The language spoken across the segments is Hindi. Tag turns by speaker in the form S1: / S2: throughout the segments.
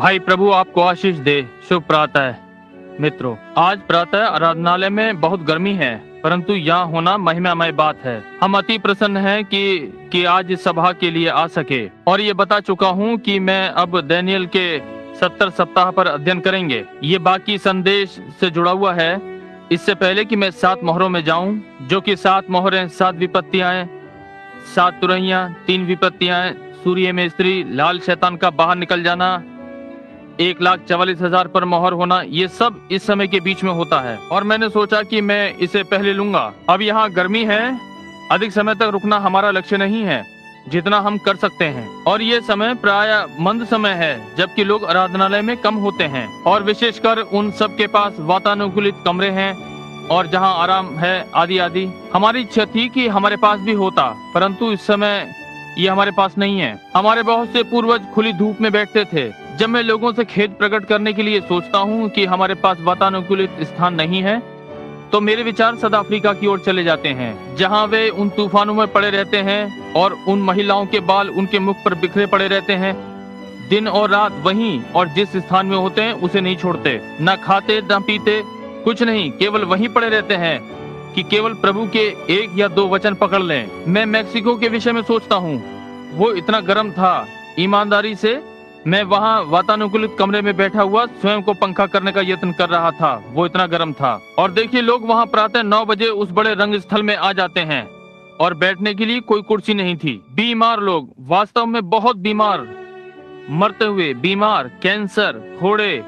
S1: भाई प्रभु आपको आशीष दे। शुभ प्रातः मित्रों। आज प्रातः आराधनालय में बहुत गर्मी है, परंतु यहाँ होना महिमामय बात है। हम अति प्रसन्न हैं कि आज इस सभा के लिए आ सके। और ये बता चुका हूँ कि मैं अब दानियेल के 70 सप्ताह पर अध्ययन करेंगे। ये बाकी संदेश से जुड़ा हुआ है। इससे पहले कि मैं 7 मोहरों में जाऊं, जो कि 7 मोहरें 7 विपत्तियां, 7 तुरहियां 3 विपत्तियां, सूर्य में स्त्री, लाल शैतान का बाहर निकल जाना, 1,44,000 पर मोहर होना, ये सब इस समय के बीच में होता है। और मैंने सोचा कि मैं इसे पहले लूंगा। अब यहाँ गर्मी है, अधिक समय तक रुकना हमारा लक्ष्य नहीं है, जितना हम कर सकते हैं। और ये समय प्राय मंद समय है, जबकि लोग आराधनालय में कम होते हैं, और विशेषकर उन सब के पास वातानुकूलित कमरे हैं और जहाँ आराम है आदि आदि। हमारी इच्छा थी कि हमारे पास भी होता, परंतु इस समय ये हमारे पास नहीं है। हमारे बहुत से पूर्वज खुली धूप में बैठते थे। जब मैं लोगों से खेद प्रकट करने के लिए सोचता हूँ कि हमारे पास वातानुकूलित स्थान नहीं है, तो मेरे विचार सदा अफ्रीका की ओर चले जाते हैं, जहाँ वे उन तूफानों में पड़े रहते हैं और उन महिलाओं के बाल उनके मुख पर बिखरे पड़े रहते हैं। दिन और रात वहीं और जिस स्थान में होते हैं उसे नहीं छोड़ते, न खाते न पीते, कुछ नहीं, केवल वहीं पड़े रहते हैं कि केवल प्रभु के 1 या 2 वचन पकड़ लें। मैं मैक्सिको के विषय में सोचता हूँ, वो इतना गर्म था। ईमानदारी से मैं वहाँ वातानुकूलित कमरे में बैठा हुआ स्वयं को पंखा करने का यत्न कर रहा था, वो इतना गर्म था। और देखिए, लोग वहाँ प्रातः 9 बजे उस बड़े रंग स्थल में आ जाते हैं और बैठने के लिए कोई कुर्सी नहीं थी। बीमार लोग, वास्तव में बहुत बीमार, मरते हुए बीमार, कैंसर, फोड़े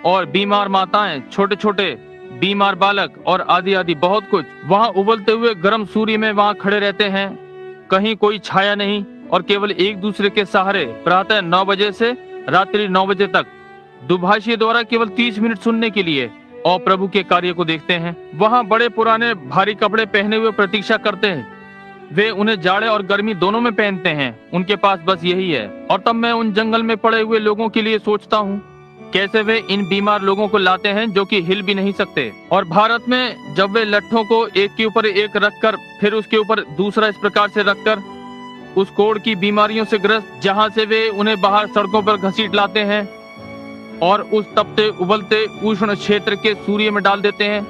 S1: और बीमार माताएं, छोटे छोटे बीमार बालक और आदि आदि बहुत कुछ वहाँ उबलते हुए गर्म सूर्य में वहाँ खड़े रहते हैं। कहीं कोई छाया नहीं और केवल एक दूसरे के सहारे प्रातः 9 बजे से रात्रि 9 बजे तक दुभाषी द्वारा केवल 30 मिनट सुनने के लिए और प्रभु के कार्य को देखते हैं। वहाँ बड़े पुराने भारी कपड़े पहने हुए प्रतीक्षा करते हैं। वे उन्हें जाड़े और गर्मी दोनों में पहनते हैं। उनके पास बस यही है। और तब मैं उन जंगल में पड़े हुए लोगों के लिए सोचता हूँ, कैसे वे इन बीमार लोगों को लाते हैं जो कि हिल भी नहीं सकते। और भारत में जब वे लट्ठों को एक के ऊपर एक रखकर फिर उसके ऊपर दूसरा इस प्रकार से रखकर उस कोढ़ की बीमारियों से ग्रस्त, जहां से वे उन्हें बाहर सड़कों पर घसीट लाते हैं और उस तपते उबलते उष्ण क्षेत्र के सूर्य में डाल देते हैं,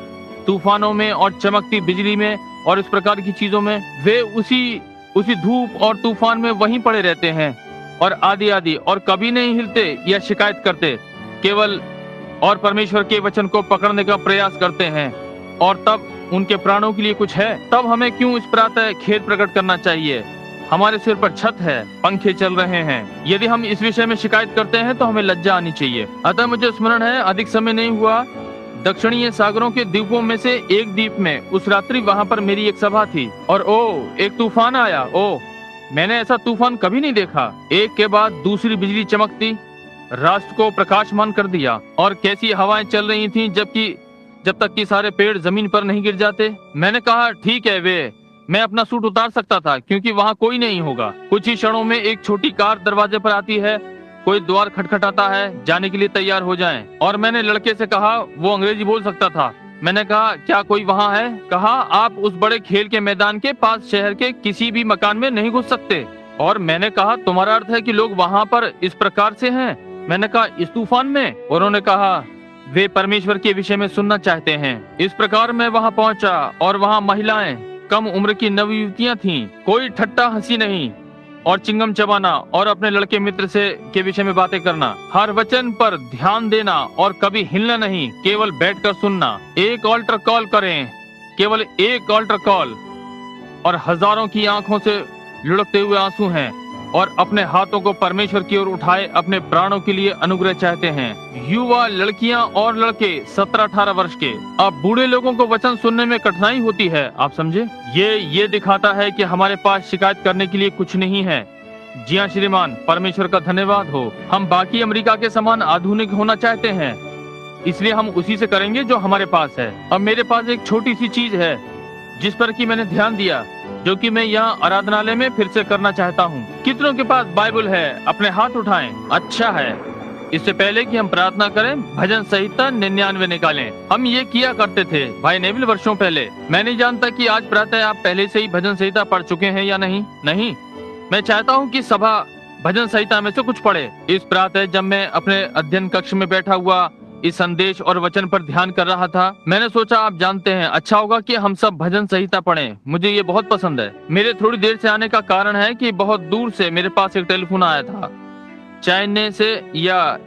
S1: तूफानों में और चमकती बिजली में और इस प्रकार की चीजों में, वे उसी धूप और तूफान में वहीं पड़े रहते हैं और आदि आदि, और कभी नहीं हिलते या शिकायत करते, केवल और परमेश्वर के वचन को पकड़ने का प्रयास करते हैं। और तब उनके प्राणों के लिए कुछ है। तब हमें क्यों इस प्रातः खेद प्रकट करना चाहिए? हमारे सिर पर छत है, पंखे चल रहे हैं। यदि हम इस विषय में शिकायत करते हैं तो हमें लज्जा आनी चाहिए। अतः मुझे स्मरण है, अधिक समय नहीं हुआ, दक्षिणीय सागरों के द्वीपों में से एक द्वीप में उस रात्रि वहाँ पर मेरी एक सभा थी और एक तूफान आया। मैंने ऐसा तूफान कभी नहीं देखा। एक के बाद दूसरी बिजली चमकती, राष्ट्र को प्रकाशमान कर दिया। और कैसी हवाएं चल रही थीं, जब तक कि सारे पेड़ जमीन पर नहीं गिर जाते। मैंने कहा, ठीक है, मैं अपना सूट उतार सकता था, क्योंकि वहाँ कोई नहीं होगा। कुछ ही क्षणों में एक छोटी कार दरवाजे पर आती है, कोई द्वार खटखटाता है, जाने के लिए तैयार हो जाएं। और मैंने लड़के से कहा, वो अंग्रेजी बोल सकता था। मैंने कहा, क्या कोई वहाँ है? कहा, आप उस बड़े खेल के मैदान के पास शहर के किसी भी मकान में नहीं घुस सकते। और मैंने कहा, तुम्हारा अर्थ है कि लोग वहाँ पर इस प्रकार से हैं? मैंने कहा, इस तूफान में? उन्होंने कहा, वे परमेश्वर के विषय में सुनना चाहते हैं। इस प्रकार मैं वहाँ पहुँचा और वहाँ महिलाएं, कम उम्र की नवयुवतियां थीं। कोई ठट्टा हंसी नहीं और चिंगम चबाना और अपने लड़के मित्र से के विषय में बातें करना, हर वचन पर ध्यान देना और कभी हिलना नहीं, केवल बैठकर सुनना। एक ऑल्टर कॉल करें, केवल एक ऑल्टर कॉल, और हजारों की आंखों से लुढ़कते हुए आंसू हैं और अपने हाथों को परमेश्वर की ओर उठाए अपने प्राणों के लिए अनुग्रह चाहते हैं। युवा, लड़कियां और लड़के 17-18 वर्ष के। अब बूढ़े लोगों को वचन सुनने में कठिनाई होती है, आप समझे। ये दिखाता है कि हमारे पास शिकायत करने के लिए कुछ नहीं है। जी हाँ श्रीमान, परमेश्वर का धन्यवाद हो। हम बाकी अमेरिका के समान आधुनिक होना चाहते हैं, इसलिए हम उसी से करेंगे जो हमारे पास है। अब मेरे पास एक छोटी सी चीज है जिस पर कि मैंने ध्यान दिया, जो कि मैं यहाँ आराधनालय में फिर से करना चाहता हूँ। कितनों के पास बाइबल है? अपने हाथ उठाएं। अच्छा है। इससे पहले कि हम प्रार्थना करें, भजन संहिता 99 निकालें। हम ये किया करते थे भाई नेविल, वर्षों पहले। मैं नहीं जानता कि आज प्रातः आप पहले से ही भजन संहिता पढ़ चुके हैं या नहीं। मैं चाहता हूँ कि सभा भजन संहिता में से कुछ पढ़े। इस प्रातः जब मैं अपने अध्ययन कक्ष में बैठा हुआ इस संदेश और वचन पर ध्यान कर रहा था, मैंने सोचा आप जानते हैं अच्छा होगा कि हम सब भजन संहिता पढ़ें। मुझे ये बहुत पसंद है। मेरे थोड़ी देर से आने का कारण है कि बहुत दूर से मेरे पास एक टेलीफोन आया था चेन्नई से, या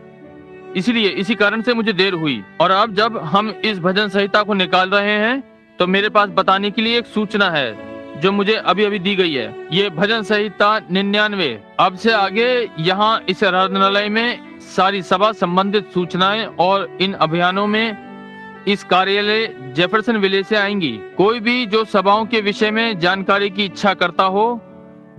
S1: इसलिए इसी कारण से मुझे देर हुई। और अब जब हम इस भजन संहिता को निकाल रहे हैं तो मेरे पास बताने के लिए एक सूचना है जो मुझे अभी अभी दी गई है। ये भजन संहिता 99 अब से आगे यहाँ इस आराधनालय में सारी सभा संबंधित सूचनाएं और इन अभियानों में इस कार्यालय जेफरसन विले से आएंगी। कोई भी जो सभाओं के विषय में जानकारी की इच्छा करता हो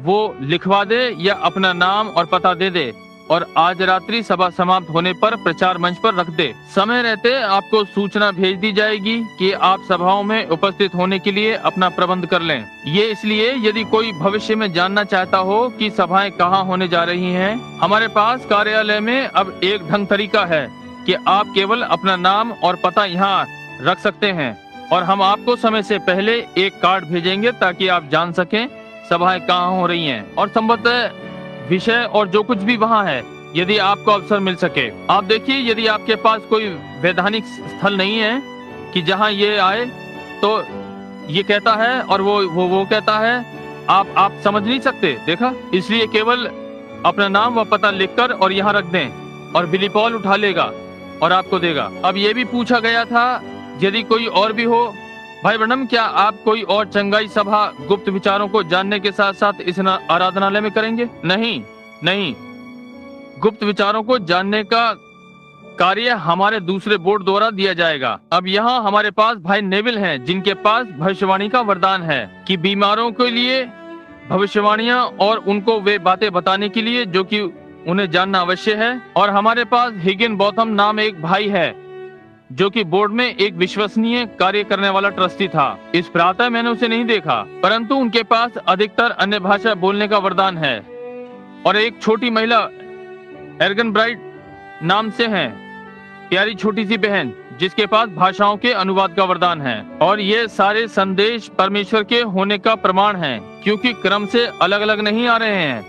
S1: वो लिखवा दे या अपना नाम और पता दे दे और आज रात्रि सभा समाप्त होने पर प्रचार मंच पर रख दे। समय रहते आपको सूचना भेज दी जाएगी कि आप सभाओं में उपस्थित होने के लिए अपना प्रबंध कर लें। ये इसलिए यदि कोई भविष्य में जानना चाहता हो कि सभाएं कहाँ होने जा रही हैं, हमारे पास कार्यालय में अब एक ढंग तरीका है कि आप केवल अपना नाम और पता यहाँ रख सकते हैं और हम आपको समय से पहले एक कार्ड भेजेंगे ताकि आप जान सकें सभाएं कहाँ हो रही हैं और संभवतः विषय और जो कुछ भी वहाँ है, यदि आपको अवसर मिल सके। आप देखिए, यदि आपके पास कोई वैधानिक स्थल नहीं है कि जहाँ ये आए, तो ये कहता है और वो कहता है, आप समझ नहीं सकते। देखा, इसलिए केवल अपना नाम व पता लिखकर और यहाँ रख दें और बिली पॉल उठा लेगा और आपको देगा। अब ये भी पूछा गया था यदि कोई और भी हो। भाई ब्रनम, क्या आप कोई और चंगाई सभा गुप्त विचारों को जानने के साथ साथ इस आराधनालय में करेंगे? नहीं, गुप्त विचारों को जानने का कार्य हमारे दूसरे बोर्ड द्वारा दिया जाएगा। अब यहाँ हमारे पास भाई नेविल हैं जिनके पास भविष्यवाणी का वरदान है कि बीमारों के लिए भविष्यवाणियाँ और उनको वे बातें बताने के लिए जो कि उन्हें जानना अवश्य है। और हमारे पास हिगिन बॉथम नाम एक भाई है जो कि बोर्ड में एक विश्वसनीय कार्य करने वाला ट्रस्टी था। इस प्रातः मैंने उसे नहीं देखा, परंतु उनके पास अधिकतर अन्य भाषा बोलने का वरदान है। और एक छोटी महिला एर्गन ब्राइट नाम से है, प्यारी छोटी सी बहन जिसके पास भाषाओं के अनुवाद का वरदान है। और ये सारे संदेश परमेश्वर के होने का प्रमाण है, क्योंकि क्रम से अलग अलग नहीं आ रहे हैं,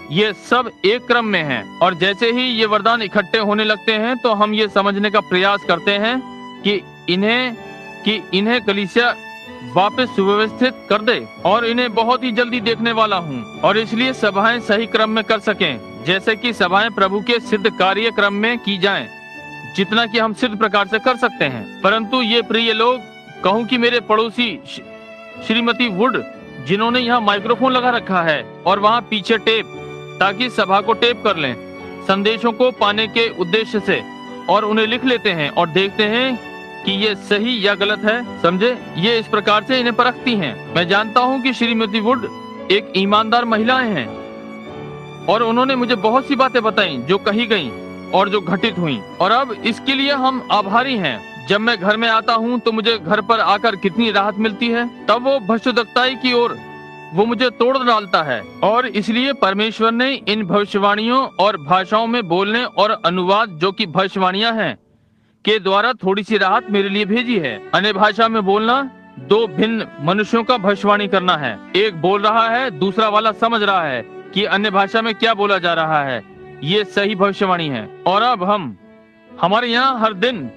S1: ये सब एक क्रम में हैं। और जैसे ही ये वरदान इकट्ठे होने लगते हैं तो हम ये समझने का प्रयास करते हैं कि इन्हें कलीसिया वापस सुव्यवस्थित कर दे। और इन्हें बहुत ही जल्दी देखने वाला हूँ और इसलिए सभाएं सही क्रम में कर सकें, जैसे कि सभाएं प्रभु के सिद्ध कार्यक्रम में की जाएं, जितना कि हम सिद्ध प्रकार से कर सकते हैं। परंतु ये प्रिय लोग, कहूँ कि मेरे पड़ोसी श्रीमती वुड, जिन्होंने यहाँ माइक्रोफोन लगा रखा है और वहाँ पीछे टेप, ताकि सभा को टेप कर लें संदेशों को पाने के उद्देश्य से, और उन्हें लिख लेते हैं और देखते हैं कि ये सही या गलत है। समझे, ये इस प्रकार से इन्हें परखती हैं। मैं जानता हूँ कि श्रीमती वुड एक ईमानदार महिलाएं हैं और उन्होंने मुझे बहुत सी बातें बताई जो कही गई और जो घटित हुई, और अब इसके लिए हम आभारी हैं। जब मैं घर में आता हूँ तो मुझे घर पर आकर कितनी राहत मिलती है। तब वो भविष्यवक्ताई की ओर वो मुझे तोड़ डालता है, और इसलिए परमेश्वर ने इन भविष्यवाणियों और भाषाओं में बोलने और अनुवाद, जो कि भविष्यवाणियां हैं, के द्वारा थोड़ी सी राहत मेरे लिए भेजी है। अन्य भाषा में बोलना दो भिन्न मनुष्यों का भविष्यवाणी करना है। एक बोल रहा है, दूसरा वाला समझ रहा है कि अन्य भाषा में क्या बोला जा रहा है। ये सही भविष्यवाणी है। और अब हमारे यहाँ हर दिन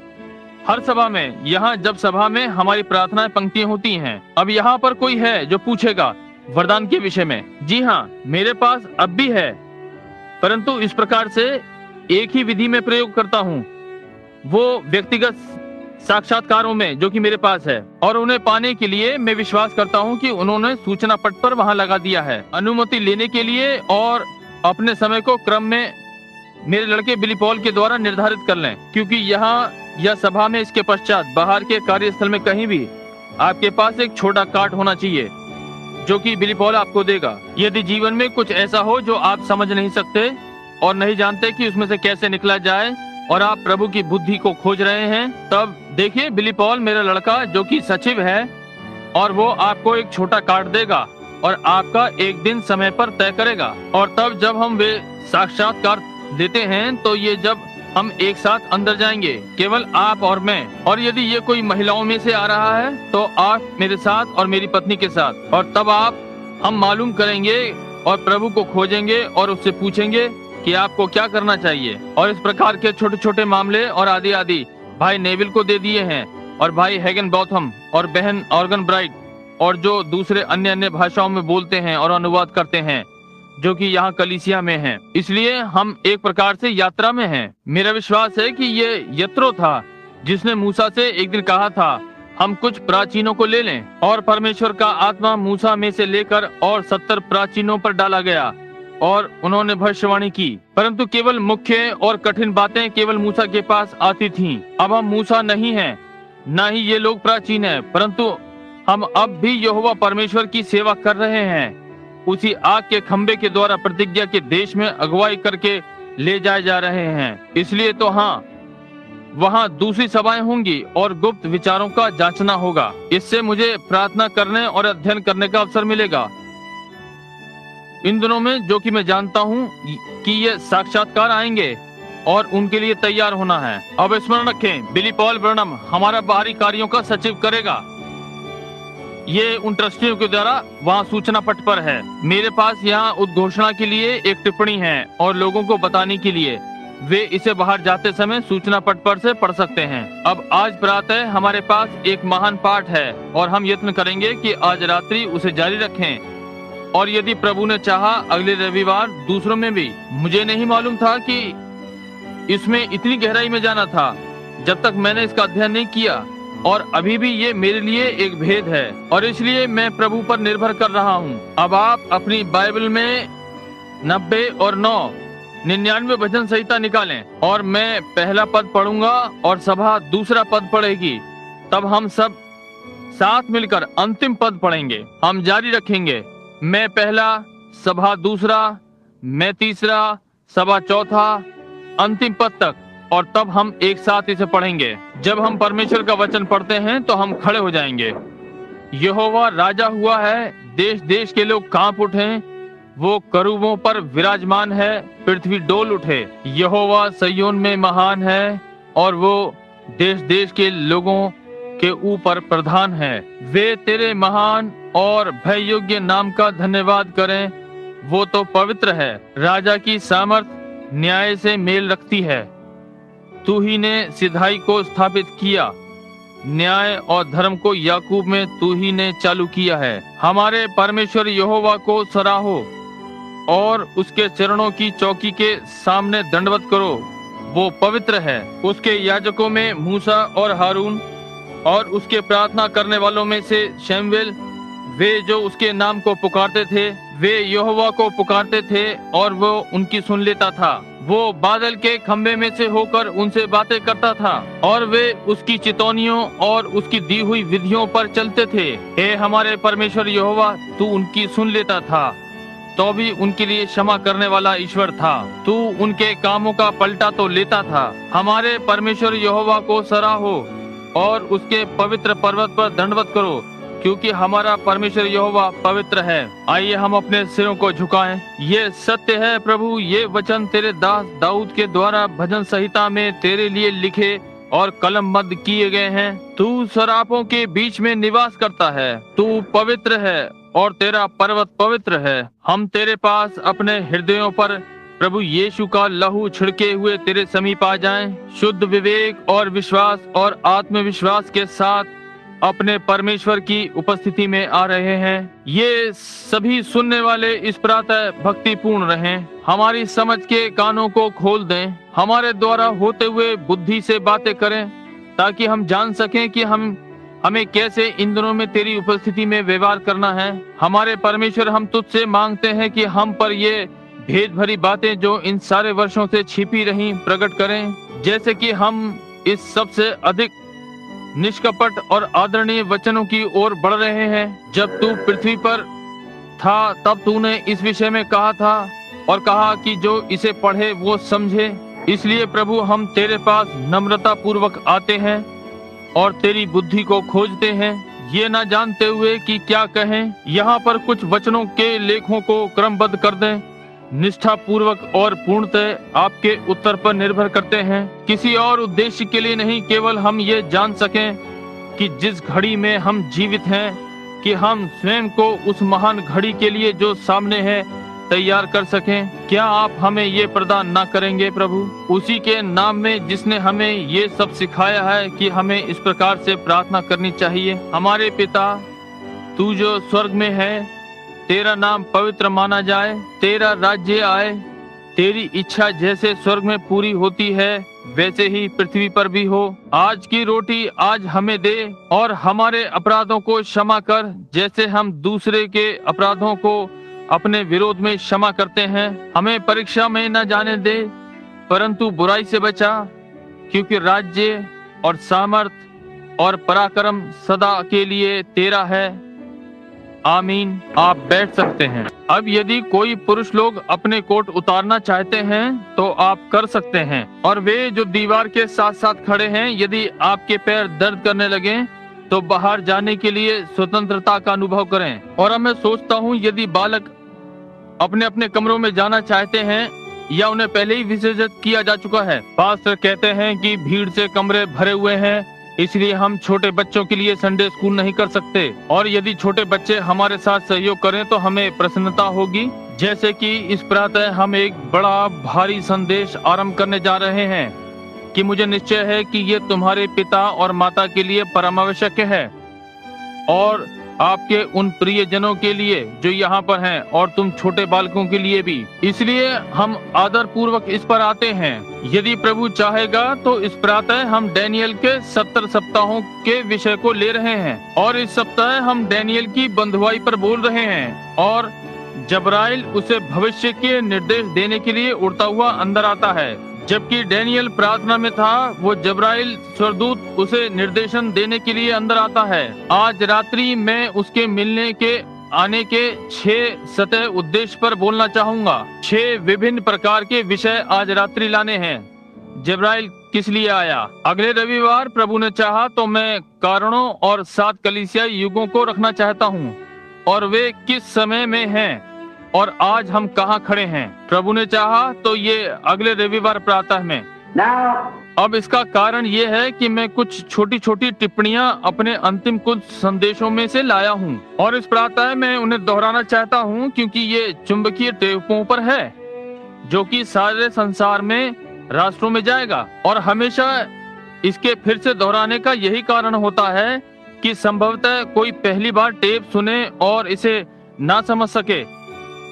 S1: हर सभा में, यहाँ जब सभा में हमारी प्रार्थनाएं पंक्तियां होती हैं। अब यहाँ पर कोई है जो पूछेगा वरदान के विषय में? जी हाँ, मेरे पास अब भी है, परंतु इस प्रकार से एक ही विधि में प्रयोग करता हूँ, वो व्यक्तिगत साक्षात्कारों में जो कि मेरे पास है। और उन्हें पाने के लिए मैं विश्वास करता हूँ कि उन्होंने सूचना पट पर वहां लगा दिया है, अनुमति लेने के लिए और अपने समय को क्रम में मेरे लड़के बिली पॉल के द्वारा निर्धारित कर लें, क्योंकि यहाँ या सभा में, इसके पश्चात बाहर के कार्यस्थल में कहीं भी आपके पास एक छोटा कार्ड होना चाहिए जो कि बिली पॉल आपको देगा। यदि जीवन में कुछ ऐसा हो जो आप समझ नहीं सकते और नहीं जानते कि उसमें से कैसे निकला जाए और आप प्रभु की बुद्धि को खोज रहे हैं, तब देखिए बिली पॉल मेरा लड़का जो कि सचिव है, और वो आपको एक छोटा कार्ड देगा और आपका एक दिन समय पर तय करेगा। और तब जब हम वे साक्षात्कार देते हैं तो ये जब हम एक साथ अंदर जाएंगे, केवल आप और मैं, और यदि ये कोई महिलाओं में से आ रहा है तो आप मेरे साथ और मेरी पत्नी के साथ, और तब हम मालूम करेंगे और प्रभु को खोजेंगे और उससे पूछेंगे कि आपको क्या करना चाहिए। और इस प्रकार के छोटे छोटे मामले और आदि आदि भाई नेविल को दे दिए हैं, और भाई हैगन बॉथम और बहन ऑर्गन ब्राइट, और जो दूसरे अन्य अन्य भाषाओं में बोलते हैं और अनुवाद करते हैं, जो कि यहाँ कलीसिया में हैं। इसलिए हम एक प्रकार से यात्रा में हैं। मेरा विश्वास है कि ये यत्रो था जिसने मूसा से एक दिन कहा था हम कुछ प्राचीनों को ले लें, और परमेश्वर का आत्मा मूसा में से लेकर और 70 प्राचीनों पर डाला गया और उन्होंने भविष्यवाणी की। परंतु केवल मुख्य और कठिन बातें केवल मूसा के पास आती थीं। अब हम मूसा नहीं हैं, न ही ये लोग प्राचीन हैं, परंतु हम अब भी यहोवा परमेश्वर की सेवा कर रहे हैं। उसी आग के खंबे के द्वारा प्रतिज्ञा के देश में अगुवाई करके ले जाए जा रहे हैं। इसलिए तो हाँ, वहाँ दूसरी सभाएं होंगी और गुप्त विचारों का जांचना होगा। इससे मुझे प्रार्थना करने और अध्ययन करने का अवसर मिलेगा इन दिनों में, जो कि मैं जानता हूँ कि ये साक्षात्कार आएंगे और उनके लिए तैयार होना है। अब स्मरण रखें, बिली पॉल ब्रनम हमारा बाहरी कार्यों का सचिव करेगा। ये उन ट्रस्टियों के द्वारा वहाँ सूचना पट पर है। मेरे पास यहाँ उद्घोषणा के लिए एक टिप्पणी है और लोगों को बताने के लिए वे इसे बाहर जाते समय सूचना पट पर से पढ़ सकते हैं। अब आज प्रातः हमारे पास एक महान पाठ है और हम यत्न करेंगे कि आज रात्रि उसे जारी रखें, और यदि प्रभु ने चाहा अगले रविवार दूसरों में भी। मुझे नहीं मालूम था कि इसमें इतनी गहराई में जाना था जब तक मैंने इसका अध्ययन नहीं किया, और अभी भी ये मेरे लिए एक भेद है, और इसलिए मैं प्रभु पर निर्भर कर रहा हूँ। अब आप अपनी बाइबल में 90 और 99 भजन संहिता निकालें, और मैं पहला पद पढ़ूंगा और सभा दूसरा पद पढ़ेगी। तब हम सब साथ मिलकर अंतिम पद पढ़ेंगे। हम जारी रखेंगे, मैं पहला, सभा दूसरा, मैं तीसरा, सभा चौथा, अंतिम पद तक, और तब हम एक साथ इसे पढ़ेंगे। जब हम परमेश्वर का वचन पढ़ते हैं तो हम खड़े हो जाएंगे। यहोवा राजा हुआ है, देश देश के लोग कांप उठे, वो करूबों पर विराजमान है, पृथ्वी डोल उठे। यहोवा सयोन में महान है और वो देश देश के लोगों के ऊपर प्रधान है। वे तेरे महान और भय योग्य नाम का धन्यवाद करें, वो तो पवित्र है। राजा की सामर्थ न्याय से मेल रखती है। तू ही ने सिधाई को स्थापित किया, न्याय और धर्म को याकूब में तू ही ने चालू किया है। हमारे परमेश्वर यहोवा को सराहो और उसके चरणों की चौकी के सामने दंडवत करो, वो पवित्र है। उसके याजकों में मूसा और हारून, और उसके प्रार्थना करने वालों में से शमूएल, वे जो उसके नाम को पुकारते थे, वे यहोवा को पुकारते थे और वो उनकी सुन लेता था। वो बादल के खंबे में से होकर उनसे बातें करता था, और वे उसकी चितौनियों और उसकी दी हुई विधियों पर चलते थे। हे हमारे परमेश्वर यहोवा, तू उनकी सुन लेता था, तो भी उनके लिए क्षमा करने वाला ईश्वर था। तू उनके कामों का पलटा तो लेता था। हमारे परमेश्वर यहोवा को सराहो और उसके पवित्र पर्वत पर दंडवत करो, क्योंकि हमारा परमेश्वर यहोवा पवित्र है। आइए हम अपने सिरों को झुकाएं। ये सत्य है प्रभु, ये वचन तेरे दास दाऊद के द्वारा भजन संहिता में तेरे लिए लिखे और कलमबद्ध किए गए हैं। तू सरापों के बीच में निवास करता है, तू पवित्र है और तेरा पर्वत पवित्र है। हम तेरे पास अपने हृदयों पर प्रभु यीशु का लहू छिड़के हुए तेरे समीप आ जाएं, शुद्ध विवेक और विश्वास और आत्मविश्वास के साथ अपने परमेश्वर की उपस्थिति में आ रहे हैं। ये सभी सुनने वाले इस प्रातः भक्तिपूर्ण रहें। हमारी समझ के कानों को खोल दें, हमारे द्वारा होते हुए बुद्धि से बातें करें, ताकि हम जान सकें कि हमें कैसे इन दिनों में तेरी उपस्थिति में व्यवहार करना है। हमारे परमेश्वर, हम तुझसे मांगते हैं कि हम पर ये भेद भरी बातें जो इन सारे वर्षों से छिपी रहीं प्रकट करें, जैसे कि हम इस सबसे अधिक निष्कपट और आदरणीय वचनों की ओर बढ़ रहे हैं। जब तू पृथ्वी पर था तब तूने इस विषय में कहा था और कहा कि जो इसे पढ़े वो समझे। इसलिए प्रभु, हम तेरे पास नम्रता पूर्वक आते हैं और तेरी बुद्धि को खोजते हैं, ये न जानते हुए कि क्या कहें। यहाँ पर कुछ वचनों के लेखों को क्रमबद्ध कर दें। निष्ठा पूर्वक और पूर्णतः आपके उत्तर पर निर्भर करते हैं, किसी और उद्देश्य के लिए नहीं, केवल हम ये जान सकें कि जिस घड़ी में हम जीवित हैं, कि हम स्वयं को उस महान घड़ी के लिए जो सामने है तैयार कर सकें। क्या आप हमें ये प्रदान ना करेंगे प्रभु? उसी के नाम में जिसने हमें ये सब सिखाया है कि हमें इस प्रकार से प्रार्थना करनी चाहिए। हमारे पिता, तू जो स्वर्ग में है, तेरा नाम पवित्र माना जाए, तेरा राज्य आए, तेरी इच्छा जैसे स्वर्ग में पूरी होती है वैसे ही पृथ्वी पर भी हो। आज की रोटी आज हमें दे और हमारे अपराधों को क्षमा कर जैसे हम दूसरे के अपराधों को अपने विरोध में क्षमा करते हैं। हमें परीक्षा में न जाने दे परंतु बुराई से बचा, क्योंकि राज्य और सामर्थ और पराक्रम सदा के लिए तेरा है। आमीन। आप बैठ सकते हैं। अब यदि कोई पुरुष लोग अपने कोट उतारना चाहते हैं तो आप कर सकते हैं, और वे जो दीवार के साथ साथ खड़े हैं, यदि आपके पैर दर्द करने लगे तो बाहर जाने के लिए स्वतंत्रता का अनुभव करें। और अब मैं सोचता हूँ यदि बालक अपने अपने कमरों में जाना चाहते हैं या उन्हें पहले ही विसर्जित किया जा चुका है। पास्टर कहते हैं कि भीड़ से कमरे भरे हुए हैं, इसलिए हम छोटे बच्चों के लिए संडे स्कूल नहीं कर सकते, और यदि छोटे बच्चे हमारे साथ सहयोग करें तो हमें प्रसन्नता होगी। जैसे कि इस प्रातः हम एक बड़ा भारी संदेश आरंभ करने जा रहे हैं कि मुझे निश्चय है कि ये तुम्हारे पिता और माता के लिए परम आवश्यक है, और आपके उन प्रिय जनों के लिए जो यहाँ पर हैं, और तुम छोटे बालकों के लिए भी। इसलिए हम आदर पूर्वक इस पर आते हैं। यदि प्रभु चाहेगा तो इस प्रातः हम डैनियल के 70 सप्ताहों के विषय को ले रहे हैं, और इस सप्ताह हम डैनियल की बंधुआई पर बोल रहे हैं। और जबराइल उसे भविष्य के निर्देश देने के लिए उड़ता हुआ अंदर आता है। जबकि डैनियल प्रार्थना में था, वो जबराइल स्वर्गदूत उसे निर्देशन देने के लिए अंदर आता है। आज रात्रि मैं उसके मिलने के आने के 6 सतह उद्देश्य पर बोलना चाहूंगा। 6 विभिन्न प्रकार के विषय आज रात्रि लाने हैं। जबराइल किस लिए आया? अगले रविवार प्रभु ने चाहा तो मैं कारणों और 7 कलीसियाई युगों को रखना चाहता हूँ, और वे किस समय में हैं और आज हम कहाँ खड़े हैं। प्रभु ने चाहा तो ये अगले रविवार प्रातः में। अब इसका कारण ये है कि मैं कुछ छोटी छोटी टिप्पणियां अपने अंतिम कुछ संदेशों में से लाया हूँ, और इस प्रातः मैं उन्हें दोहराना चाहता हूँ क्योंकि ये चुंबकीय टेपों पर है जो कि सारे संसार में राष्ट्रों में जाएगा। और हमेशा इसके फिर से दोहराने का यही कारण होता है कि संभवतः कोई पहली बार टेप सुने और इसे ना समझ सके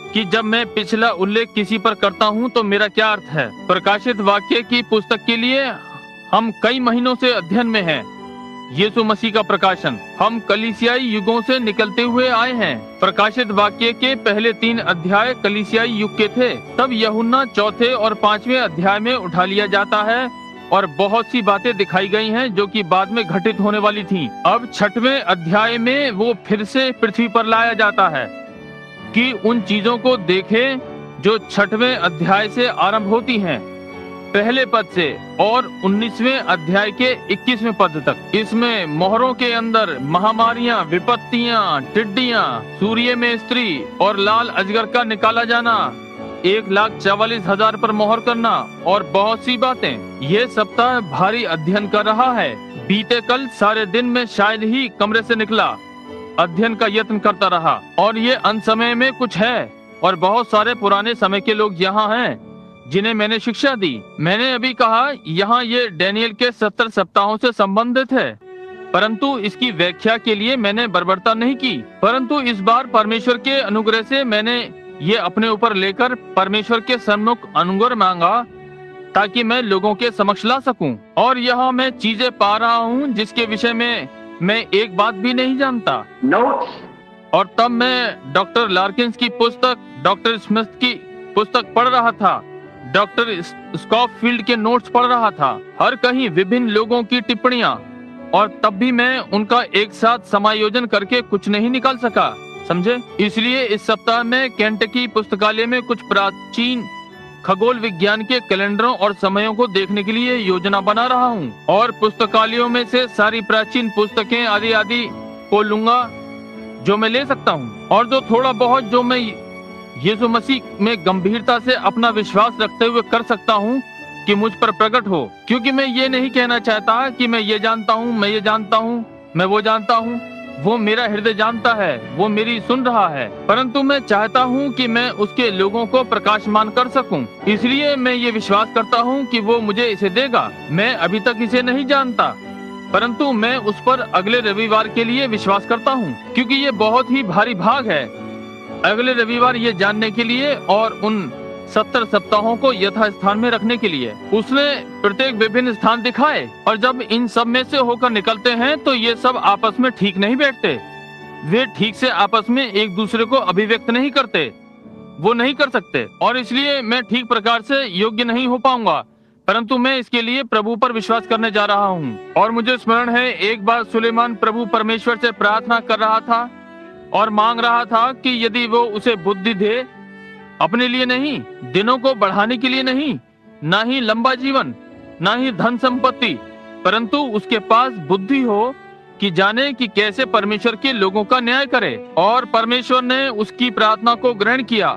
S1: कि जब मैं पिछला उल्लेख किसी पर करता हूं तो मेरा क्या अर्थ है। प्रकाशित वाक्य की पुस्तक के लिए हम कई महीनों से अध्ययन में हैं। यीशु मसीह का प्रकाशन हम कलीसियाई युगों से निकलते हुए आए हैं। प्रकाशित वाक्य के पहले 3 अध्याय कलीसियाई युग के थे। तब यूहन्ना 4 और 5वें अध्याय में उठा लिया जाता है और बहुत सी बातें दिखाई गई हैं जो कि बाद में घटित होने वाली थीं। अब 6वें अध्याय में वो फिर से पृथ्वी पर लाया जाता है कि उन चीजों को देखें जो 6वें अध्याय से आरंभ होती हैं, पहले पद से और 19वें अध्याय के 21वें पद तक। इसमें मोहरों के अंदर महामारियां, विपत्तियां, टिड्डियां, सूर्य में स्त्री और लाल अजगर का निकाला जाना, 1,44,000 पर मोहर करना और बहुत सी बातें। ये सप्ताह भारी अध्ययन कर रहा है। बीते कल सारे दिन में शायद ही कमरे से निकला, अध्ययन का यत्न करता रहा, और ये अंत समय में कुछ है, और बहुत सारे पुराने समय के लोग यहाँ हैं जिन्हें मैंने शिक्षा दी। मैंने अभी कहा यहाँ ये डैनियल के 70 सप्ताहों से संबंधित है, परंतु इसकी व्याख्या के लिए मैंने बर्बरता नहीं की। परंतु इस बार परमेश्वर के अनुग्रह से मैंने ये अपने ऊपर लेकर परमेश्वर के सम्मुख अनुग्रह मांगा ताकि मैं लोगों के समक्ष ला सकूं। और यहाँ मैं चीजें पा रहा हूँ जिसके विषय में मैं एक बात भी नहीं जानता। और तब मैं डॉक्टर लार्किंस की पुस्तक, डॉक्टर स्मिथ की पुस्तक पढ़ रहा था, डॉक्टर स्कॉफील्ड के नोट्स पढ़ रहा था, हर कहीं विभिन्न लोगों की टिप्पणियां, और तब भी मैं उनका एक साथ समायोजन करके कुछ नहीं निकाल सका, समझे। इसलिए इस सप्ताह में केंटकी पुस्तकालय में कुछ प्राचीन खगोल विज्ञान के कैलेंडरों और समयों को देखने के लिए योजना बना रहा हूँ, और पुस्तकालयों में से सारी प्राचीन पुस्तकें आदि आदि को लूंगा जो मैं ले सकता हूँ, और जो थोड़ा बहुत जो मैं यीशु मसीह में गंभीरता से अपना विश्वास रखते हुए कर सकता हूँ कि मुझ पर प्रकट हो। क्योंकि मैं ये नहीं कहना चाहता कि मैं ये जानता हूँ, मैं ये जानता हूँ, मैं वो जानता हूँ। वो मेरा हृदय जानता है, वो मेरी सुन रहा है, परंतु मैं चाहता हूँ कि मैं उसके लोगों को प्रकाशमान कर सकूं। इसलिए मैं ये विश्वास करता हूँ कि वो मुझे इसे देगा। मैं अभी तक इसे नहीं जानता, परंतु मैं उस पर अगले रविवार के लिए विश्वास करता हूँ, क्योंकि ये बहुत ही भारी भाग है। अगले रविवार ये जानने के लिए और उन 70 सप्ताहों को यथास्थान में रखने के लिए उसने प्रत्येक विभिन्न स्थान दिखाए, और जब इन सब में से होकर निकलते हैं तो ये सब आपस में ठीक नहीं बैठते। वे ठीक से आपस में एक दूसरे को अभिव्यक्त नहीं करते, वो नहीं कर सकते, और इसलिए मैं ठीक प्रकार से योग्य नहीं हो पाऊंगा। परंतु मैं इसके लिए प्रभु पर विश्वास करने जा रहा हूँ। और मुझे स्मरण है, एक बार सुलेमान प्रभु परमेश्वर से प्रार्थना कर रहा था और मांग रहा था कि यदि वो उसे बुद्धि दे, अपने लिए नहीं, दिनों को बढ़ाने के लिए नहीं, ना ही लंबा जीवन, ना ही धन संपत्ति, परंतु उसके पास बुद्धि हो कि जाने कि कैसे परमेश्वर के लोगों का न्याय करे। और परमेश्वर ने उसकी प्रार्थना को ग्रहण किया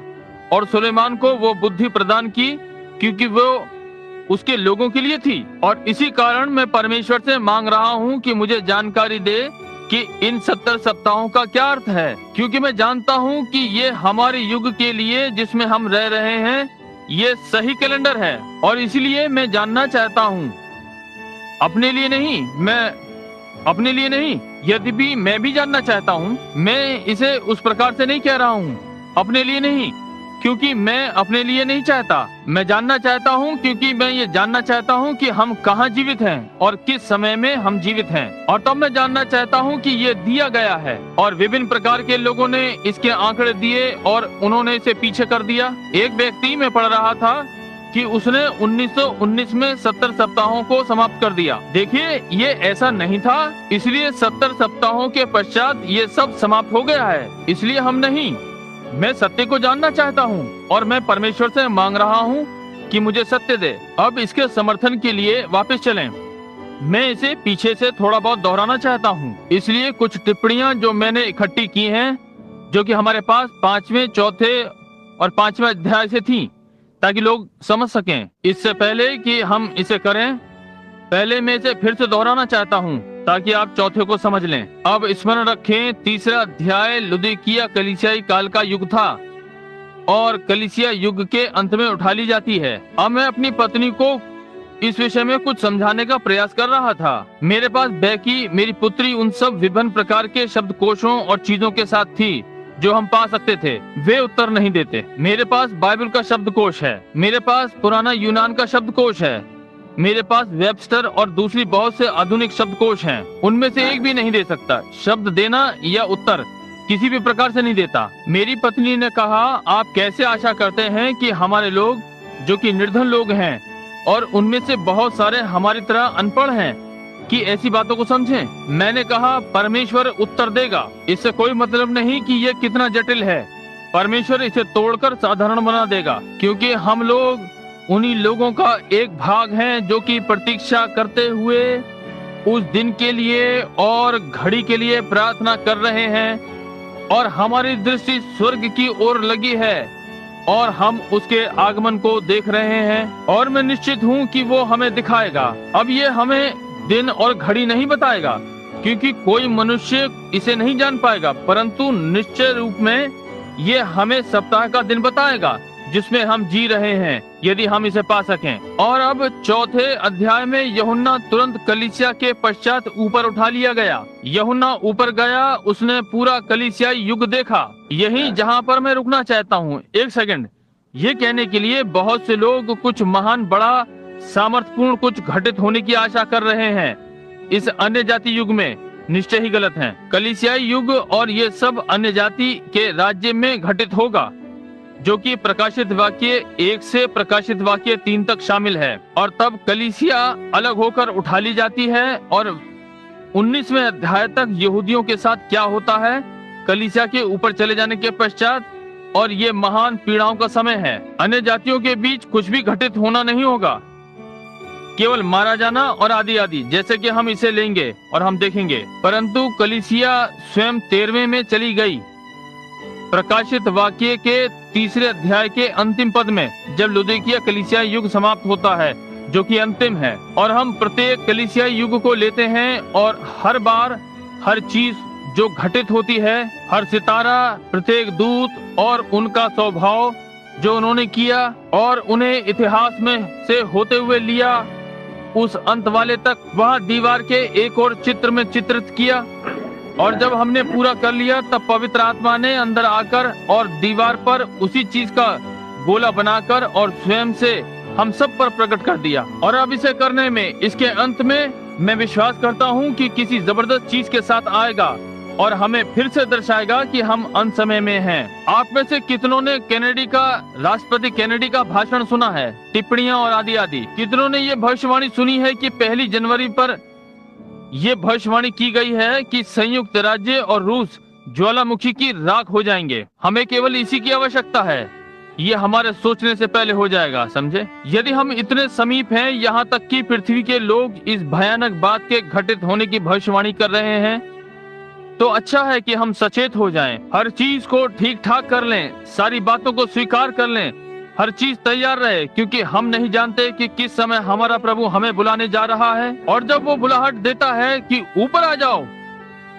S1: और सुलेमान को वो बुद्धि प्रदान की, क्योंकि वो उसके लोगों के लिए थी। और इसी कारण मैं परमेश्वर से मांग रहा हूँ कि मुझे जानकारी दे कि इन 70 सप्ताहों का क्या अर्थ है, क्योंकि मैं जानता हूँ कि ये हमारे युग के लिए जिसमें हम रह रहे हैं, ये सही कैलेंडर है। और इसलिए मैं जानना चाहता हूँ, अपने लिए नहीं, यद्यपि मैं भी जानना चाहता हूँ। मैं इसे उस प्रकार से नहीं कह रहा हूँ, अपने लिए नहीं, क्योंकि मैं अपने लिए नहीं चाहता। मैं जानना चाहता हूँ क्योंकि मैं ये जानना चाहता हूँ कि हम कहाँ जीवित हैं और किस समय में हम जीवित हैं। और तब मैं जानना चाहता हूँ कि ये दिया गया है, और विभिन्न प्रकार के लोगों ने इसके आंकड़े दिए और उन्होंने इसे पीछे कर दिया। एक व्यक्ति में पढ़ रहा था कि उसने 1919 में 70 सप्ताहों को समाप्त कर दिया। देखिए, ये ऐसा नहीं था, इसलिए 70 सप्ताहों के पश्चात ये सब समाप्त हो गया है। इसलिए हम नहीं, मैं सत्य को जानना चाहता हूँ और मैं परमेश्वर से मांग रहा हूँ कि मुझे सत्य दे। अब इसके समर्थन के लिए वापस चलें। मैं इसे पीछे से थोड़ा बहुत दोहराना चाहता हूँ, इसलिए कुछ टिप्पणियां जो मैंने इकट्ठी की हैं, जो कि हमारे पास 5वें, 4थे और 5वें अध्याय से थी, ताकि लोग समझ सकें। इससे पहले कि हम इसे करें, पहले मैं इसे फिर से दोहराना चाहता हूँ ताकि आप चौथे को समझ लें। अब स्मरण रखें, 3रा अध्याय लुदीकिया कलीसियाई काल का युग था और कलीसिया युग के अंत में उठा ली जाती है। अब मैं अपनी पत्नी को इस विषय में कुछ समझाने का प्रयास कर रहा था। मेरे पास बैकी, मेरी पुत्री, उन सब विभिन्न प्रकार के शब्दकोशों और चीजों के साथ थी जो हम पा सकते थे। वे उत्तर नहीं देते। मेरे पास बाइबल का शब्दकोश है, मेरे पास पुराना यूनान का शब्दकोश है, मेरे पास वेबस्टर और दूसरी बहुत से आधुनिक शब्दकोश हैं। उनमें से एक भी नहीं दे सकता। शब्द देना या उत्तर किसी भी प्रकार से नहीं देता। मेरी पत्नी ने कहा, आप कैसे आशा करते हैं कि हमारे लोग, जो कि निर्धन लोग हैं और उनमें से बहुत सारे हमारी तरह अनपढ़ हैं, कि ऐसी बातों को समझें? मैंने कहा, परमेश्वर उत्तर देगा। इससे कोई मतलब नहीं कि यह कितना जटिल है। परमेश्वर इसे तोड़कर साधारण बना देगा, क्योंकि हम लोग उन्हीं लोगों का एक भाग हैं जो कि प्रतीक्षा करते हुए उस दिन के लिए और घड़ी के लिए प्रार्थना कर रहे हैं, और हमारी दृष्टि स्वर्ग की ओर लगी है और हम उसके आगमन को देख रहे हैं, और मैं निश्चित हूँ कि वो हमें दिखाएगा। अब ये हमें दिन और घड़ी नहीं बताएगा, क्योंकि कोई मनुष्य इसे नहीं जान पाएगा, परंतु निश्चय रूप में ये हमें सप्ताह का दिन बताएगा जिसमें हम जी रहे हैं, यदि हम इसे पा सकें। और अब 4थे अध्याय में यूहन्ना तुरंत कलीसिया के पश्चात ऊपर उठा लिया गया। यूहन्ना ऊपर गया, उसने पूरा कलीसियाई युग देखा। यही जहां पर मैं रुकना चाहता हूं, एक सेकंड। ये कहने के लिए बहुत से लोग कुछ महान, बड़ा, सामर्थ्यपूर्ण कुछ घटित होने की आशा कर रहे हैं इस अन्य जाति युग में, निश्चय ही गलत है। कलीसियाई युग और ये सब अन्य जाति के राज्य में घटित होगा, जो कि प्रकाशित वाक्य 1 से प्रकाशित वाक्य 3 तक शामिल है। और तब कलीसिया अलग होकर उठा ली जाती है। और 19वें अध्याय तक यहूदियों के साथ क्या होता है कलीसिया के ऊपर चले जाने के पश्चात, और ये महान पीड़ाओं का समय है। अन्य जातियों के बीच कुछ भी घटित होना नहीं होगा, केवल मारा जाना और आदि आदि, जैसे कि हम इसे लेंगे और हम देखेंगे। परंतु कलीसिया स्वयं 13वें में चली गई। प्रकाशित वाक्य के 3रे अध्याय के अंतिम पद में, जब लुदीकिया कलीसिया युग समाप्त होता है, जो कि अंतिम है, और हम प्रत्येक कलीसिया युग को लेते हैं और हर बार हर चीज जो घटित होती है, हर सितारा, प्रत्येक दूत और उनका स्वभाव जो उन्होंने किया और उन्हें इतिहास में से होते हुए लिया उस अंत वाले तक, वह दीवार के एक और चित्र में चित्रित किया। और जब हमने पूरा कर लिया तब पवित्र आत्मा ने अंदर आकर और दीवार पर उसी चीज का गोला बनाकर और स्वयं से हम सब पर प्रकट कर दिया। और अब इसे करने में, इसके अंत में मैं विश्वास करता हूँ कि किसी जबरदस्त चीज के साथ आएगा और हमें फिर से दर्शाएगा कि हम अंत समय में हैं। आप में से कितनों ने राष्ट्रपति केनेडी का भाषण सुना है, टिप्पणियां और आदि आदि? कितनों ने ये भविष्यवाणी सुनी है कि 1 जनवरी पर यह भविष्यवाणी की गई है कि संयुक्त राज्य और रूस ज्वालामुखी की राख हो जाएंगे? हमें केवल इसी की आवश्यकता है, ये हमारे सोचने से पहले हो जाएगा, समझे? यदि हम इतने समीप हैं, यहाँ तक कि पृथ्वी के लोग इस भयानक बात के घटित होने की भविष्यवाणी कर रहे हैं, तो अच्छा है कि हम सचेत हो जाएं, हर चीज को ठीक ठाक कर लें, सारी बातों को स्वीकार कर लें, हर चीज तैयार रहे, क्योंकि हम नहीं जानते कि किस समय हमारा प्रभु हमें बुलाने जा रहा है। और जब वो बुलाहट देता है कि ऊपर आ जाओ,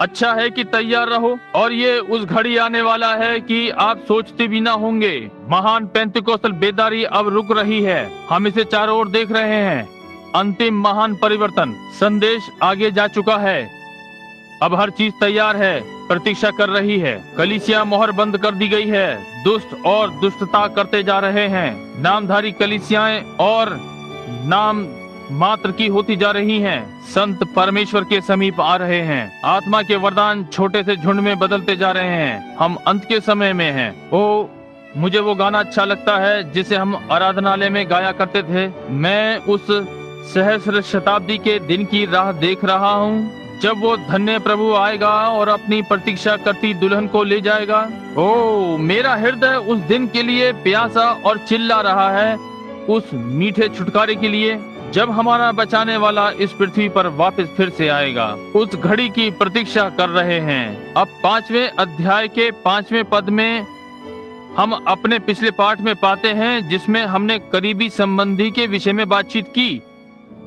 S1: अच्छा है कि तैयार रहो। और ये उस घड़ी आने वाला है कि आप सोचते भी ना होंगे। महान पेंतिकोस्टल बेदारी अब रुक रही है, हम इसे चारों ओर देख रहे हैं। अंतिम महान परिवर्तन संदेश आगे जा चुका है, अब हर चीज तैयार है, प्रतीक्षा कर रही है। कलीसिया मोहर बंद कर दी गई है, दुष्ट और दुष्टता करते जा रहे हैं, नामधारी कलीसियाएं और नाम मात्र की होती जा रही हैं। संत परमेश्वर के समीप आ रहे हैं, आत्मा के वरदान छोटे से झुंड में बदलते जा रहे हैं। हम अंत के समय में हैं। ओ, मुझे वो गाना अच्छा लगता है जिसे हम आराधनालय में गाया करते थे। मैं उस सहस्र शताब्दी के दिन की राह देख रहा हूँ जब वो धन्य प्रभु आएगा और अपनी प्रतीक्षा करती दुल्हन को ले जाएगा। ओ, मेरा हृदय उस दिन के लिए प्यासा और चिल्ला रहा है, उस मीठे छुटकारे के लिए जब हमारा बचाने वाला इस पृथ्वी पर वापस फिर से आएगा। उस घड़ी की प्रतीक्षा कर रहे हैं। अब 5वें अध्याय के 5वें पद में हम अपने पिछले पाठ में पाते हैं, जिसमें हमने करीबी संबंधी के विषय में बातचीत की,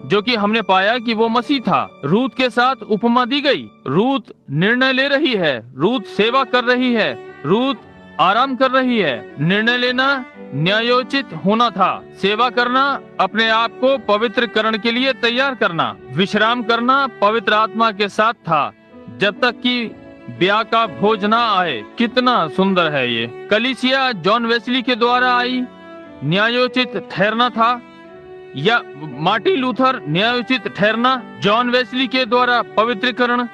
S1: जो कि हमने पाया कि वो मसीह था। रूत के साथ उपमा दी गई। रूत निर्णय ले रही है, रूत सेवा कर रही है, रूत आराम कर रही है। निर्णय लेना न्यायोचित होना था, सेवा करना अपने आप को पवित्रकरण के लिए तैयार करना, विश्राम करना पवित्र आत्मा के साथ था जब तक कि ब्याह का भोज ना आए। कितना सुंदर है ये। कलीसिया जॉन वेस्ली के द्वारा आई, न्यायोचित ठहरना था, या मार्टिन लूथर न्यायोचित ठहरना, जॉन वेस्ली के द्वारा पवित्रीकरण,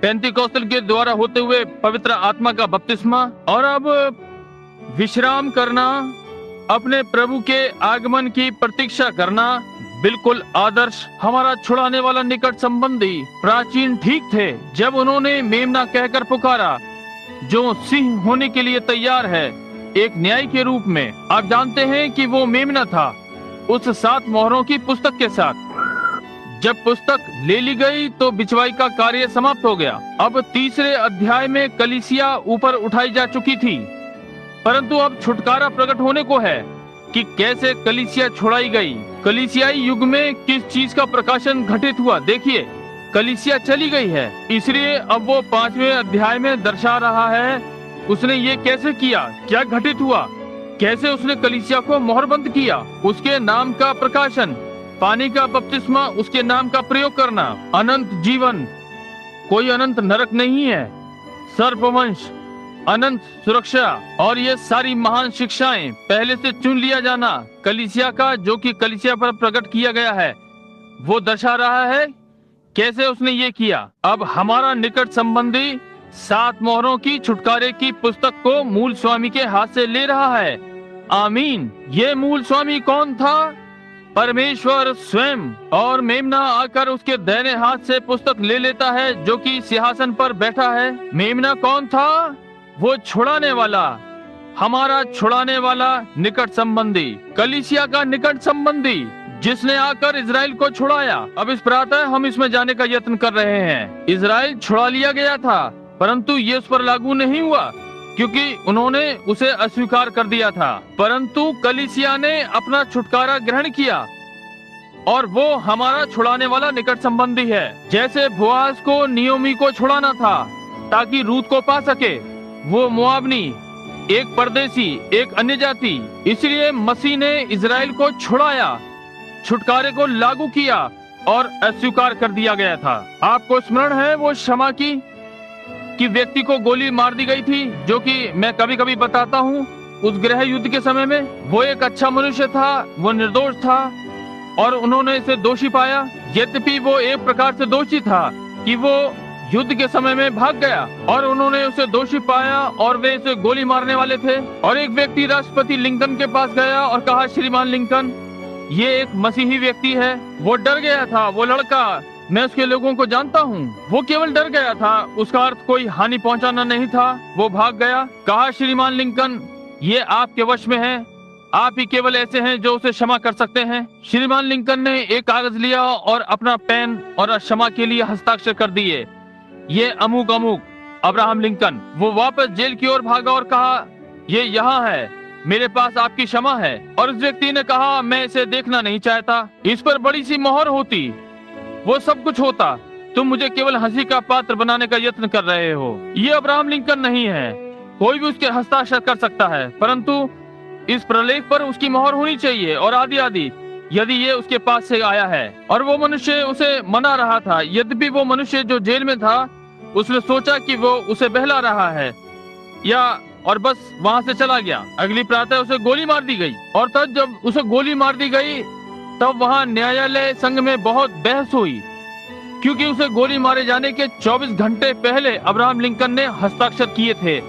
S1: पेंतिकोस्टल के द्वारा होते हुए पवित्र आत्मा का बपतिस्मा, और अब विश्राम करना, अपने प्रभु के आगमन की प्रतीक्षा करना। बिल्कुल आदर्श। हमारा छुड़ाने वाला निकट संबंधी प्राचीन ठीक थे जब उन्होंने मेमना कहकर पुकारा, जो सिंह होने के लिए तैयार है, एक न्याय के रूप में। आप जानते हैं कि वो मेमना था उस 7 मोहरों की पुस्तक के साथ। जब पुस्तक ले ली गई तो बिचवाई का कार्य समाप्त हो गया। अब 3रे अध्याय में कलीसिया ऊपर उठाई जा चुकी थी, परंतु अब छुटकारा प्रकट होने को है कि कैसे कलीसिया छुड़ाई गई। कलीसियाई युग में किस चीज का प्रकाशन घटित हुआ। देखिए, कलीसिया चली गई है, इसलिए अब वो 5वें अध्याय में दर्शा रहा है उसने ये कैसे किया, क्या घटित हुआ, कैसे उसने कलीसिया को मोहरबंद किया। उसके नाम का प्रकाशन, पानी का बपतिस्मा, उसके नाम का प्रयोग करना, अनंत जीवन, कोई अनंत नरक नहीं है, सर्पवंश, अनंत सुरक्षा, और ये सारी महान शिक्षाएं, पहले से चुन लिया जाना कलीसिया का, जो कि कलीसिया पर प्रकट किया गया है, वो दर्शा रहा है कैसे उसने ये किया। अब हमारा निकट संबंधी 7 मोहरों की छुटकारे की पुस्तक को मूल स्वामी के हाथ से ले रहा है। आमीन। ये मूल स्वामी कौन था? परमेश्वर स्वयं। और मेमना आकर उसके दाहिने हाथ से पुस्तक ले लेता है जो कि सिंहासन पर बैठा है। मेमना कौन था? वो छुड़ाने वाला, हमारा छुड़ाने वाला निकट संबंधी, कलीसिया का निकट संबंधी, जिसने आकर इजराइल को छुड़ाया। अब इस प्रातः हम इसमें जाने का यत्न कर रहे हैं। इजराइल छुड़ा लिया गया था, परंतु ये उस पर लागू नहीं हुआ क्योंकि उन्होंने उसे अस्वीकार कर दिया था। परंतु कलीसिया ने अपना छुटकारा ग्रहण किया और वो हमारा छुड़ाने वाला निकट संबंधी है। जैसे बोआज को नियोमी को छुड़ाना था, ताकि रूत को पा सके। वो मोआबनी, एक परदेसी, एक अन्य जाति। इसलिए मसीह ने इजराइल को छुड़ाया, छुटकारे को लागू किया और अस्वीकार कर दिया गया था। आपको स्मरण है वो क्षमा की कि व्यक्ति को गोली मार दी गई थी, जो कि मैं कभी कभी बताता हूँ उस गृह युद्ध के समय में। वो एक अच्छा मनुष्य था, वो निर्दोष था और उन्होंने इसे दोषी पाया। यद्यपि वो एक प्रकार से दोषी था कि वो युद्ध के समय में भाग गया और उन्होंने उसे दोषी पाया और वे इसे गोली मारने वाले थे। और एक व्यक्ति राष्ट्रपति लिंकन के पास गया और कहा, श्रीमान लिंकन, ये एक मसीही व्यक्ति है। वो डर गया था, वो लड़का, मैं उसके लोगों को जानता हूँ। वो केवल डर गया था, उसका अर्थ कोई हानि पहुंचाना नहीं था। वो भाग गया। कहा, श्रीमान लिंकन, ये आपके वश में है, आप ही केवल ऐसे हैं जो उसे क्षमा कर सकते हैं। श्रीमान लिंकन ने एक कागज लिया और अपना पेन और क्षमा के लिए हस्ताक्षर कर दिए, ये अमुक अमुक अब्राहम लिंकन। वो वापस जेल की ओर भागा और कहा, ये यहाँ है, मेरे पास आपकी क्षमा है। और उस व्यक्ति ने कहा, मैं इसे देखना नहीं चाहता। इस पर बड़ी सी मोहर होती, वो सब कुछ होता। तुम मुझे केवल हंसी का पात्र बनाने का यत्न कर रहे हो। ये अब्राहम लिंकन नहीं है, कोई भी उसके हस्ताक्षर कर सकता है, परंतु इस प्रलेख पर उसकी मोहर होनी चाहिए और आदि आदि, यदि ये उसके पास से आया है। और वो मनुष्य उसे मना रहा था। यद्यपि वो मनुष्य जो जेल में था, उसने सोचा कि वो उसे बहला रहा है या, और बस वहां से चला गया। अगली प्रातः उसे गोली मार दी गई और तब जब उसे गोली मार दी गई तब वहां न्यायालय संघ में बहुत बहस हुई, क्योंकि उसे गोली मारे जाने के 24 घंटे पहले अब्राहम लिंकन ने हस्ताक्षर किए थे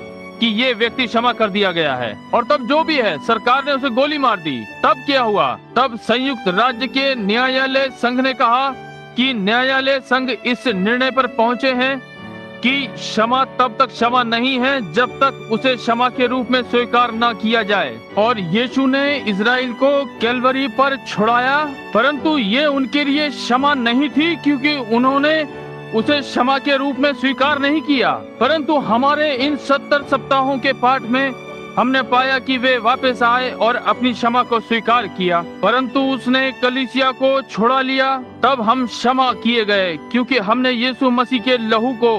S1: कि ये व्यक्ति क्षमा कर दिया गया है। और तब जो भी है, सरकार ने उसे गोली मार दी। तब क्या हुआ? तब संयुक्त राज्य के न्यायालय संघ ने कहा कि न्यायालय संघ इस निर्णय पर पहुंचे हैं कि क्षमा तब तक क्षमा नहीं है जब तक उसे क्षमा के रूप में स्वीकार न किया जाए। और यीशु ने इजराइल को कैलवरी पर छुड़ाया, परंतु ये उनके लिए क्षमा नहीं थी, क्योंकि उन्होंने उसे क्षमा के रूप में स्वीकार नहीं किया। परंतु हमारे इन 70 सप्ताहों के पाठ में हमने पाया कि वे वापस आए और अपनी क्षमा को स्वीकार किया, परंतु उसने कलीसिया को छुड़ा लिया। तब हम क्षमा किए गए, क्योंकि हमने यीशु मसीह के लहू को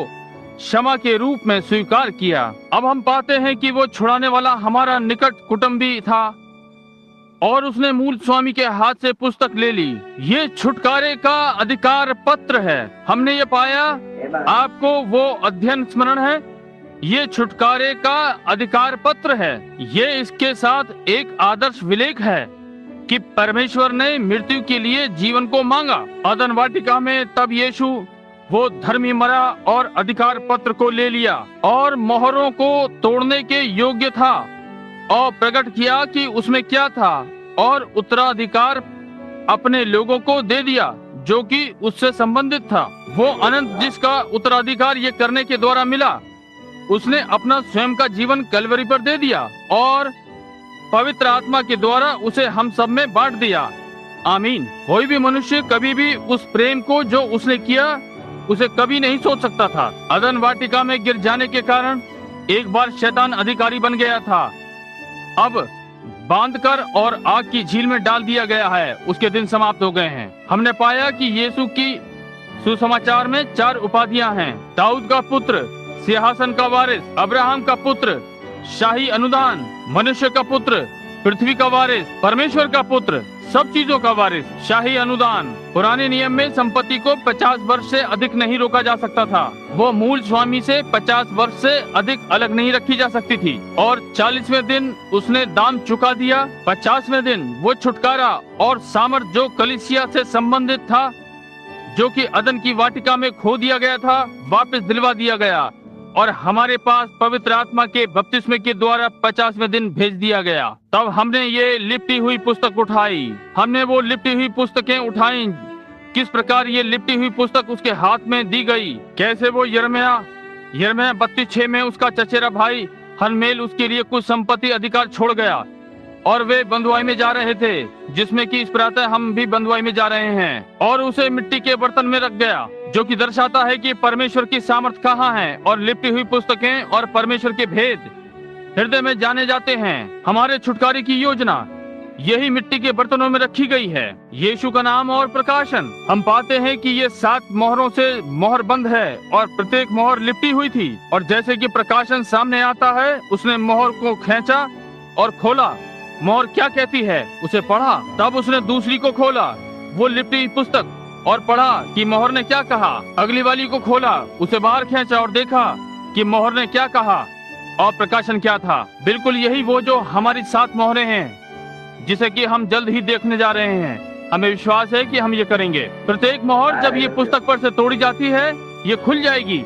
S1: क्षमा के रूप में स्वीकार किया। अब हम पाते हैं कि वो छुड़ाने वाला हमारा निकट कुटुंबी था और उसने मूल स्वामी के हाथ से पुस्तक ले ली। ये छुटकारे का अधिकार पत्र है। हमने ये पाया, आपको वो अध्ययन स्मरण है, ये छुटकारे का अधिकार पत्र है। ये इसके साथ एक आदर्श विलेख है कि परमेश्वर ने मृत्यु के लिए जीवन को मांगा अदन वाटिका में। तब यीशु वो धर्मी मरा और अधिकार पत्र को ले लिया और मोहरों को तोड़ने के योग्य था और प्रकट किया कि उसमें क्या था, और उत्तराधिकार अपने लोगों को दे दिया जो कि उससे संबंधित था। वो अनंत जिसका उत्तराधिकार ये करने के द्वारा मिला, उसने अपना स्वयं का जीवन कलवरी पर दे दिया और पवित्र आत्मा के द्वारा उसे हम सब में बांट दिया। आमीन। कोई भी मनुष्य कभी भी उस प्रेम को जो उसने किया उसे कभी नहीं सोच सकता था। अदन वाटिका में गिर जाने के कारण एक बार शैतान अधिकारी बन गया था, अब बांधकर और आग की झील में डाल दिया गया है। उसके दिन समाप्त हो गए हैं। हमने पाया कि यीशु की सुसमाचार में 4 उपाधियां हैं: दाऊद का पुत्र, सिंहासन का वारिस, अब्राहम का पुत्र, शाही अनुदान, मनुष्य का पुत्र, पृथ्वी का वारिस, परमेश्वर का पुत्र, सब चीजों का वारिस। शाही अनुदान, पुराने नियम में संपत्ति को 50 वर्ष से अधिक नहीं रोका जा सकता था। वो मूल स्वामी से 50 वर्ष से अधिक अलग नहीं रखी जा सकती थी। और 40वें दिन उसने दाम चुका दिया। 50वें दिन वो छुटकारा और सामर्थ जो कलीसिया से संबंधित था, जो कि अदन की वाटिका में खो दिया गया था, वापस दिलवा दिया गया और हमारे पास पवित्र आत्मा के बपतिस्मे के द्वारा 50वें दिन भेज दिया गया। तब हमने ये लिपटी हुई पुस्तक उठाई। हमने वो लिपटी हुई पुस्तकें उठाई। किस प्रकार ये लिपटी हुई पुस्तक उसके हाथ में दी गई, कैसे वो यिर्मयाह 32:6 में उसका चचेरा भाई हनमेल उसके लिए कुछ संपत्ति अधिकार छोड़ गया और वे बंधुआई में जा रहे थे, जिसमें कि इस प्रातः हम भी बंधुआई में जा रहे हैं, और उसे मिट्टी के बर्तन में रख गया, जो कि दर्शाता है कि परमेश्वर की सामर्थ कहाँ है। और लिपटी हुई पुस्तकें और परमेश्वर के भेद हृदय में जाने जाते हैं। हमारे छुटकारे की योजना, यही मिट्टी के बर्तनों में रखी गई है। यीशु का नाम और प्रकाशन। हम पाते हैं कि ये 7 मोहरों से मोहर बंद है और प्रत्येक मोहर लिपटी हुई थी। और जैसे कि प्रकाशन सामने आता है, उसने मोहर को खींचा और खोला। मोहर क्या कहती है उसे पढ़ा। तब उसने दूसरी को खोला, वो लिपटी पुस्तक, और पढ़ा कि मोहर ने क्या कहा। अगली वाली को खोला, उसे बाहर खींचा और देखा कि मोहर ने क्या कहा और प्रकाशन क्या था। बिल्कुल यही वो जो हमारी 7 मोहरें हैं, जिसे कि हम जल्द ही देखने जा रहे हैं। हमें विश्वास है कि हम ये करेंगे। प्रत्येक मोहर जब ये पुस्तक पर से तोड़ी जाती है, ये खुल जाएगी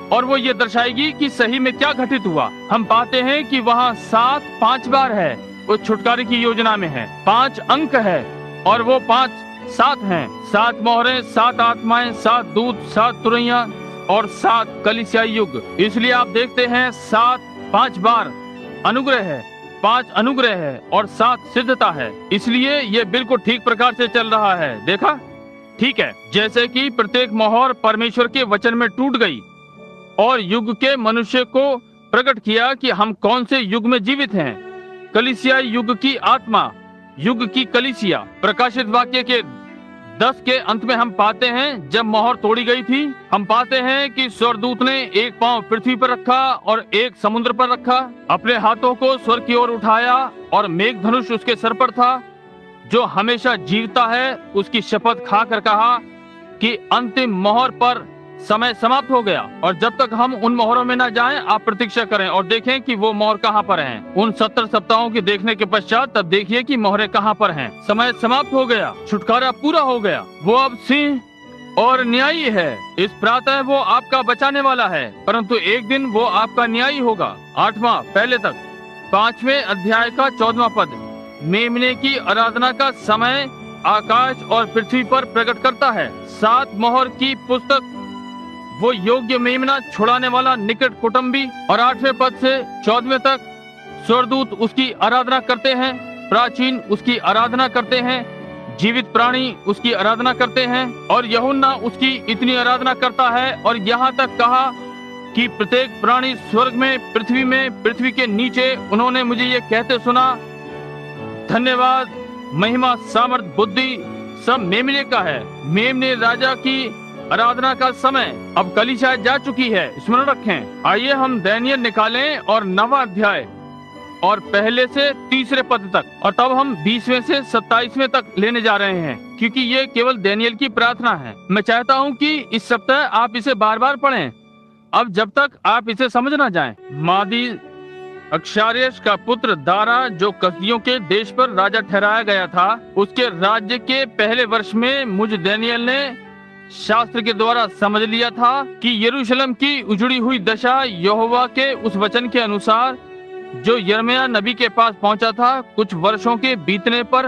S1: और वो ये दर्शाएगी कि सही में क्या घटित हुआ। हम पाते हैं कि वहाँ 7 5 बार है, उस छुटकारे की योजना में है। 5 अंक है और वो 5 7 हैं। 7 मोहरें, 7 आत्माएं, 7 दूत, 7 तुरैया और 7 कलीसियाई युग। इसलिए आप देखते हैं 7 5 बार अनुग्रह है, 5 अनुग्रह है और 7 सिद्धता है। इसलिए ये बिल्कुल ठीक प्रकार से चल रहा है। देखा? ठीक है। जैसे कि प्रत्येक मोहर परमेश्वर के वचन में टूट गई और युग के मनुष्य को प्रकट किया कि हम कौन से युग में जीवित हैं। कलीसियाई युग की आत्मा, युग की कलीसिया। प्रकाशित वाक्य के 10 के अंत में हम पाते हैं, जब मोहर तोड़ी गई थी, हम पाते हैं कि स्वर्गदूत ने एक पांव पृथ्वी पर रखा और एक समुद्र पर रखा, अपने हाथों को स्वर्ग की ओर उठाया और मेघ धनुष उसके सर पर था। जो हमेशा जीवता है, उसकी शपथ खाकर कहा कि अंतिम मोहर पर समय समाप्त हो गया। और जब तक हम उन मोहरों में न जाएं, आप प्रतीक्षा करें और देखें कि वो मोहर कहाँ पर हैं। उन 70 सप्ताहों के देखने के पश्चात तब देखिए कि मोहरें कहाँ पर हैं। समय समाप्त हो गया, छुटकारा पूरा हो गया। वो अब सिंह और न्यायी है। इस प्रातः वो आपका बचाने वाला है, परंतु एक दिन वो आपका न्यायी होगा। 8वां पहले तक 5वें अध्याय का 14वां पद, मेमने की आराधना का समय आकाश और पृथ्वी पर प्रकट करता है। 7 मोहर की पुस्तक, वो योग्य मेमना, छुड़ाने वाला, निकट कुटुंबी। और 8वें पद से 14वें तक स्वर्गदूत उसकी आराधना करते हैं, प्राचीन उसकी आराधना करते हैं, जीवित प्राणी उसकी आराधना करते हैं और यूहन्ना उसकी इतनी आराधना करता है। और यहाँ तक कहा कि प्रत्येक प्राणी स्वर्ग में, पृथ्वी के नीचे, उन्होंने मुझे ये कहते सुना, धन्यवाद, महिमा, सामर्थ, बुद्धि सब मेमने का है। मेमने राजा की आराधना का समय अब कलीसिया जा चुकी है, स्मरण रखें। आइए हम दानियेल निकालें और 9वां अध्याय और पहले से 3रे पद तक, और तब हम 20वें से 27वें तक लेने जा रहे हैं, क्योंकि ये केवल दानियेल की प्रार्थना है। मैं चाहता हूँ कि इस सप्ताह आप इसे बार बार पढ़ें, अब जब तक आप इसे समझ ना जाएं। मादी अक्षार्यस का पुत्र दारा, जो कसदियों के देश पर राजा ठहराया गया था, उसके राज्य के पहले वर्ष में मुझ दानियेल ने शास्त्र के द्वारा समझ लिया था कि यरूशलेम की उजड़ी हुई दशा यहोवा के उस वचन के अनुसार जो यिर्मयाह नबी के पास पहुंचा था, कुछ वर्षों के बीतने पर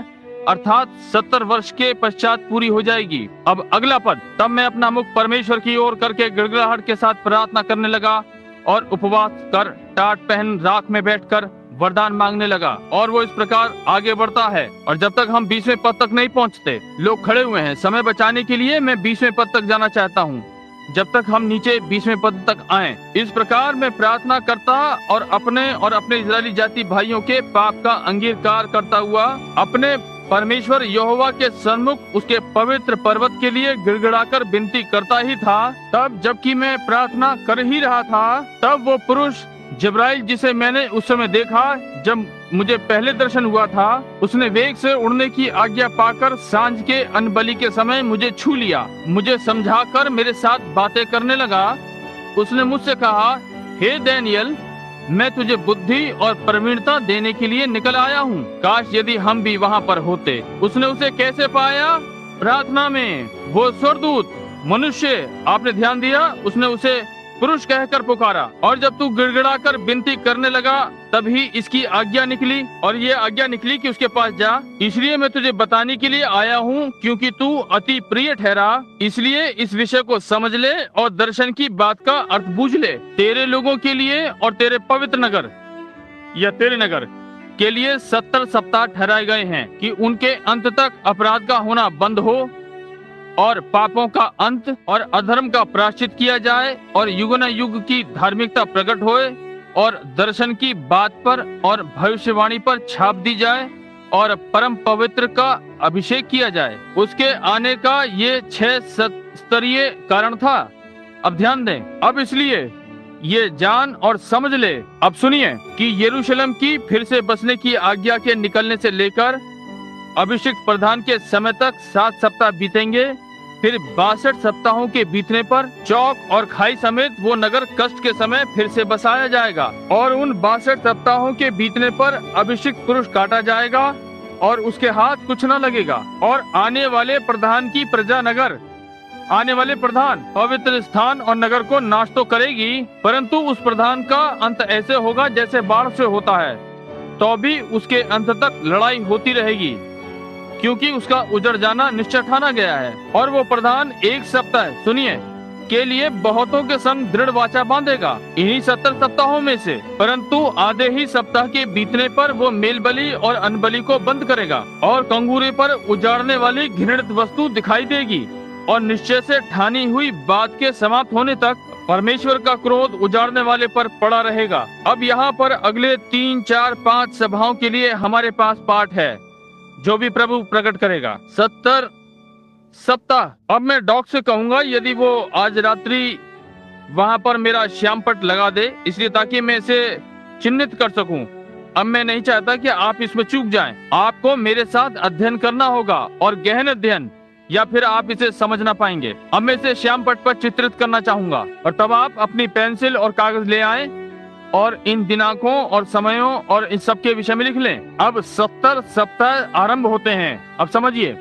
S1: अर्थात 70 वर्ष के पश्चात पूरी हो जाएगी। अब अगला पद, तब मैं अपना मुख परमेश्वर की ओर करके गिड़गिड़ाहट के साथ प्रार्थना करने लगा और उपवास कर, टाट पहन, राख में बैठकर वरदान मांगने लगा। और वो इस प्रकार आगे बढ़ता है। और जब तक हम 20वें पद तक नहीं पहुंचते, लोग खड़े हुए हैं। समय बचाने के लिए मैं 20वें पद तक जाना चाहता हूं, जब तक हम नीचे 20वें पद तक आएं। इस प्रकार मैं प्रार्थना करता और अपने इजरायली जाति भाइयों के पाप का अंगीकार करता हुआ अपने परमेश्वर यहोवा के सन्मुख उसके पवित्र पर्वत के लिए गिड़गिड़ाकर विनती करता ही था। तब जबकि मैं प्रार्थना कर ही रहा था, तब वो पुरुष जिब्राइल, जिसे मैंने उस समय देखा जब मुझे पहले दर्शन हुआ था, उसने वेग से उड़ने की आज्ञा पाकर सांझ के अन्न के समय मुझे छू लिया। मुझे समझाकर मेरे साथ बातें करने लगा। उसने मुझसे कहा, हे दानियेल, मैं तुझे बुद्धि और प्रवीणता देने के लिए निकल आया हूँ। काश यदि हम भी वहाँ पर होते। उसने उसे कैसे पाया? प्रार्थना में। वो स्वर्गदूत मनुष्य, आपने ध्यान दिया, उसने उसे पुरुष कहकर पुकारा। और जब तू गिड़गिड़ाकर विनती करने लगा, तभी इसकी आज्ञा निकली, और ये आज्ञा निकली कि उसके पास जा। इसलिए मैं तुझे बताने के लिए आया हूँ, क्योंकि तू अति प्रिय ठहरा। इसलिए इस विषय को समझ ले और दर्शन की बात का अर्थ बूझ ले। तेरे लोगों के लिए और तेरे पवित्र नगर या तेरे नगर के लिए 70 सप्ताह ठहराए गए हैं, कि उनके अंत तक अपराध का होना बंद हो और पापों का अंत और अधर्म का प्रायश्चित किया जाए, और युग न युग की धार्मिकता प्रकट होए, और दर्शन की बात पर और भविष्यवाणी पर छाप दी जाए, और परम पवित्र का अभिषेक किया जाए। उसके आने का ये 6 स्तरीय कारण था। अब ध्यान दें, अब इसलिए ये जान और समझ ले। अब सुनिए कि यरूशलेम की फिर से बसने की आज्ञा के निकलने से लेकर अभिषिक्त प्रधान के समय तक 7 सप्ताह बीतेंगे। फिर 62 सप्ताहों के बीतने पर चौक और खाई समेत वो नगर कष्ट के समय फिर से बसाया जाएगा, और उन 62 सप्ताहों के बीतने पर अभिषिक्त पुरुष काटा जाएगा और उसके हाथ कुछ न लगेगा। और आने वाले प्रधान की प्रजा नगर, आने वाले प्रधान पवित्र स्थान और नगर को नाश तो करेगी, परंतु उस प्रधान का अंत ऐसे होगा जैसे बाढ़ से होता है, तो भी उसके अंत तक लड़ाई होती रहेगी, क्योंकि उसका उजड़ जाना निश्चय ठाना गया है। और वो प्रधान 1 सप्ताह, सुनिए, के लिए बहुतों के संग दृढ़ वाचा बांधेगा इन्हीं 70 सप्ताहों में से, परंतु आधे ही सप्ताह के बीतने पर वो मेल बलि और अनबलि को बंद करेगा, और कंगूरे पर उजाड़ने वाली घृणित वस्तु दिखाई देगी, और निश्चय से ठानी हुई बात के समाप्त होने तक परमेश्वर का क्रोध उजाड़ने वाले पर पड़ा रहेगा। अब यहाँ पर अगले 3, 4, 5 सभाओं के लिए हमारे पास पाठ है, जो भी प्रभु प्रकट करेगा। 70 सप्ताह। अब मैं डॉक से कहूंगा यदि वो आज रात्रि वहां पर मेरा श्याम पट लगा दे, इसलिए ताकि मैं इसे चिन्हित कर सकूं। अब मैं नहीं चाहता कि आप इसमें चूक जाएं। आपको मेरे साथ अध्ययन करना होगा, और गहन अध्ययन, या फिर आप इसे समझ ना पाएंगे। अब मैं इसे श्याम पट पर चित्रित करना चाहूंगा, और तब आप अपनी पेंसिल और कागज ले आए और इन दिनांकों और समयों और इन सब के विषय में लिख लें। अब 70 सप्ताह आरंभ होते हैं। अब समझिए,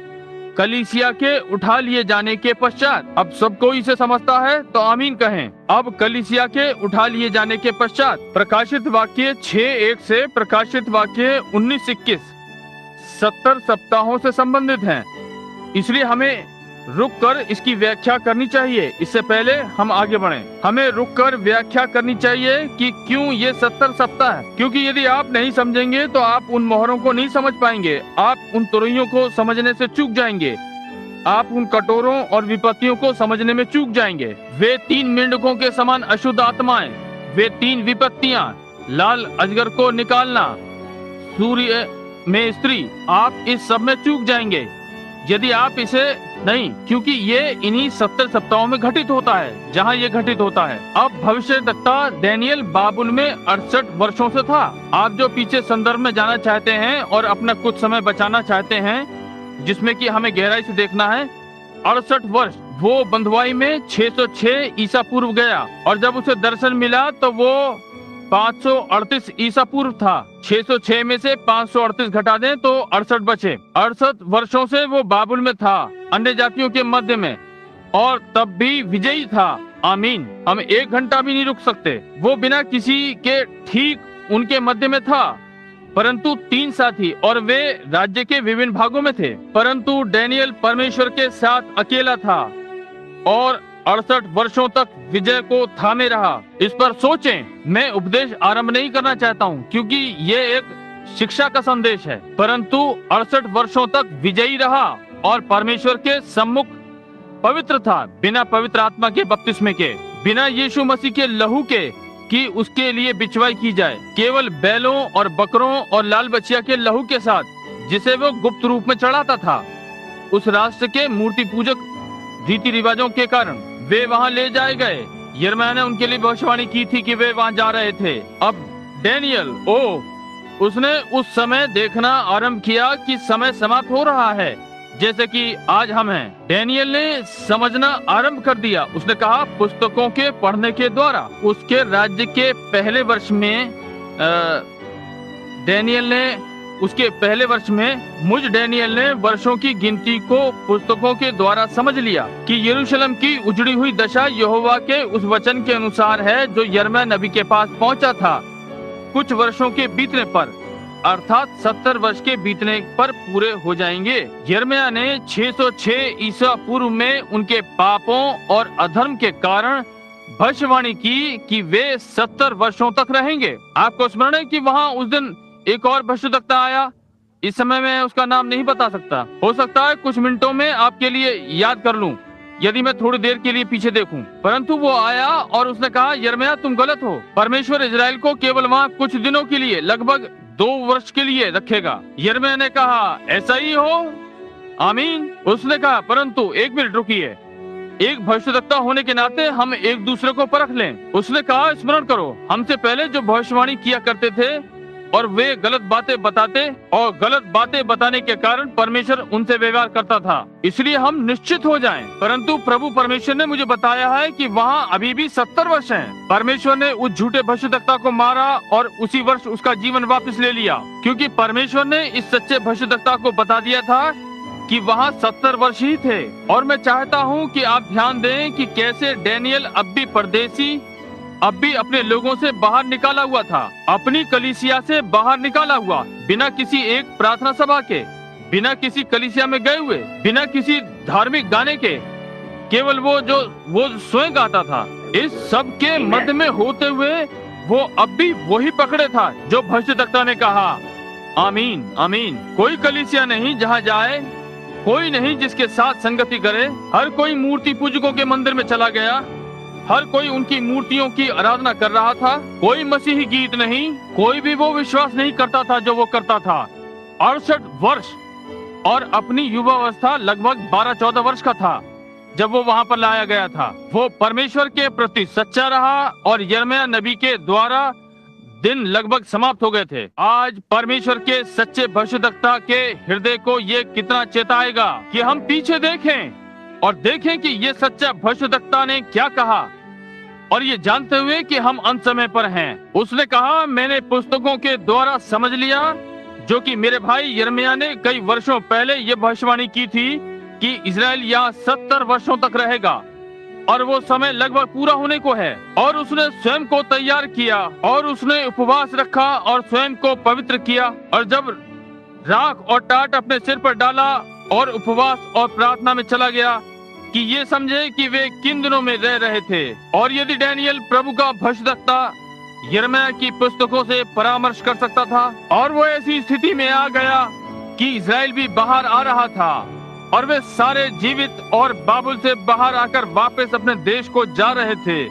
S1: कलीसिया के उठा लिए जाने के पश्चात, अब सब कोई इसे समझता है तो आमीन कहें। अब कलीसिया के उठा लिए जाने के पश्चात प्रकाशित वाक्य 6:1 से प्रकाशित वाक्य 19:21 70 सप्ताहों से संबंधित हैं, इसलिए हमें रुककर इसकी व्याख्या करनी चाहिए। इससे पहले हम आगे बढ़ें, हमें रुककर व्याख्या करनी चाहिए कि क्यों ये 70 सप्ताह है, क्योंकि यदि आप नहीं समझेंगे तो आप उन मोहरों को नहीं समझ पाएंगे, आप उन तुरहियों को समझने से चूक जाएंगे, आप उन कटोरों और विपत्तियों को समझने में चूक जाएंगे। वे 3 मेंढकों के समान अशुद्ध आत्माएं, वे 3 विपत्तियां, लाल अजगर को निकालना, सूर्य में स्त्री, आप इस सब में चूक जाएंगे यदि आप इसे नहीं, क्योंकि ये इन्हीं 70 सप्ताहों में घटित होता है जहां ये घटित होता है। अब भविष्यद्वक्ता दानियेल बाबुल में 68 वर्षों से था। आप जो पीछे संदर्भ में जाना चाहते हैं और अपना कुछ समय बचाना चाहते हैं, जिसमें कि हमें गहराई से देखना है, 68 वर्ष वो बंधुआई में 606 ईसा पूर्व गया, और जब उसे दर्शन मिला तो वो 538 ईसा पूर्व था। 606 में से 538 घटा दें तो 68 बचे। 68 वर्षों से वो बाबुल में था, अन्य जातियों के मध्य में, और तब भी विजयी था। आमीन। हम 1 घंटा भी नहीं रुक सकते। वो बिना किसी के ठीक उनके मध्य में था, परंतु 3 साथी, और वे राज्य के विभिन्न भागों में थे, परंतु डैनियल परमेश्वर के साथ अकेला था और 68 वर्षों तक विजय को थामे रहा। इस पर सोचें। मैं उपदेश आरंभ नहीं करना चाहता हूँ, क्योंकि ये एक शिक्षा का संदेश है, परंतु 68 वर्षों तक विजयी रहा और परमेश्वर के सम्मुख पवित्र था, बिना पवित्र आत्मा के बपतिस्मे के, बिना यीशु मसीह के लहू के कि उसके लिए बिचवाई की जाए, केवल बैलों और बकरों और लाल बछिया के लहू के साथ, जिसे वो गुप्त रूप में चढ़ाता था। उस राष्ट्र के मूर्ति पूजक रीति रिवाजों के कारण वे वहां ले जाए गए। यिर्मयाह ने उनके लिए भविष्यवाणी की थी कि वे वहां जा रहे थे। अब डैनियल, उसने उस समय देखना आरंभ किया कि समय समाप्त हो रहा है, जैसे कि आज हम हैं। डैनियल ने समझना आरंभ कर दिया। उसने कहा, पुस्तकों के पढ़ने के द्वारा उसके राज्य के पहले वर्ष में मुझ डैनियल ने वर्षों की गिनती को पुस्तकों के द्वारा समझ लिया कि यरूशलेम की उजड़ी हुई दशा यहोवा के उस वचन के अनुसार है जो यिर्मयाह नबी के पास पहुंचा था। कुछ वर्षों के बीतने पर, अर्थात 70 वर्ष के बीतने पर पूरे हो जाएंगे। यिर्मयाह ने 606 ईसा पूर्व में उनके पापों और अधर्म के कारण भविष्यवाणी की कि वे 70 वर्षों तक रहेंगे। आपको स्मरण है कि वहाँ उस दिन एक और भविष्यद्वक्ता आया। इस समय मैं उसका नाम नहीं बता सकता, हो सकता है कुछ मिनटों में आपके लिए याद कर लूं यदि मैं थोड़ी देर के लिए पीछे देखूं। परंतु वो आया और उसने कहा, यिर्मयाह तुम गलत हो। परमेश्वर इजराइल को केवल वहाँ कुछ दिनों के लिए, लगभग 2 वर्ष के लिए रखेगा। यिर्मयाह ने कहा, ऐसा ही हो, आमीन। उसने कहा, परंतु 1 मिनट रुकिए, एक भविष्यद्वक्ता होने के नाते हम एक दूसरे को परख लें। उसने कहा, स्मरण करो, हमसे पहले जो भविष्यवाणी किया करते थे और वे गलत बातें बताते और गलत बातें बताने के कारण परमेश्वर उनसे व्यवहार करता था, इसलिए हम निश्चित हो जाएं। परंतु प्रभु परमेश्वर ने मुझे बताया है कि वहाँ अभी भी 70 वर्ष हैं। परमेश्वर ने उस झूठे भविष्यद्वक्ता को मारा और उसी वर्ष उसका जीवन वापस ले लिया, क्योंकि परमेश्वर ने इस सच्चे भविष्यद्वक्ता को बता दिया था कि वहाँ 70 वर्ष ही थे। और मैं चाहता हूँ कि आप ध्यान दें कि कैसे डैनियल अब भी परदेसी, अब भी अपने लोगों से बाहर निकाला हुआ था, अपनी कलीसिया से बाहर निकाला हुआ, बिना किसी एक प्रार्थना सभा के, बिना किसी कलीसिया में गए हुए, बिना किसी धार्मिक गाने के, केवल वो स्वयं गाता था। इस सब के मध्य में होते हुए वो अब भी वही पकड़े था जो भविष्यद्वक्ता ने कहा, आमीन आमीन। कोई कलीसिया नहीं जहाँ जाए, कोई नहीं जिसके साथ संगति करे। हर कोई मूर्ति पूजकों के मंदिर में चला गया, हर कोई उनकी मूर्तियों की आराधना कर रहा था। कोई मसीही गीत नहीं, कोई भी वो विश्वास नहीं करता था जो वो करता था। 68 वर्ष और अपनी युवावस्था लगभग 12-14 वर्ष का था जब वो वहाँ पर लाया गया था। वो परमेश्वर के प्रति सच्चा रहा और यिर्मयाह नबी के द्वारा दिन लगभग समाप्त हो गए थे। आज परमेश्वर के सच्चे भविष्यद्वक्ता के हृदय को ये कितना चेताएगा कि हम पीछे देखें और देखें कि ये सच्चा भविष्यद्वक्ता ने क्या कहा, और ये जानते हुए कि हम अंत समय पर हैं। उसने कहा, मैंने पुस्तकों के द्वारा समझ लिया जो कि मेरे भाई यिर्मयाह ने कई वर्षों पहले ये भविष्यवाणी की थी कि इजराइल यहाँ 70 वर्षों तक रहेगा और वो समय लगभग पूरा होने को है। और उसने स्वयं को तैयार किया और उसने उपवास रखा और स्वयं को पवित्र किया, और जब राख और टाट अपने सिर पर डाला और उपवास और प्रार्थना में चला गया कि ये समझे कि वे किन दिनों में रह रहे थे। और यदि डैनियल प्रभु का भविष्यद्वक्ता यिर्मयाह की पुस्तकों से परामर्श कर सकता था, और वो ऐसी स्थिति में आ गया कि इजराइल भी बाहर आ रहा था और वे सारे जीवित और बाबुल से बाहर आकर वापस अपने देश को जा रहे थे,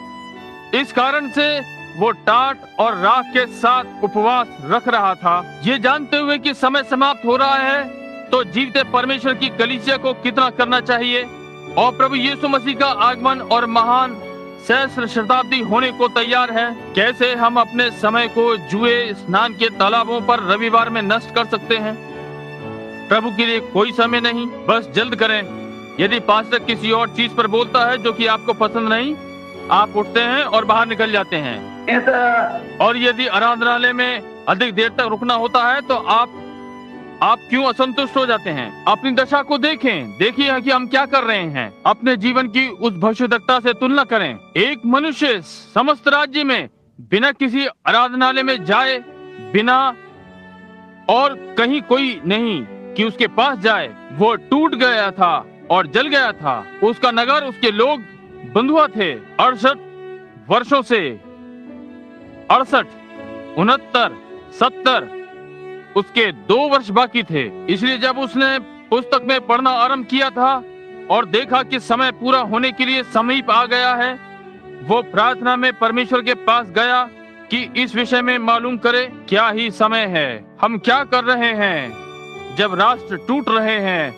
S1: इस कारण से वो टाट और राख के साथ उपवास रख रहा था, ये जानते हुए कि समय समाप्त हो रहा है। तो जीवते परमेश्वर की कलीसिया को कितना करना चाहिए, और प्रभु यीशु मसीह का आगमन और महान सहस्र शताब्दी होने को तैयार है। कैसे हम अपने समय को जुए स्नान के तालाबों पर रविवार में नष्ट कर सकते हैं। प्रभु के लिए कोई समय नहीं, बस जल्द करें। यदि पास्टर किसी और चीज पर बोलता है जो कि आपको पसंद नहीं, आप उठते हैं और बाहर निकल जाते हैं। और यदि आराधनालय में अधिक देर तक रुकना होता है तो आप क्यों असंतुष्ट हो जाते हैं। अपनी दशा को देखें, देखिए कि हम क्या कर रहे हैं। अपने जीवन की उस भविष्यद्वक्ता से तुलना करें। एक मनुष्य समस्त राज्य में बिना किसी आराधनालय में जाए, बिना और कहीं कोई नहीं कि उसके पास जाए, वो टूट गया था और जल गया था। उसका नगर, उसके लोग बंधुआ थे 68 वर्षों से। 68, 69, 70, उसके 2 वर्ष बाकी थे। इसलिए जब उसने पुस्तक में पढ़ना आरंभ किया था और देखा कि समय पूरा होने के लिए समीप आ गया है, वो प्रार्थना में परमेश्वर के पास गया कि इस विषय में मालूम करे क्या ही समय है, हम क्या कर रहे हैं। जब राष्ट्र टूट रहे हैं,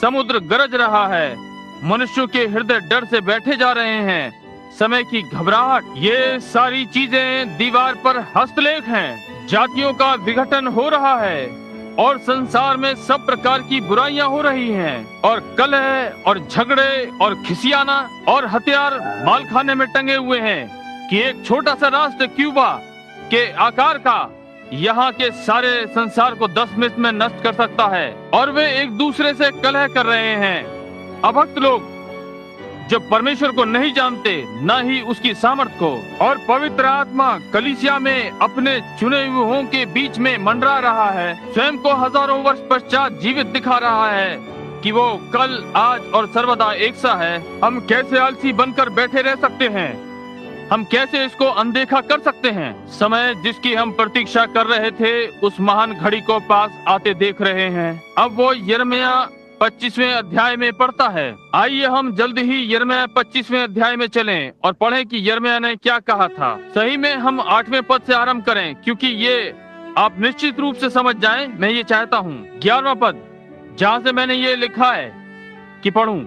S1: समुद्र गरज रहा है, मनुष्यों के हृदय डर से बैठे जा रहे हैं, समय की घबराहट, ये सारी चीजें दीवार पर हस्तलेख हैं। जातियों का विघटन हो रहा है और संसार में सब प्रकार की बुराइयां हो रही हैं, और कलह और झगड़े और खिसियाना और हथियार मालखाने में टंगे हुए हैं कि एक छोटा सा राष्ट्र क्यूबा के आकार का यहाँ के सारे संसार को 10 मिनट में नष्ट कर सकता है। और वे एक दूसरे से कलह कर रहे हैं। अभक्त लोग जो परमेश्वर को नहीं जानते, न ही उसकी सामर्थ को, और पवित्र आत्मा कलीसिया में अपने चुने हुओं के बीच में मंडरा रहा है, स्वयं को हजारों वर्ष पश्चात जीवित दिखा रहा है कि वो कल, आज और सर्वदा एक सा है। हम कैसे आलसी बनकर बैठे रह सकते हैं, हम कैसे इसको अनदेखा कर सकते हैं। समय जिसकी हम प्रतीक्षा कर रहे थे, उस महान घड़ी को पास आते देख रहे हैं। अब वो यिर्मयाह 25वें अध्याय में पढ़ता है। आइए हम जल्द ही यिर्मयाह 25वें अध्याय में चलें और पढ़ें कि यिर्मयाह ने क्या कहा था। सही में हम 8वें पद से आरंभ करें, क्योंकि ये आप निश्चित रूप से समझ जाएं, मैं ये चाहता हूँ 11वां पद जहाँ से मैंने ये लिखा है कि पढ़ूं,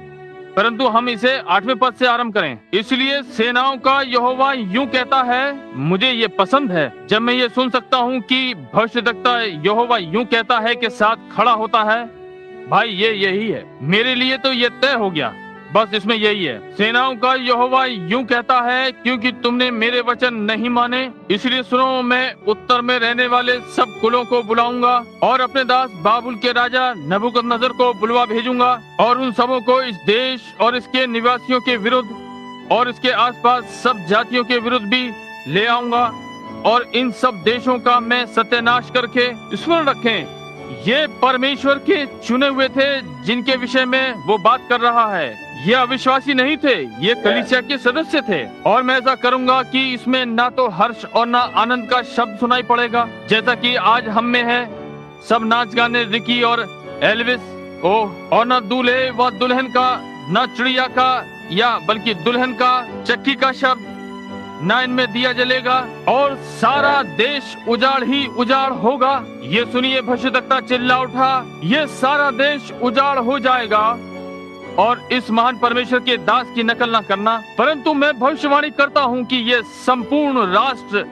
S1: परंतु हम इसे 8वें पद से आरंभ करें। इसलिए सेनाओं का यहोवा यूं कहता है, मुझे ये पसंद है जब मैं ये सुन सकता हूँ कि भविष्यद्वक्ता यहोवा यूं कहता है के साथ खड़ा होता है। भाई ये यही है, मेरे लिए तो ये तय हो गया, बस इसमें यही है। सेनाओं का यहोवा यूं कहता है, क्योंकि तुमने मेरे वचन नहीं माने, इसलिए सुनो, मैं उत्तर में रहने वाले सब कुलों को बुलाऊंगा और अपने दास बाबुल के राजा नबूकदनेस्सर को बुलवा भेजूंगा और उन सबों को इस देश और इसके निवासियों के विरुद्ध और इसके आसपास सब जातियों के विरुद्ध भी ले आऊंगा और इन सब देशों का मैं सत्यानाश करके, स्मरण रखें ये परमेश्वर के चुने हुए थे जिनके विषय में वो बात कर रहा है। ये अविश्वासी नहीं थे, ये कलीसिया के सदस्य थे। और मैं ऐसा करूंगा कि इसमें ना तो हर्ष और ना आनंद का शब्द सुनाई पड़ेगा जैसा कि आज हम में है। सब नाच गाने रिकी और एल्विस और ना दूल्हे व दुल्हन का, ना चिड़िया का या बल्कि दुल्हन का चक्की का शब्द, ना इनमें दिया जलेगा और सारा देश उजाड़ ही उजाड़ होगा। ये सुनिए, भविष्यद्वक्ता चिल्ला उठा, ये सारा देश उजाड़ हो जाएगा। और इस महान परमेश्वर के दास की नकल ना करना, परंतु मैं भविष्यवाणी करता हूँ कि ये संपूर्ण राष्ट्र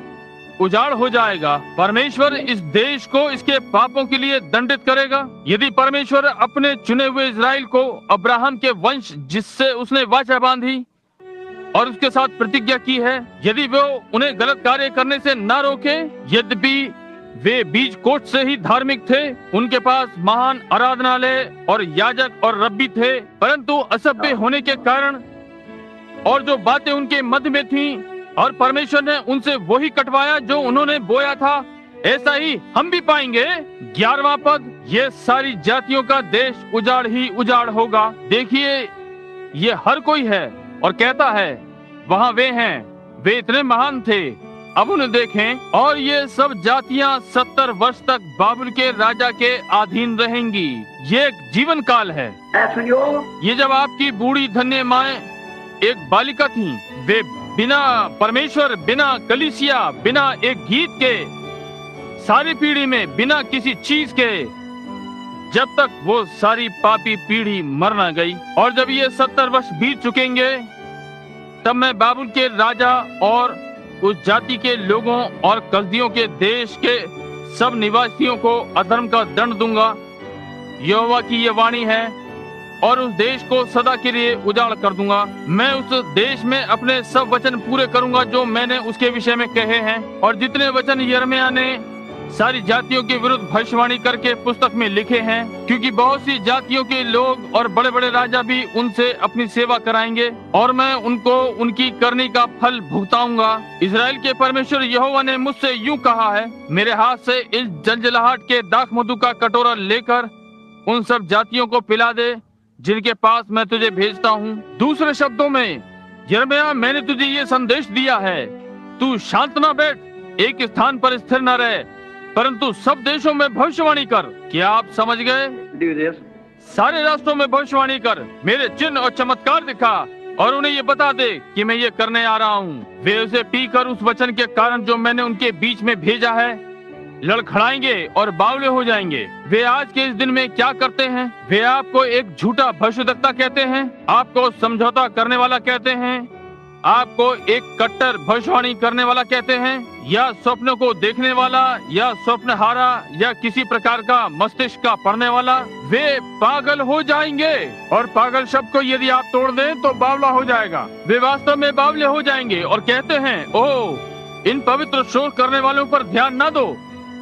S1: उजाड़ हो जाएगा। परमेश्वर इस देश को इसके पापों के लिए दंडित करेगा। यदि परमेश्वर अपने चुने हुए इजराइल को, अब्राहम के वंश जिससे उसने वाचा बांधी और उसके साथ प्रतिज्ञा की है, यदि वो उन्हें गलत कार्य करने से न रोके, यद्यपि वे बीज कोट से ही धार्मिक थे, उनके पास महान आराधनालय और याजक और रब्बी थे, परंतु असभ्य होने के कारण और जो बातें उनके मध्य में थीं, और परमेश्वर ने उनसे वही कटवाया जो उन्होंने बोया था, ऐसा ही हम भी पाएंगे। 11वां पद, ये सारी जातियों का देश उजाड़ ही उजाड़ होगा। देखिए, ये हर कोई है और कहता है वहाँ वे हैं, वे इतने महान थे, अब उन्हें देखें। और ये सब जातियां 70 वर्ष तक बाबुल के राजा के अधीन रहेंगी। ये एक जीवन काल है। ये जब आपकी बूढ़ी धन्य माएं एक बालिका थी, वे बिना परमेश्वर, बिना कलीसिया, बिना एक गीत के, सारी पीढ़ी में बिना किसी चीज के, जब तक वो सारी पापी पीढ़ी मर न गई। और जब ये 70 वर्ष बीत चुकेंगे, तब मैं बाबुल के राजा और उस जाति के लोगों और कसदियों के देश के सब निवासियों को अधर्म का दंड दूंगा। यहोवा की ये वाणी है, और उस देश को सदा के लिए उजाड़ कर दूंगा। मैं उस देश में अपने सब वचन पूरे करूंगा जो मैंने उसके विषय में कहे हैं, और जितने वचन यिर्मयाह ने सारी जातियों के विरुद्ध भविष्यवाणी करके पुस्तक में लिखे हैं, क्योंकि बहुत सी जातियों के लोग और बड़े बड़े राजा भी उनसे अपनी सेवा कराएंगे, और मैं उनको उनकी करनी का फल भुगताऊंगा। इजराइल के परमेश्वर यहोवा ने मुझसे यूं कहा है, मेरे हाथ से इस जलजलाहट के दाख मधु का कटोरा लेकर उन सब जातियों को पिला दे जिनके पास मैं तुझे भेजता हूँ। दूसरे शब्दों में, यिर्मयाह, मैंने तुझे ये संदेश दिया है, तू शांत न बैठ, एक स्थान पर स्थिर न रहे, परंतु सब देशों में भविष्यवाणी कर। क्या आप समझ गए? सारे राष्ट्रों में भविष्यवाणी कर, मेरे चिन्ह और चमत्कार दिखा, और उन्हें ये बता दे कि मैं ये करने आ रहा हूँ। वे उसे पीकर उस वचन के कारण जो मैंने उनके बीच में भेजा है लड़खड़ाएंगे और बावले हो जाएंगे। वे आज के इस दिन में क्या करते हैं? वे आपको एक झूठा भविष्यद्वक्ता कहते हैं, आपको समझौता करने वाला कहते हैं, आपको एक कट्टर भविष्यवाणी करने वाला कहते हैं, या स्वप्नों को देखने वाला, या स्वप्नहारा, या किसी प्रकार का मस्तिष्क का पढ़ने वाला। वे पागल हो जाएंगे, और पागल शब्द को यदि आप तोड़ दें तो बावला हो जाएगा। वे वास्तव में बावले हो जाएंगे और कहते हैं, ओह, इन पवित्र शोर करने वालों पर ध्यान न दो,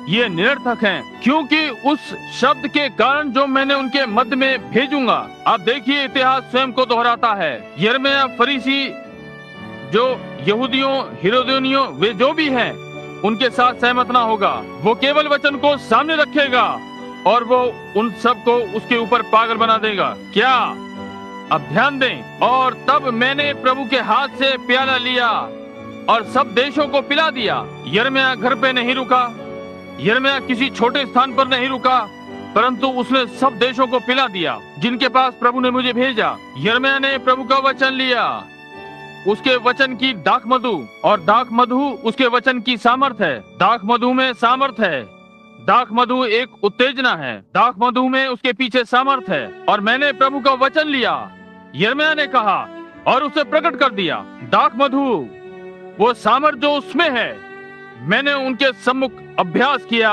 S1: ये निरर्थक हैं, क्योंकि उस शब्द के कारण जो मैंने उनके मध्य में भेजूंगा। अब देखिए, इतिहास स्वयं को दोहराता है। यिर्मयाह फरीसी जो यहूदियों, हिरोदियोनियों, वे जो भी हैं, उनके साथ सहमत ना होगा। वो केवल वचन को सामने रखेगा और वो उन सब को उसके ऊपर पागल बना देगा। क्या? अब ध्यान दें। और तब मैंने प्रभु के हाथ से प्याला लिया और सब देशों को पिला दिया। यिर्मयाह घर पे नहीं रुका, यिर्मयाह किसी छोटे स्थान पर नहीं रुका, परंतु उसने सब देशों को पिला दिया जिनके पास प्रभु ने मुझे भेजा। यिर्मयाह ने प्रभु का वचन लिया, उसके वचन की दाख मधु, और दाख मधु उसके वचन की सामर्थ है। दाख मधु में सामर्थ है, दाख मधु एक उत्तेजना है, दाख मधु में उसके पीछे सामर्थ है। और मैंने प्रभु का वचन लिया, यिर्मयाह ने कहा, और उसे प्रकट कर दिया। दाख मधु वो सामर्थ जो उसमें है, मैंने उनके सम्मुख अभ्यास किया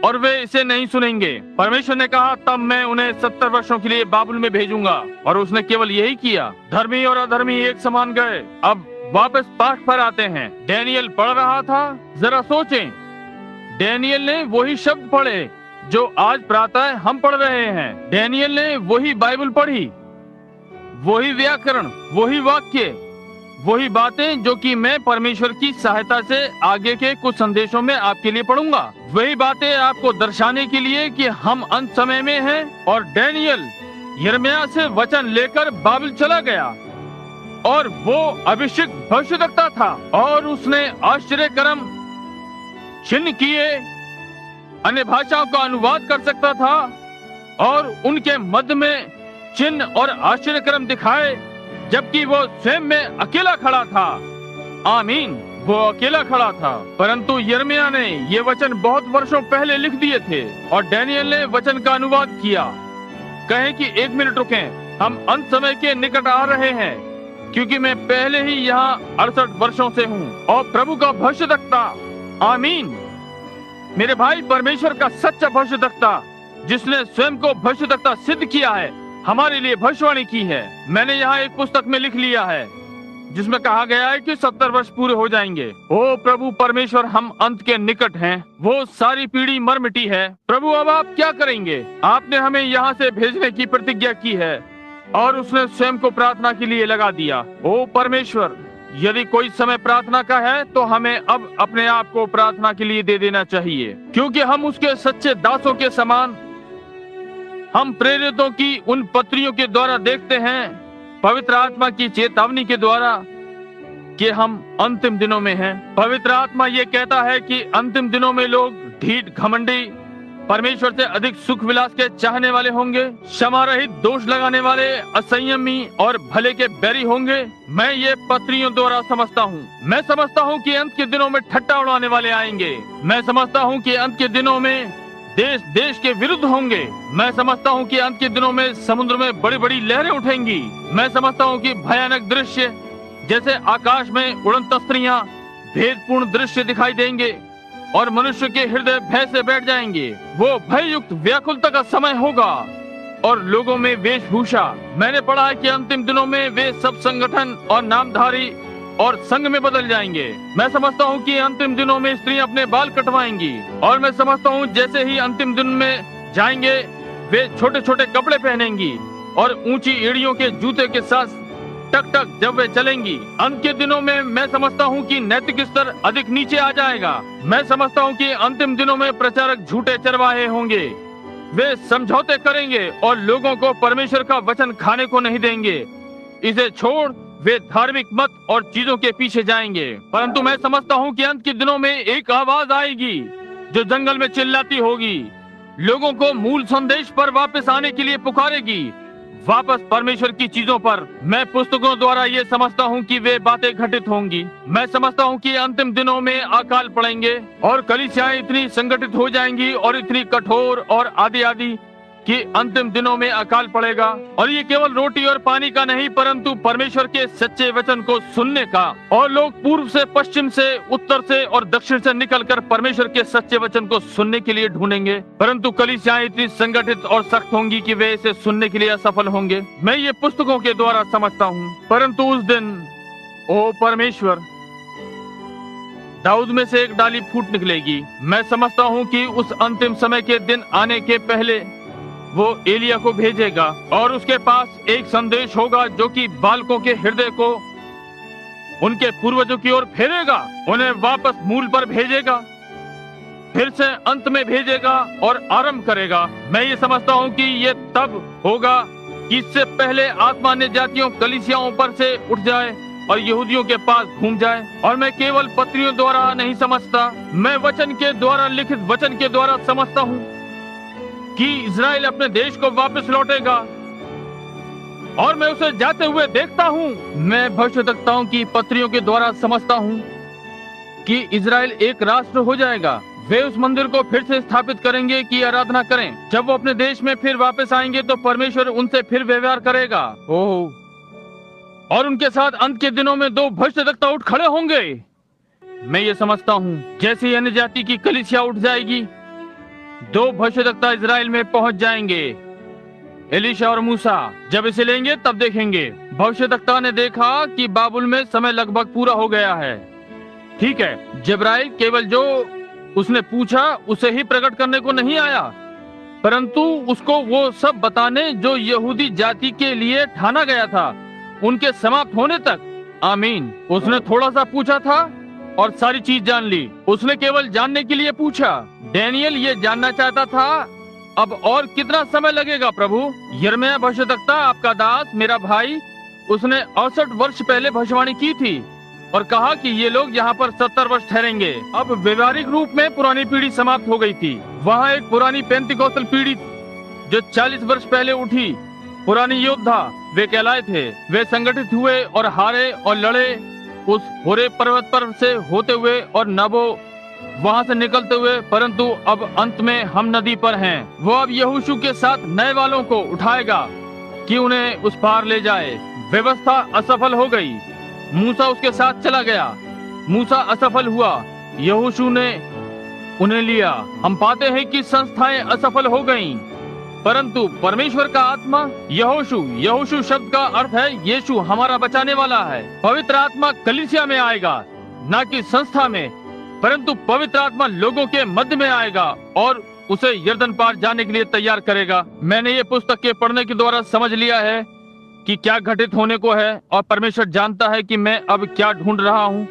S1: और वे इसे नहीं सुनेंगे। परमेश्वर ने कहा, तब मैं उन्हें 70 वर्षों के लिए बाबुल में भेजूंगा। और उसने केवल यही किया। धर्मी और अधर्मी एक समान गए। अब वापस पाठ पर आते हैं। डैनियल पढ़ रहा था। जरा सोचें, डैनियल ने वही शब्द पढ़े जो आज प्रातः हम पढ़ रहे हैं। डैनियल ने वही बाइबल पढ़ी, वही व्याकरण, वही वाक्य, वही बातें जो कि मैं परमेश्वर की सहायता से आगे के कुछ संदेशों में आपके लिए पढ़ूंगा। वही बातें आपको दर्शाने के लिए कि हम अंत समय में हैं। और डैनियल यिर्मयाह से वचन लेकर बाबिल चला गया और वो अभिषेक भविष्यद्वक्ता था और उसने आश्चर्यकरम चिन्ह किए, अन्य भाषाओं का अनुवाद कर सकता था और उनके मध्य में चिन्ह और आश्चर्यक्रम दिखाए, जबकि वो स्वयं में अकेला खड़ा था। आमीन, वो अकेला खड़ा था। परंतु यिर्मयाह ने ये वचन बहुत वर्षों पहले लिख दिए थे और डैनियल ने वचन का अनुवाद किया। कहें कि 1 मिनट रुकें, हम अंत समय के निकट आ रहे हैं, क्योंकि मैं पहले ही यहाँ 68 वर्षों से हूँ और प्रभु का भविष्यद्वक्ता, आमीन, मेरे भाई, परमेश्वर का सच्चा भविष्यद्वक्ता जिसने स्वयं को भविष्यद्वक्ता सिद्ध किया है, हमारे लिए भविष्यवाणी की है। मैंने यहाँ एक पुस्तक में लिख लिया है जिसमें कहा गया है कि 70 वर्ष पूरे हो जाएंगे। ओ प्रभु परमेश्वर, हम अंत के निकट हैं। वो सारी पीढ़ी मर मिटी है। प्रभु, अब आप क्या करेंगे? आपने हमें यहाँ से भेजने की प्रतिज्ञा की है और उसने स्वयं को प्रार्थना के लिए लगा दिया। ओ परमेश्वर, यदि कोई समय प्रार्थना का है तो हमें अब अपने आप को प्रार्थना के लिए दे देना चाहिए, क्योंकि हम उसके सच्चे दासों के समान, हम प्रेरितों की उन पत्रियों के द्वारा देखते हैं, पवित्र आत्मा की चेतावनी के द्वारा, कि हम अंतिम दिनों में हैं। पवित्र आत्मा ये कहता है कि अंतिम दिनों में लोग ढीठ, घमंडी, परमेश्वर से अधिक सुख विलास के चाहने वाले होंगे, क्षमा रहित, दोष लगाने वाले, असंयमी और भले के बैरी होंगे। मैं ये पत्रियों द्वारा समझता हूँ। मैं समझता हूँ कि अंत के दिनों में ठट्टा उड़ाने वाले आएंगे। मैं समझता हूँ कि अंत के दिनों में देश देश के विरुद्ध होंगे। मैं समझता हूँ कि अंत के दिनों में समुद्र में बड़ी बड़ी लहरें उठेंगी। मैं समझता हूँ कि भयानक दृश्य, जैसे आकाश में उड़न तस्त्रियां, भेदपूर्ण दृश्य दिखाई देंगे और मनुष्य के हृदय भय से बैठ जाएंगे। वो भययुक्त व्याकुलता का समय होगा और लोगों में वेशभूषा। मैंने पढ़ा है कि अंतिम दिनों में वे सब संगठन और नामधारी और संघ में बदल जाएंगे। मैं समझता हूँ कि अंतिम दिनों में स्त्रियां अपने बाल कटवाएंगी और मैं समझता हूँ जैसे ही अंतिम दिन में जाएंगे वे छोटे छोटे कपड़े पहनेंगी और ऊंची एड़ियों के जूते के साथ टक टक जब वे चलेंगी। अंत के दिनों में मैं समझता हूँ कि नैतिक स्तर अधिक नीचे आ जाएगा। मैं समझता हूँ कि अंतिम दिनों में प्रचारक झूठे चरवाहे होंगे। वे समझौते करेंगे और लोगों को परमेश्वर का वचन खाने को नहीं देंगे। इसे छोड़ वे धार्मिक मत और चीजों के पीछे जाएंगे। परंतु मैं समझता हूँ कि अंत के दिनों में एक आवाज आएगी जो जंगल में चिल्लाती होगी, लोगों को मूल संदेश पर वापस आने के लिए पुकारेगी, वापस परमेश्वर की चीजों पर। मैं पुस्तकों द्वारा ये समझता हूँ कि वे बातें घटित होंगी। मैं समझता हूँ कि अंतिम दिनों में अकाल पड़ेंगे और कलीसियाएं इतनी संगठित हो जाएंगी और इतनी कठोर और आदि आदि कि अंतिम दिनों में अकाल पड़ेगा। और ये केवल रोटी और पानी का नहीं, परंतु परमेश्वर के सच्चे वचन को सुनने का। और लोग पूर्व से, पश्चिम से, उत्तर से और दक्षिण से निकलकर परमेश्वर के सच्चे वचन को सुनने के लिए ढूंढेंगे। परंतु कलीसियाएं इतनी संगठित और सख्त होंगी कि वे इसे सुनने के लिए असफल होंगे। मैं ये पुस्तकों के द्वारा समझता हूँ। परंतु उस दिन, ओ परमेश्वर, दाऊद में से एक डाली फूट निकलेगी। मैं समझता हूँ कि उस अंतिम समय के दिन आने के पहले वो एलिया को भेजेगा और उसके पास एक संदेश होगा जो कि बालकों के हृदय को उनके पूर्वजों की ओर फेरेगा, उन्हें वापस मूल पर भेजेगा, फिर से अंत में भेजेगा और आरंभ करेगा। मैं ये समझता हूँ कि ये तब होगा कि इससे पहले आत्मा ने जातियों, कलीसियाओं पर से उठ जाए और यहूदियों के पास घूम जाए। और मैं केवल पत्रियों द्वारा नहीं समझता, मैं वचन के द्वारा, लिखित वचन के द्वारा समझता हूँ कि इज़राइल अपने देश को वापस लौटेगा और मैं उसे जाते हुए देखता हूँ। मैं भविष्यद्वक्ताओं की पत्रियों के द्वारा समझता हूँ कि इज़राइल एक राष्ट्र हो जाएगा, वे उस मंदिर को फिर से स्थापित करेंगे कि आराधना करें। जब वो अपने देश में फिर वापस आएंगे तो परमेश्वर उनसे फिर व्यवहार करेगा। ओह, और उनके साथ अंत के दिनों में 2 भ्रष्टवक्ता उठ खड़े होंगे। मैं ये समझता हूँ जैसे अन्य जाति की कलीसिया उठ जाएगी, 2 भ्रष्टवक्ता इजराइल में पहुंच जाएंगे, एलीशा और मूसा। जब इसे लेंगे तब देखेंगे। भविष्यद्वक्ता ने देखा कि बाबुल में समय लगभग पूरा हो गया है। ठीक है, जिब्राइल केवल जो उसने पूछा उसे ही प्रकट करने को नहीं आया, परंतु उसको वो सब बताने जो यहूदी जाति के लिए ठाना गया था, उनके समाप्त होने तक। आमीन। उसने थोड़ा सा पूछा था और सारी चीज जान ली। उसने केवल जानने के लिए पूछा। डैनियल ये जानना चाहता था, अब और कितना समय लगेगा प्रभु? यिर्मयाह भविष्यद्वक्ता, आपका दास, मेरा भाई, उसने 68 वर्ष पहले भविष्यवाणी की थी और कहा कि ये लोग यहाँ पर 70 वर्ष ठहरेंगे। अब व्यवहारिक रूप में पुरानी पीढ़ी समाप्त हो गई थी। वहाँ एक पुरानी पेंतिकोस्तल पीढ़ी जो 40 वर्ष पहले उठी, पुरानी योद्धा वे कहलाए थे। वे संगठित हुए और हारे और लड़े उस होरे पर्वत पर से होते हुए और नबो वहाँ से निकलते हुए, परंतु अब अंत में हम नदी पर हैं। वो अब यहोशू के साथ नए वालों को उठाएगा कि उन्हें उस पार ले जाए। व्यवस्था असफल हो गई, मूसा उसके साथ चला गया। मूसा असफल हुआ, यहोशू ने उन्हें लिया। हम पाते हैं कि संस्थाएं असफल हो गईं, परंतु परमेश्वर का आत्मा यहोशू शब्द का अर्थ है यीशु, हमारा बचाने वाला है। पवित्र आत्मा कलीसिया में आएगा, न कि संस्था में, परंतु पवित्र आत्मा लोगों के मध्य में आएगा और उसे यर्दन पार जाने के लिए तैयार करेगा। मैंने ये पुस्तक के पढ़ने के द्वारा समझ लिया है कि क्या घटित होने को है, और परमेश्वर जानता है कि मैं अब क्या ढूंढ रहा हूँ,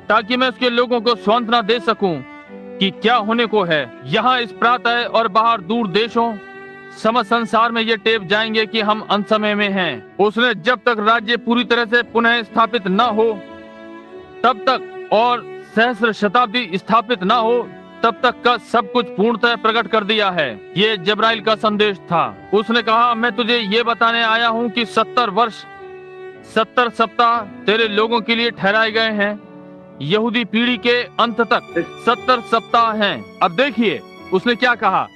S1: ताकि मैं उसके लोगों को सांत्वना दे सकूं कि क्या होने को है। यहाँ इस प्रातः और बाहर दूर देशों समस्त संसार में ये टेप जाएंगे कि हम अंत समय में हैं। उसने जब तक राज्य पूरी तरह से पुनः स्थापित न हो तब तक, और सहस्र शताब्दी स्थापित न हो तब तक का सब कुछ पूर्णतः प्रकट कर दिया है। ये जिब्राइल का संदेश था। उसने कहा, मैं तुझे ये बताने आया हूँ कि 70 वर्ष 70 सप्ताह तेरे लोगों के लिए ठहराए गए हैं। यहूदी पीढ़ी के अंत तक 70 सप्ताह हैं। अब देखिए उसने क्या कहा,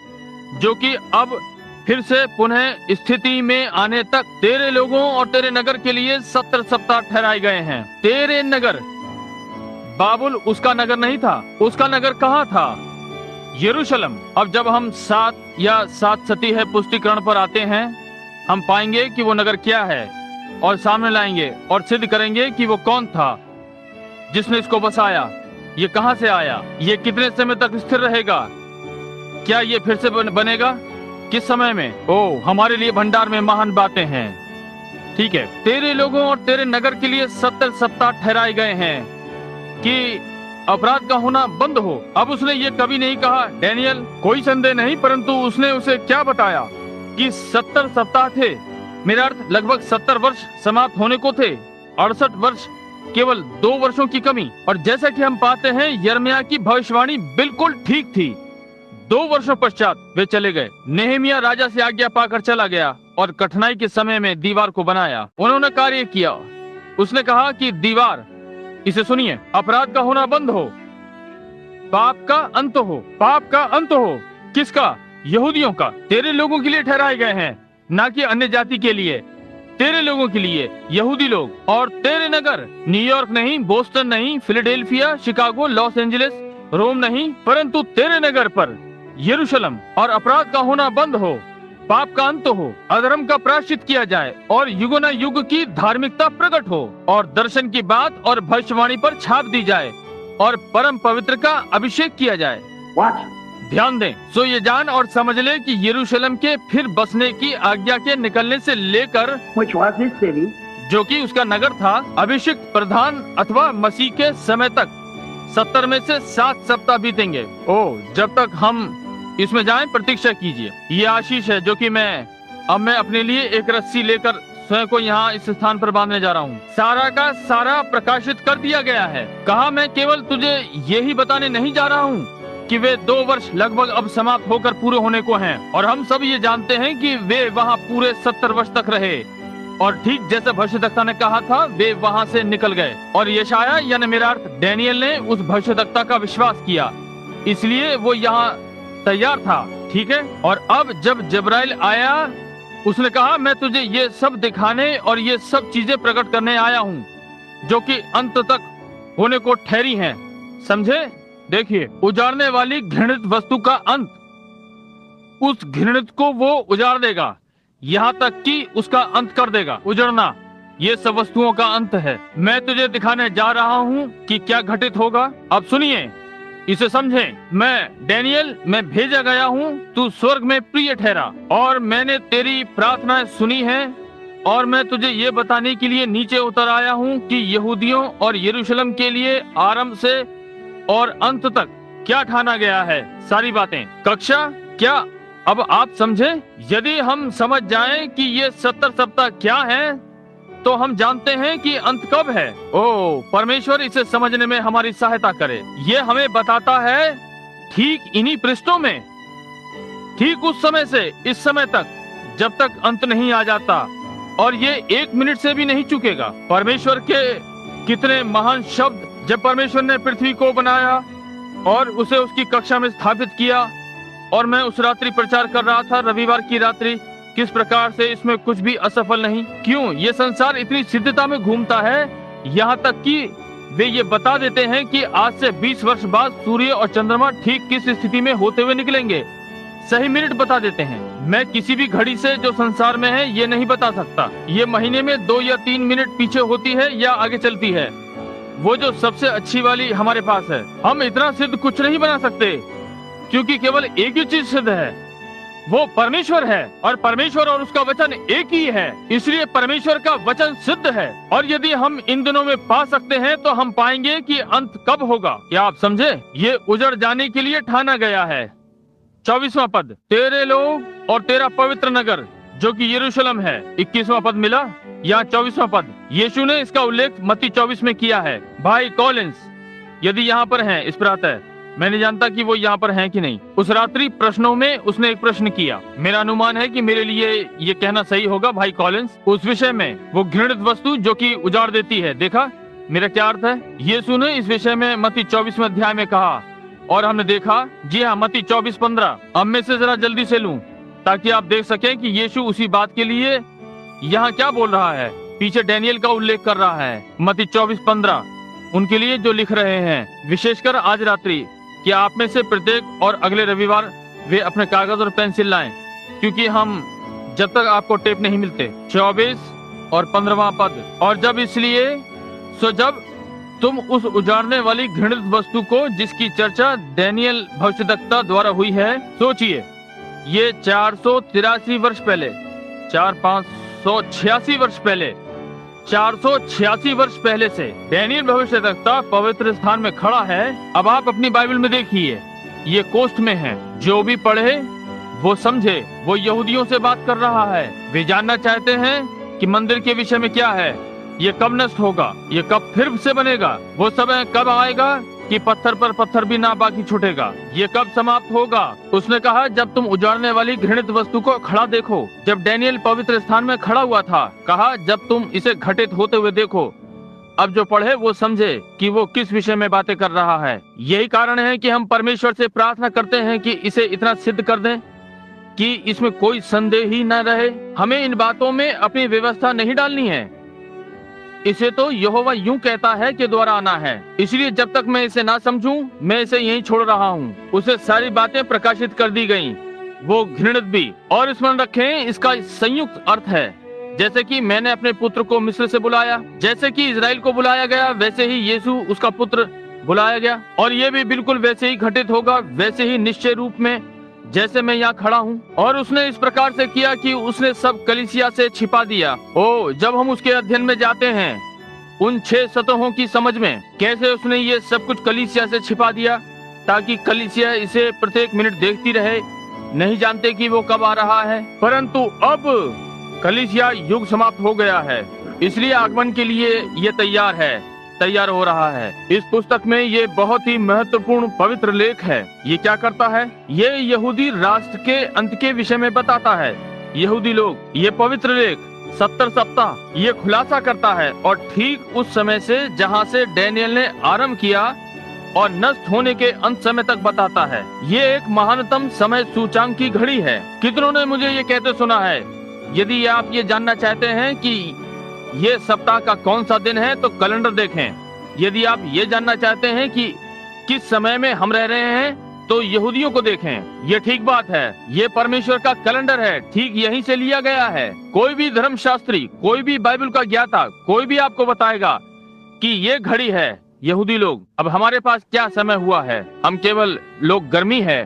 S1: जो कि अब फिर से पुनः स्थिति में आने तक तेरे लोगों और तेरे नगर के लिए 70 सप्ताह ठहराए गए हैं। तेरे नगर, बाबुल उसका नगर नहीं था। उसका नगर कहाँ था? यरूशलेम। अब जब हम 7 या 7 सती है पुष्टिकरण पर आते हैं, हम पाएंगे कि वो नगर क्या है और सामने लाएंगे और सिद्ध करेंगे कि वो कौन था जिसने इसको बसाया, ये कहां से आया, ये कितने समय तक स्थिर रहेगा, क्या ये फिर से बनेगा, किस समय में। ओ, हमारे लिए भंडार में महान बातें हैं। ठीक है, तेरे लोगों और तेरे नगर के लिए 70 सप्ताह ठहराए गए हैं कि अपराध का होना बंद हो। अब उसने ये कभी नहीं कहा डैनियल, कोई संदेह नहीं, परंतु उसने उसे क्या बताया कि 70 सप्ताह थे। मेरा अर्थ लगभग 70 वर्ष समाप्त होने को थे। 68 वर्ष, केवल 2 वर्षों की कमी। और जैसा कि हम पाते हैं यिर्मयाह की भविष्यवाणी बिल्कुल ठीक थी। 2 वर्षों पश्चात वे चले गए। नेहेमिया राजा से आज्ञा पाकर चला गया और कठिनाई के समय में दीवार को बनाया। उन्होंने कार्य किया। उसने कहा कि दीवार, इसे सुनिए, अपराध का होना बंद हो, पाप का अंत हो। पाप का अंत हो किसका? यहूदियों का। तेरे लोगों के लिए ठहराए गए हैं, ना कि अन्य जाति के लिए। तेरे लोगों के लिए, यहूदी लोग। और तेरे नगर, न्यूयॉर्क नहीं, बोस्टन नहीं, फिलाडेल्फिया, शिकागो, लॉस एंजलिस, रोम नहीं, परंतु तेरे नगर पर यरूशलेम। और अपराध का होना बंद हो, पाप का अंत हो, अधर्म का प्रायश्चित किया जाए और युगों युग की धार्मिकता प्रकट हो, और दर्शन की बात और भविष्यवाणी पर छाप दी जाए और परम पवित्र का अभिषेक किया जाए। ध्यान दें, सो ये जान और समझ ले कि यरूशलेम के फिर बसने की आज्ञा के निकलने से लेकर, जो कि उसका नगर था, अभिषेक प्रधान अथवा मसीह के समय तक 70 में से 7 सप्ताह बीतेंगे। ओ, जब तक हम इसमें जाएं, प्रतीक्षा कीजिए। ये आशीष है जो कि मैं अपने लिए एक रस्सी लेकर स्वयं को यहाँ इस स्थान पर बांधने जा रहा हूँ। सारा का सारा प्रकाशित कर दिया गया है। कहा, मैं केवल तुझे यही बताने नहीं जा रहा हूँ कि वे 2 वर्ष लगभग अब समाप्त होकर पूरे होने को हैं, और हम सब ये जानते हैं कि वे वहाँ पूरे 70 वर्ष तक रहे, और ठीक जैसे भविष्यद्वक्ता ने कहा था, वे वहाँ से निकल गए। और यशायाह यानी मेरा अर्थ डैनियल ने उस भविष्यद्वक्ता का विश्वास किया इसलिए वो यहाँ तैयार था, ठीक है। और अब जब जब्राइल आया, उसने कहा मैं तुझे ये सब दिखाने और ये सब चीजें प्रकट करने आया हूँ जो कि अंत तक होने को ठहरी हैं, समझे। देखिए, उजाड़ने वाली घृणित वस्तु का अंत, उस घृणित को वो उजाड़ देगा, यहाँ तक कि उसका अंत कर देगा। उजड़ना, ये सब वस्तुओं का अंत है। मैं तुझे दिखाने जा रहा हूँ कि क्या घटित होगा। अब सुनिए, इसे समझें। मैं डैनियल, मैं भेजा गया हूँ, तू स्वर्ग में प्रिय ठहरा, और मैंने तेरी प्रार्थनाएं सुनी है, और मैं तुझे ये बताने के लिए नीचे उतर आया हूँ कि यहूदियों और यरूशलेम के लिए आरंभ से और अंत तक क्या ठाना गया है, सारी बातें। कक्षा, क्या अब आप समझे? यदि हम समझ जाएं कि ये 70 सप्ताह क्या है, तो हम जानते हैं कि अंत कब है। ओ, परमेश्वर इसे समझने में हमारी सहायता करे। ये हमें बताता है ठीक इन्हीं पृष्ठों में, ठीक उस समय से इस समय तक, जब तक अंत नहीं आ जाता, और ये 1 मिनट से भी नहीं चुकेगा। परमेश्वर के कितने महान शब्द, जब परमेश्वर ने पृथ्वी को बनाया और उसे उसकी कक्षा में स्थापित किया, और मैं उस रात्रि प्रचार कर रहा था, रविवार की रात्रि, किस प्रकार से इसमें कुछ भी असफल नहीं। क्यों? ये संसार इतनी सिद्धता में घूमता है, यहाँ तक कि वे ये बता देते हैं कि आज से 20 वर्ष बाद सूर्य और चंद्रमा ठीक किस स्थिति में होते हुए निकलेंगे। सही मिनट बता देते हैं। मैं किसी भी घड़ी से जो संसार में है ये नहीं बता सकता। ये महीने में 2 या 3 मिनट पीछे होती है या आगे चलती है, वो जो सबसे अच्छी वाली हमारे पास है। हम इतना सिद्ध कुछ नहीं बना सकते, क्योंकि केवल एक ही चीज सिद्ध है, वो परमेश्वर है, और परमेश्वर और उसका वचन एक ही है। इसलिए परमेश्वर का वचन सिद्ध है, और यदि हम इन दिनों में पा सकते हैं तो हम पाएंगे कि अंत कब होगा। क्या आप समझे? ये उजड़ जाने के लिए ठाना गया है। 24वां पद, तेरे लोग और तेरा पवित्र नगर जो कि यरूशलेम है। 21वां पद मिला, यहाँ 24वां पद। यीशु ने इसका उल्लेख मत्ती 24 में किया है। भाई कॉलिंस यदि यहाँ पर हैं इस प्रातः, मैं नहीं जानता कि वो यहाँ पर हैं कि नहीं। उस रात्रि प्रश्नों में उसने एक प्रश्न किया। मेरा अनुमान है कि मेरे लिए ये कहना सही होगा, भाई कॉलिंस, उस विषय में, वो घृणित वस्तु जो कि उजाड़ देती है। देखा मेरा क्या अर्थ है? यीशु ने इस विषय में मत्ती 24वें अध्याय में कहा, और हमने देखा, जी हाँ, मत्ती 24:15। अब मैं से जरा जल्दी से लूं ताकि आप देख सकें कि यीशु उसी बात के लिए यहाँ क्या बोल रहा है। पीछे डैनियल का उल्लेख कर रहा है, मत्ती 24:15, उनके लिए जो लिख रहे हैं, विशेषकर आज रात्रि, कि आप में से प्रत्येक और अगले रविवार वे अपने कागज और पेंसिल लाएं, क्योंकि हम जब तक आपको टेप नहीं मिलते। 24 और 15वां पद, और जब इसलिए सो जब तुम उस उजाड़ने वाली घृणित वस्तु को जिसकी चर्चा डैनियल भविष्यद्वक्ता द्वारा हुई है, सोचिए, ये 483 वर्ष पहले, 586 वर्ष पहले, 486 वर्ष पहले से डैनियल भविष्यद्वक्ता पवित्र स्थान में खड़ा है। अब आप अपनी बाइबल में देखिए, ये कोष्ठ में है। जो भी पढ़े वो समझे, वो यहूदियों से बात कर रहा है। वे जानना चाहते हैं कि मंदिर के विषय में क्या है, ये कब नष्ट होगा, ये कब फिर से बनेगा, वो समय कब आएगा कि पत्थर पर पत्थर भी ना बाकी छूटेगा, ये कब समाप्त होगा। उसने कहा, जब तुम उजाड़ने वाली घृणित वस्तु को खड़ा देखो। जब डैनियल पवित्र स्थान में खड़ा हुआ था, कहा, जब तुम इसे घटित होते हुए देखो। अब जो पढ़े वो समझे कि वो किस विषय में बातें कर रहा है। यही कारण है कि हम परमेश्वर से प्रार्थना करते हैं कि इसे इतना सिद्ध कर दें कि इसमें कोई संदेह ही न रहे। हमें इन बातों में अपनी व्यवस्था नहीं डालनी है। इसे तो यहोवा यूं कहता है कि दोबारा आना है। इसलिए जब तक मैं इसे ना समझूं, मैं इसे यहीं छोड़ रहा हूं। उसे सारी बातें प्रकाशित कर दी गईं, वो घृणित भी। और स्मरण रखें, इसका संयुक्त अर्थ है, जैसे कि मैंने अपने पुत्र को मिस्र से बुलाया, जैसे कि इजराइल को बुलाया गया, वैसे ही यीशु उसका पुत्र बुलाया गया। और ये भी बिल्कुल वैसे ही घटित होगा, वैसे ही निश्चय रूप में, जैसे मैं यहाँ खड़ा हूँ। और उसने इस प्रकार से किया कि उसने सब कलीसिया से छिपा दिया। ओ, जब हम उसके अध्ययन में जाते हैं, उन 6 सतहों की समझ में, कैसे उसने ये सब कुछ कलीसिया से छिपा दिया, ताकि कलीसिया इसे प्रत्येक मिनट देखती रहे। नहीं जानते कि वो कब आ रहा है, परंतु अब कलीसिया युग समाप्त हो गया है, इसलिए आगमन के लिए ये तैयार हो रहा है। इस पुस्तक में ये बहुत ही महत्वपूर्ण पवित्र लेख है। ये क्या करता है? ये यहूदी राष्ट्र के अंत के विषय में बताता है। यहूदी लोग, ये पवित्र लेख 70 सप्ताह ये खुलासा करता है, और ठीक उस समय से जहाँ से डैनियल ने आरंभ किया, और नष्ट होने के अंत समय तक बताता है। ये एक महानतम समय सूचांक की घड़ी है। कितनों ने मुझे ये कहते सुना है, यदि आप ये जानना चाहते हैं कि ये सप्ताह का कौन सा दिन है तो कैलेंडर देखें। यदि आप ये जानना चाहते हैं कि किस समय में हम रह रहे हैं तो यहूदियों को देखें। ये ठीक बात है, ये परमेश्वर का कैलेंडर है, ठीक यहीं से लिया गया है। कोई भी धर्मशास्त्री, कोई भी बाइबल का ज्ञाता, कोई भी आपको बताएगा कि ये घड़ी है यहूदी लोग। अब हमारे पास क्या समय हुआ है, हम केवल लोग गर्मी है,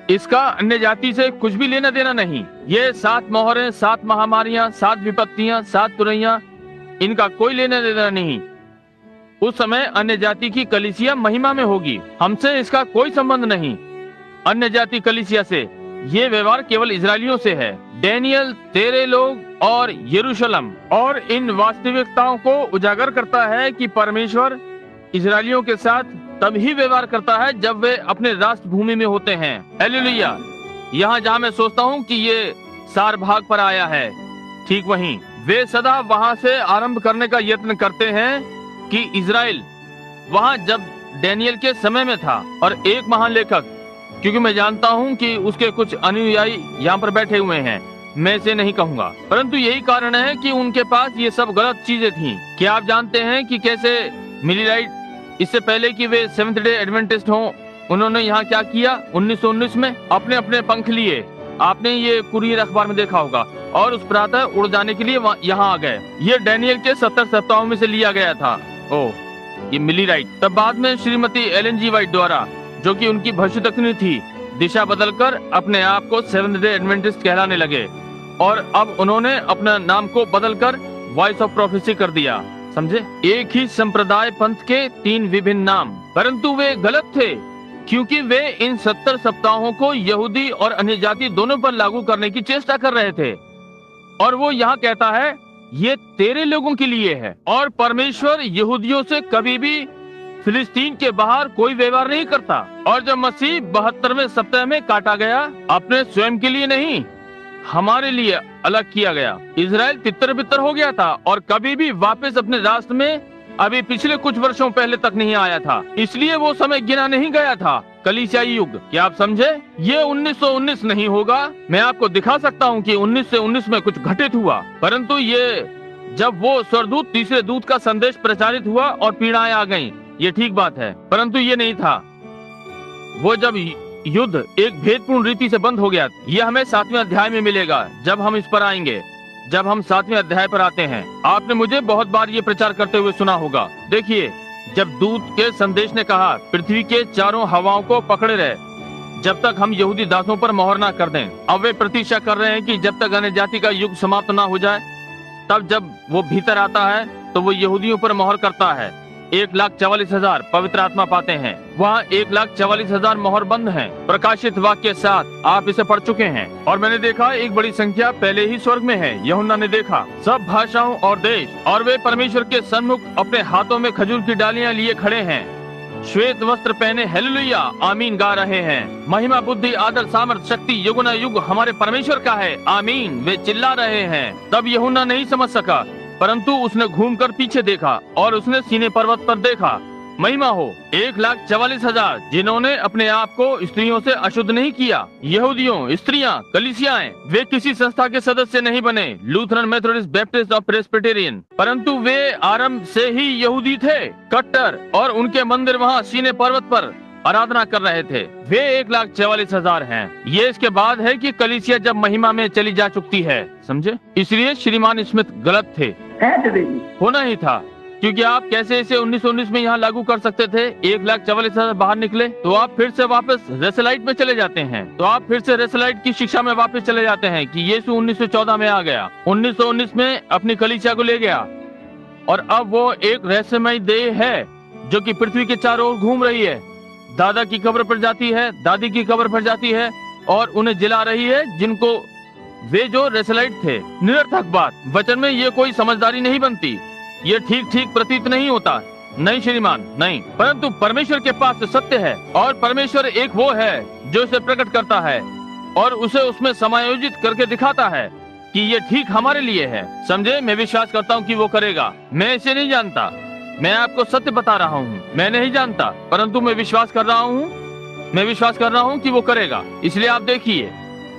S1: इसका अन्य जाति से कुछ भी लेना देना नहीं। ये 7 मोहरें, 7 महामारियां, 7 विपत्तियां, 7 तुरैयां, इनका कोई लेना देना नहीं। उस समय अन्य जाति की कलीसिया महिमा में होगी, हमसे इसका कोई संबंध नहीं। अन्य जाति कलीसिया से ये व्यवहार केवल इजरायलियों से है। डैनियल, तेरे लोग और यरूशलेम और इन वास्तविकताओं को उजागर करता है कि परमेश्वर इजरायलियों के साथ तभी व्यवहार करता है जब वे अपने राष्ट्र भूमि में होते हैं। हालेलुया। यहाँ जहाँ मैं सोचता हूँ कि ये सार भाग पर आया है, ठीक वहीं वे सदा वहाँ से आरंभ करने का यत्न करते हैं कि इजराइल वहाँ जब डैनियल के समय में था। और एक महान लेखक, क्योंकि मैं जानता हूँ कि उसके कुछ अनुयायी यहाँ पर बैठे हुए हैं, मैं इसे नहीं कहूँगा, परंतु यही कारण है कि उनके पास ये सब गलत चीजें थीं। क्या आप जानते हैं कि कैसे मिलीलाइट, इससे पहले कि वे सेवेंथ डे एडवेंटिस्ट हों, उन्होंने यहाँ क्या किया? 1919 में अपने अपने पंख लिए, आपने ये कुरियर अखबार में देखा होगा, और उस प्रातः उड़ जाने के लिए यहाँ आ गए। ये डैनियल के 70 सप्ताहों में से लिया गया था। ये मिलीलाइट तब बाद में श्रीमती एलन जी वाइट द्वारा, जो कि उनकी भविष्यद्वक्ता थी, दिशा बदलकर अपने आप को सेवेंथ डे एडवेंटिस्ट कहलाने लगे, और अब उन्होंने अपना नाम को बदलकर वॉइस ऑफ प्रोफेसी कर दिया। समझे? एक ही संप्रदाय पंथ के 3 विभिन्न नाम, परंतु वे गलत थे, क्योंकि वे इन 70 सप्ताहों को यहूदी और अन्य जाति दोनों पर लागू करने की चेष्टा कर रहे थे। और वो यहाँ कहता है ये तेरे लोगों के लिए है, और परमेश्वर यहूदियों से कभी भी फिलिस्तीन के बाहर कोई व्यवहार नहीं करता। और जब मसीह 72वें सप्ताह में काटा गया, अपने स्वयं के लिए नहीं, हमारे लिए अलग किया गया। इजराइल तितर बितर हो गया था और कभी भी वापस अपने राष्ट्र में अभी पिछले कुछ वर्षों पहले तक नहीं आया था, इसलिए वो समय गिना नहीं गया था कलीसियाई युग। क्या आप समझे? ये 1919 नहीं होगा। मैं आपको दिखा सकता हूँ कि 1919 में कुछ घटित हुआ, परंतु ये जब वो स्वर्गदूत तीसरे दूत का संदेश प्रचारित हुआ और पीड़ाएं आ गईं, ये ठीक बात है, परंतु ये नहीं था। वो जब युद्ध एक भेदपूर्ण रीति से बंद हो गया, ये हमें 7वें अध्याय में मिलेगा जब हम इस पर आएंगे। जब हम 7वें अध्याय पर आते हैं, आपने मुझे बहुत बार ये प्रचार करते हुए सुना होगा। देखिए, जब दूत के संदेश ने कहा पृथ्वी के चारों हवाओं को पकड़े रहे जब तक हम यहूदी दासों पर मोहर ना कर दें। अब वे प्रतीक्षा कर रहे हैं कि जब तक अन्य जाति का युग समाप्त ना हो जाए, तब जब वो भीतर आता है तो वो यहूदियों पर मोहर करता है। 1,44,000 पवित्र आत्मा पाते हैं। वहाँ 1,44,000 मोहर बंद हैं। प्रकाशित वाक्य के साथ आप इसे पढ़ चुके हैं। और मैंने देखा एक बड़ी संख्या पहले ही स्वर्ग में है। यूहन्ना ने देखा सब भाषाओं और देश, और वे परमेश्वर के सन्मुख अपने हाथों में खजूर की डालियां लिए खड़े हैं, श्वेत वस्त्र पहने हालेलुया आमीन गा रहे हैं। महिमा, बुद्धि, आदर, सामर्थ, शक्ति युग न युग हमारे परमेश्वर का है, आमीन, वे चिल्ला रहे हैं। तब यूहन्ना नहीं समझ सका, परंतु उसने घूमकर पीछे देखा और उसने सीने पर्वत पर देखा। महिमा हो 1,44,000 जिन्होंने अपने आप को स्त्रियों से अशुद्ध नहीं किया। यहूदियों, स्त्रियां, कलीसियाएं, वे किसी संस्था के सदस्य नहीं बने, लूथरन, मेथोडिस्ट, बैप्टिस्ट और प्रेस्बिटेरियन, परंतु वे आरंभ से ही यहूदी थे, कट्टर, और उनके मंदिर वहाँ सीने पर्वत पर आराधना कर रहे थे। वे 1,44,000 हैं। ये इसके बाद है कि कलीसिया जब महिमा में चली जा चुकी है, समझे? इसलिए श्रीमान स्मिथ गलत थे, होना ही था, क्योंकि आप कैसे इसे 1919 में यहाँ लागू कर सकते थे? 1,44,000 बाहर निकले तो आप फिर से वापस रेसलाइट में चले जाते हैं, तो आप फिर से रेसलाइट की शिक्षा में वापस चले जाते हैं कि यीशु 1914 में आ गया, 1919 में अपनी कलीसिया को ले गया, और अब वो एक रहस्यमय देह है जो कि पृथ्वी के चारों ओर घूम रही है, दादा की कब्र पर जाती है, दादी की कब्र पर जाती है और उन्हें जिला रही है, जिनको वे जो रेसलाइट थे। निरर्थक बात, वचन में ये कोई समझदारी नहीं बनती, ये ठीक ठीक प्रतीत नहीं होता। नहीं श्रीमान, नहीं, परंतु परमेश्वर के पास तो सत्य है, और परमेश्वर एक वो है जो इसे प्रकट करता है और उसे उसमें समायोजित करके दिखाता है कि ये ठीक हमारे लिए है। समझे? मैं विश्वास करता हूँ कि वो करेगा। मैं इसे नहीं जानता, मैं आपको सत्य बता रहा हूँ। मैं नहीं जानता, परंतु मैं विश्वास कर रहा हूँ, कि वो करेगा। इसलिए आप देखिए,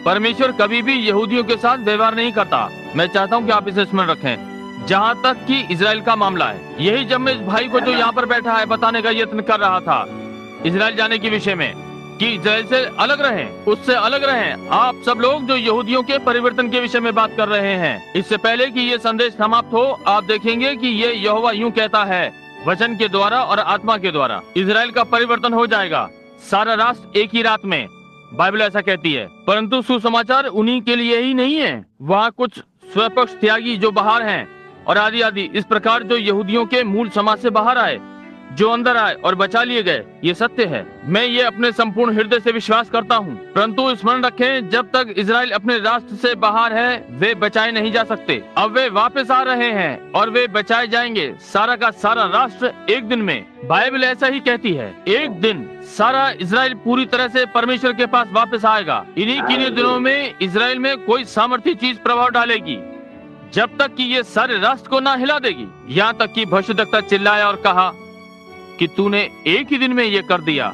S1: परमेश्वर कभी भी यहूदियों के साथ व्यवहार नहीं करता। मैं चाहता हूँ कि आप इसे स्मरण रखें। जहाँ तक कि इजराइल का मामला है, यही जब मैं इस भाई को जो यहाँ पर बैठा है बताने का यत्न कर रहा था इजराइल जाने के विषय में, कि इजराइल से अलग रहें, उससे अलग रहें। आप सब लोग जो यहूदियों के परिवर्तन के विषय में बात कर रहे हैं, इससे पहले कि ये संदेश समाप्त हो, आप देखेंगे कि ये यहोवा यूं कहता है, वचन के द्वारा और आत्मा के द्वारा इजराइल का परिवर्तन हो जाएगा, सारा राष्ट्र एक ही रात में। बाइबल ऐसा कहती है। परंतु सुसमाचार उन्हीं के लिए ही नहीं है। वहाँ कुछ स्वपक्ष त्यागी जो बाहर हैं और आदि आदि इस प्रकार जो यहूदियों के मूल समाज से बाहर आए, जो अंदर आए और बचा लिए गए। ये सत्य है। मैं ये अपने संपूर्ण हृदय से विश्वास करता हूँ। परंतु स्मरण रखें, जब तक इजराइल अपने राष्ट्र से बाहर है, वे बचाए नहीं जा सकते। अब वे वापस आ रहे हैं और वे बचाए जाएंगे, सारा का सारा राष्ट्र एक दिन में। बाइबल ऐसा ही कहती है, एक दिन सारा इजराइल पूरी तरह से परमेश्वर के पास वापस आएगा। इन्हीं किन्हीं दिनों में इजराइल में कोई सामर्थ्य चीज प्रभाव डालेगी, जब तक कि ये सारे राष्ट्र को ना हिला देगी। यहाँ तक कि भविष्यद्वक्ता चिल्लाया और कहा कि तूने एक ही दिन में ये कर दिया।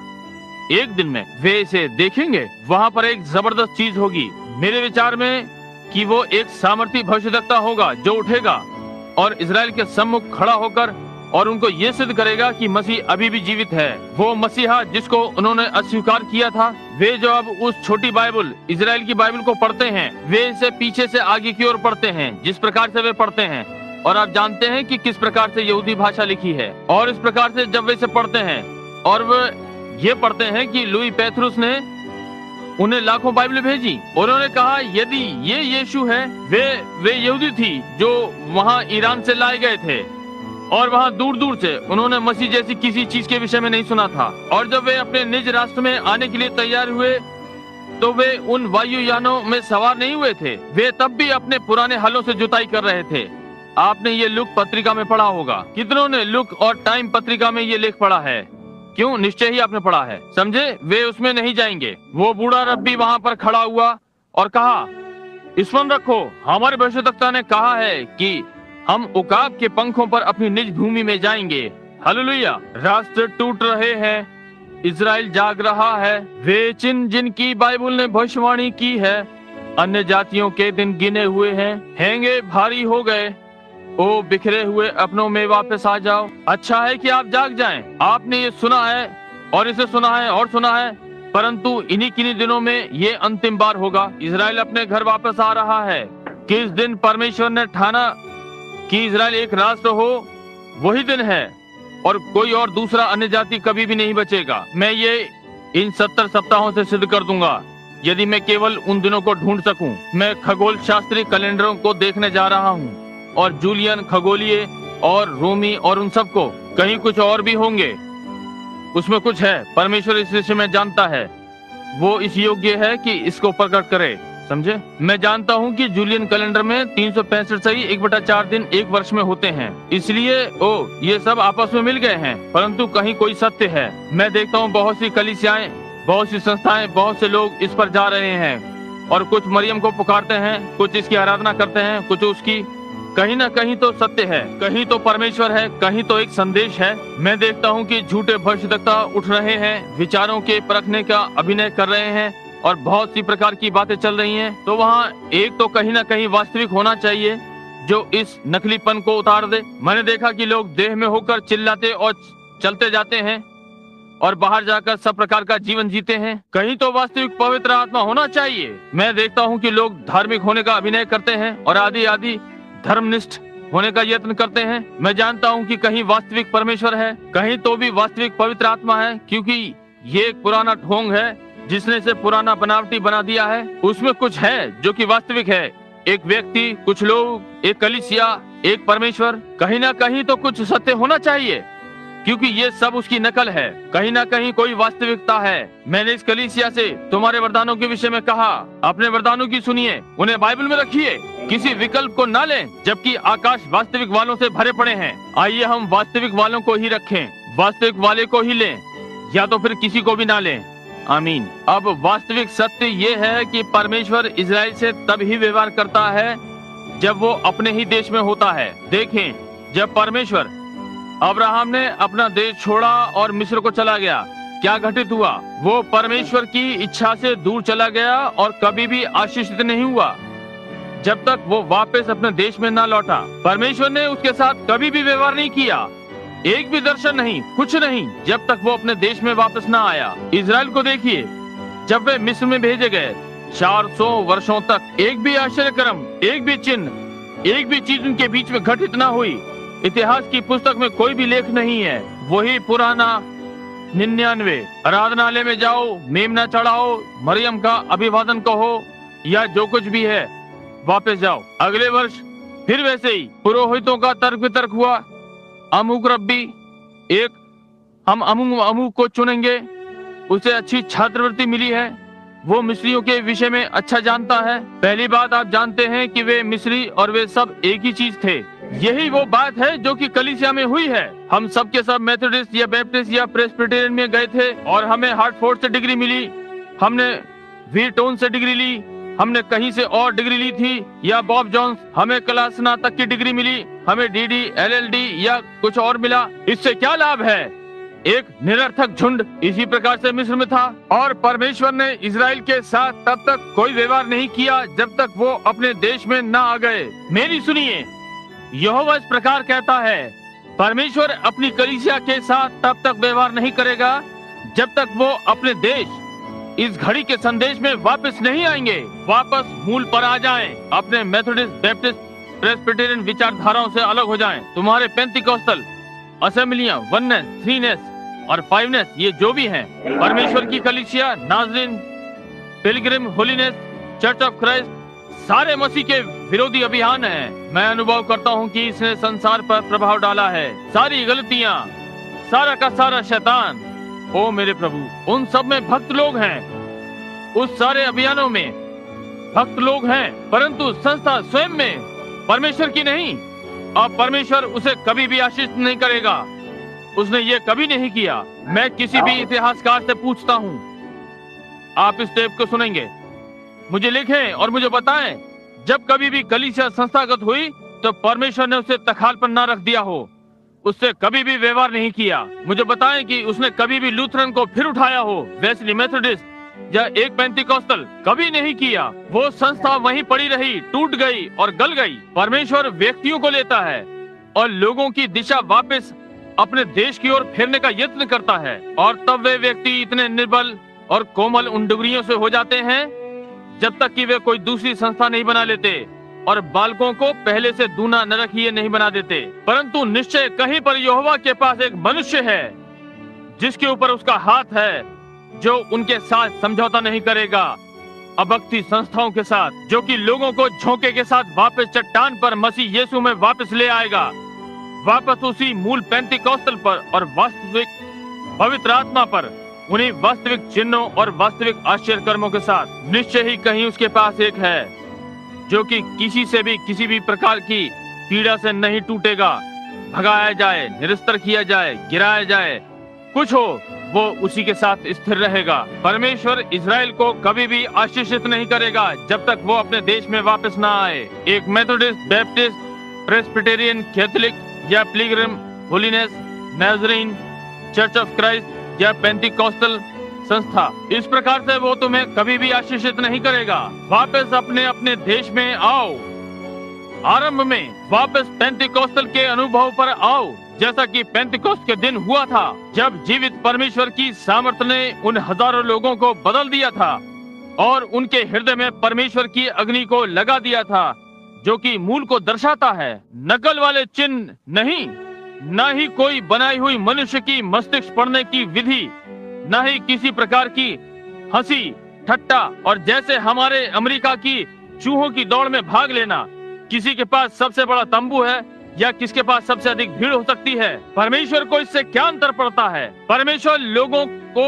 S1: एक दिन में वे इसे देखेंगे। वहाँ पर एक जबरदस्त चीज होगी, मेरे विचार में, कि वो एक सामर्थी भविष्यद्वक्ता होगा जो उठेगा और इजराइल के सम्मुख खड़ा होकर और उनको ये सिद्ध करेगा कि मसीह अभी भी जीवित है। वो मसीहा जिसको उन्होंने अस्वीकार किया था। वे जो अब उस छोटी बाइबल, इजराइल की बाइबल को पढ़ते हैं, वे इसे पीछे से आगे की ओर पढ़ते हैं, जिस प्रकार से वे पढ़ते हैं। और आप जानते हैं कि किस प्रकार से यहूदी भाषा लिखी है। और इस प्रकार से जब वे इसे पढ़ते हैं और वे ये पढ़ते हैं कि लुई पैथरुस ने उन्हें लाखों बाइबल भेजी। उन्होंने कहा यदि ये यीशु है, वे यहूदी थी जो वहाँ ईरान से लाए गए थे और वहाँ दूर दूर से उन्होंने मसीह जैसी किसी चीज के विषय में नहीं सुना था। और जब वे अपने निज राष्ट्र में आने के लिए तैयार हुए तो वे उन वायुयानों में सवार नहीं हुए थे। वे तब भी अपने पुराने हलों से जुताई कर रहे थे। आपने ये लुक पत्रिका में पढ़ा होगा। कितनों ने लुक और टाइम पत्रिका में ये लेख पढ़ा है? क्यों? निश्चय ही आपने पढ़ा है। समझे? वे उसमें नहीं जाएंगे। वो बूढ़ा रब्बी वहाँ पर खड़ा हुआ और कहा, स्मरण रखो, हमारे भविष्यद्वक्ता ने कहा है कि हम उकाब के पंखों पर अपनी निज भूमि में जाएंगे। हालेलुया। राष्ट्र टूट रहे हैं, इजराइल जाग रहा है। वे चिन्ह जिनकी बाइबल ने भविष्यवाणी की है, अन्य जातियों के दिन गिने हुए हैं, हैंगे भारी हो गए। ओ बिखरे हुए अपनों में वापस आ जाओ। अच्छा है कि आप जाग जाएं। आपने ये सुना है और इसे सुना है और सुना है, परंतु इन्हीं किन्हीं दिनों में ये अंतिम बार होगा। इजराइल अपने घर वापस आ रहा है। किस दिन परमेश्वर ने ठाना कि इजराइल एक राष्ट्र हो, वही दिन है और कोई और दूसरा अन्य जाति कभी भी नहीं बचेगा। मैं ये इन 70 सप्ताहों से सिद्ध कर दूंगा, यदि मैं केवल उन दिनों को ढूंढ सकूं। मैं खगोल शास्त्री कैलेंडरों को देखने जा रहा हूं और जूलियन खगोलीय और रोमी और उन सबको, कहीं कुछ और भी होंगे, उसमें कुछ है। परमेश्वर इस विषय में जानता है, वो इस योग्य है कि इसको प्रकट करे। समझे? मैं जानता हूँ कि जूलियन कैलेंडर में 365 सही 1/4 दिन एक वर्ष में होते हैं, इसलिए ये सब आपस में मिल गए हैं। परंतु कहीं कोई सत्य है। मैं देखता हूँ बहुत सी कलीसियाएं, बहुत सी संस्थाएं, बहुत से लोग इस पर जा रहे हैं और कुछ मरियम को पुकारते हैं, कुछ इसकी आराधना करते हैं, कुछ उसकी। कहीं ना कहीं तो सत्य है, कहीं तो परमेश्वर है, कहीं तो एक संदेश है। मैं देखता हूँ कि झूठे भविष्यद्वक्ता उठ रहे हैं, विचारों के परखने का अभिनय कर रहे हैं और बहुत सी प्रकार की बातें चल रही हैं। तो वहाँ एक तो कहीं ना कहीं वास्तविक होना चाहिए जो इस नकलीपन को उतार दे। मैंने देखा कि लोग देह में होकर चिल्लाते और चलते जाते हैं और बाहर जाकर सब प्रकार का जीवन जीते हैं। कहीं तो वास्तविक पवित्र आत्मा होना चाहिए। मैं देखता हूँ कि लोग धार्मिक होने का अभिनय करते हैं और आदि आदि धर्मनिष्ठ होने का यत्न करते हैं। मैं जानता हूँ कि कहीं वास्तविक परमेश्वर है, कहीं तो भी वास्तविक पवित्र आत्मा है, क्योंकि ये एक पुराना ढोंग है जिसने इसे पुराना बनावटी बना दिया है। उसमें कुछ है जो कि वास्तविक है, एक व्यक्ति, कुछ लोग, एक कलीसिया, एक परमेश्वर। कहीं ना कहीं तो कुछ सत्य होना चाहिए, क्योंकि ये सब उसकी नकल है। कहीं ना कहीं कोई वास्तविकता है। मैंने इस कलीसिया से तुम्हारे वरदानों के विषय में कहा, अपने वरदानों की सुनिए, उन्हें बाइबल में रखिए, किसी विकल्प को ना लें, जबकि आकाश वास्तविक वालों से भरे पड़े हैं। आइए हम वास्तविक वालों को ही रखें, वास्तविक वाले को ही लें, या तो फिर किसी को भी ना लें। आमीन। अब वास्तविक सत्य ये है कि परमेश्वर इजराइल से तब ही व्यवहार करता है जब वो अपने ही देश में होता है। देखें, जब परमेश्वर अब्राहम ने अपना देश छोड़ा और मिस्र को चला गया। क्या घटित हुआ? वो परमेश्वर की इच्छा से दूर चला गया और कभी भी आशीषित नहीं हुआ जब तक वो वापस अपने देश में ना लौटा। परमेश्वर ने उसके साथ कभी भी व्यवहार नहीं किया, एक भी दर्शन नहीं, कुछ नहीं, जब तक वो अपने देश में वापस ना आया। इजराइल को देखिए, जब वे मिस्र में भेजे गए 400 वर्षों तक एक भी आश्चर्यक्रम, एक भी चिन्ह, एक भी चीज उनके बीच में घटित ना हुई। इतिहास की पुस्तक में कोई भी लेख नहीं है। वही पुराना 99, आराधनालय में जाओ, मेमना चढ़ाओ, मरियम का अभिवादन कहो या जो कुछ भी है, वापस जाओ। अगले वर्ष फिर वैसे ही पुरोहितों का तर्क वितर्क हुआ। अमुक रब्बी, एक हम अमुक को चुनेंगे, उसे अच्छी छात्रवृत्ति मिली है, वो मिस्रियों के विषय में अच्छा जानता है। पहली बात, आप जानते हैं कि वे मिस्री और वे सब एक ही चीज थे। यही वो बात है जो कि कलीसिया में हुई है। हम सब के सब मेथोडिस्ट या बैप्टिस्ट या प्रेस्बिटेरियन में गए थे और हमें हार्टफोर्ड से डिग्री मिली, हमने व्हीटोन से डिग्री ली, हमने कहीं से और डिग्री ली थी, या बॉब जॉन्स, हमें कला स्नातक की डिग्री मिली, हमें डीडी, एलएलडी या कुछ और मिला। इससे क्या लाभ है? एक निरर्थक झुंड इसी प्रकार से मिस्र में था। और परमेश्वर ने इजराइल के साथ तब तक कोई व्यवहार नहीं किया जब तक वो अपने देश में न आ गए। मेरी सुनिए, यहोवा इस प्रकार कहता है, परमेश्वर अपनी कलीसिया के साथ तब तक व्यवहार नहीं करेगा जब तक वो अपने देश, इस घड़ी के संदेश में वापस नहीं आएंगे। वापस मूल पर आ जाएं, अपने मेथोडिस्ट, बैप्टिस्ट, प्रेस्बिटेरियन विचारधाराओं से अलग हो जाएं। तुम्हारे पेंटिकॉस्टल, असेंबलियां, वननेस, थ्रीनेस और फाइवनेस, ये जो भी हैं, परमेश्वर की कलीसिया, नाज़रीन, Pilgrim, holiness, church of Christ, सारे मसीह के विरोधी अभियान हैं। मैं अनुभव करता हूँ कि इसने संसार पर प्रभाव डाला है। सारी गलतियाँ, सारा का सारा शैतान, ओ मेरे प्रभु, उन सब में भक्त लोग हैं। उस सारे अभियानों में भक्त लोग हैं, परंतु संस्था स्वयं में परमेश्वर की नहीं। अब परमेश्वर उसे कभी भी आशीष नहीं करेगा। उसने ये कभी नहीं किया। मैं किसी भी इतिहासकार से पूछता हूँ, आप इस टेप को सुनेंगे, मुझे लिखें और मुझे बताएं, जब कभी भी कलीसिया संस्थागत हुई तो परमेश्वर ने उसे तखाल पर ना रख दिया हो, उससे कभी भी व्यवहार नहीं किया। मुझे बताएं कि उसने कभी भी लूथरन को फिर उठाया हो, वेस्ली, मेथोडिस्ट या एक पेंटिकॉस्टल, कभी नहीं किया। वो संस्था वहीं पड़ी रही, टूट गई और गल गई। परमेश्वर व्यक्तियों को लेता है और लोगों की दिशा वापस अपने देश की ओर फेरने का यत्न करता है, और तब वे व्यक्ति इतने निर्बल और कोमल उन डुगरियों से हो जाते हैं जब तक कि वे कोई दूसरी संस्था नहीं बना लेते और बालकों को पहले से दूना नरकीय नहीं बना देते। परंतु निश्चय कहीं पर यहोवा के पास एक मनुष्य है जिसके ऊपर उसका हाथ है, जो उनके साथ समझौता नहीं करेगा, अभक्ति संस्थाओं के साथ, जो कि लोगों को झोंके के साथ वापस चट्टान पर मसीह यीशु में वापस ले आएगा, वापस उसी मूल पेंटिकॉस्टल पर और वास्तविक पवित्र आत्मा पर, उन्हीं वास्तविक चिन्हों और वास्तविक आश्चर्य कर्मों के साथ। निश्चय ही कहीं उसके पास एक है जो कि किसी से भी किसी भी प्रकार की पीड़ा से नहीं टूटेगा, भगाया जाए, निरस्तर किया जाए, गिराया जाए, कुछ हो, वो उसी के साथ स्थिर रहेगा। परमेश्वर इजराइल को कभी भी आशीषित नहीं करेगा जब तक वो अपने देश में वापस ना आए। एक मेथोडिस्ट, बैप्टिस्ट, प्रेस्बिटेरियन, कैथोलिक या पिलग्रिम, होलीनेस, नाज़रीन, चर्च ऑफ क्राइस्ट या पेंटिकॉस्टल संस्था, इस प्रकार से वो तुम्हें कभी भी आशीषित नहीं करेगा। वापस अपने अपने देश में आओ। आरंभ में वापस पेंटिकॉस्टल के अनुभव पर आओ, जैसा कि पेंटिकोस्ट के दिन हुआ था, जब जीवित परमेश्वर की सामर्थ ने उन हजारों लोगों को बदल दिया था और उनके हृदय में परमेश्वर की अग्नि को लगा दिया था, जो कि मूल को दर्शाता है, नकल वाले चिन्ह नहीं, न ही कोई बनाई हुई मनुष्य की मस्तिष्क पढ़ने की विधि, न ही किसी प्रकार की हंसी ठट्टा, और जैसे हमारे अमेरिका की चूहों की दौड़ में भाग लेना, किसी के पास सबसे बड़ा तंबू है या किसके पास सबसे अधिक भीड़ हो सकती है। परमेश्वर को इससे क्या अंतर पड़ता है? परमेश्वर लोगों को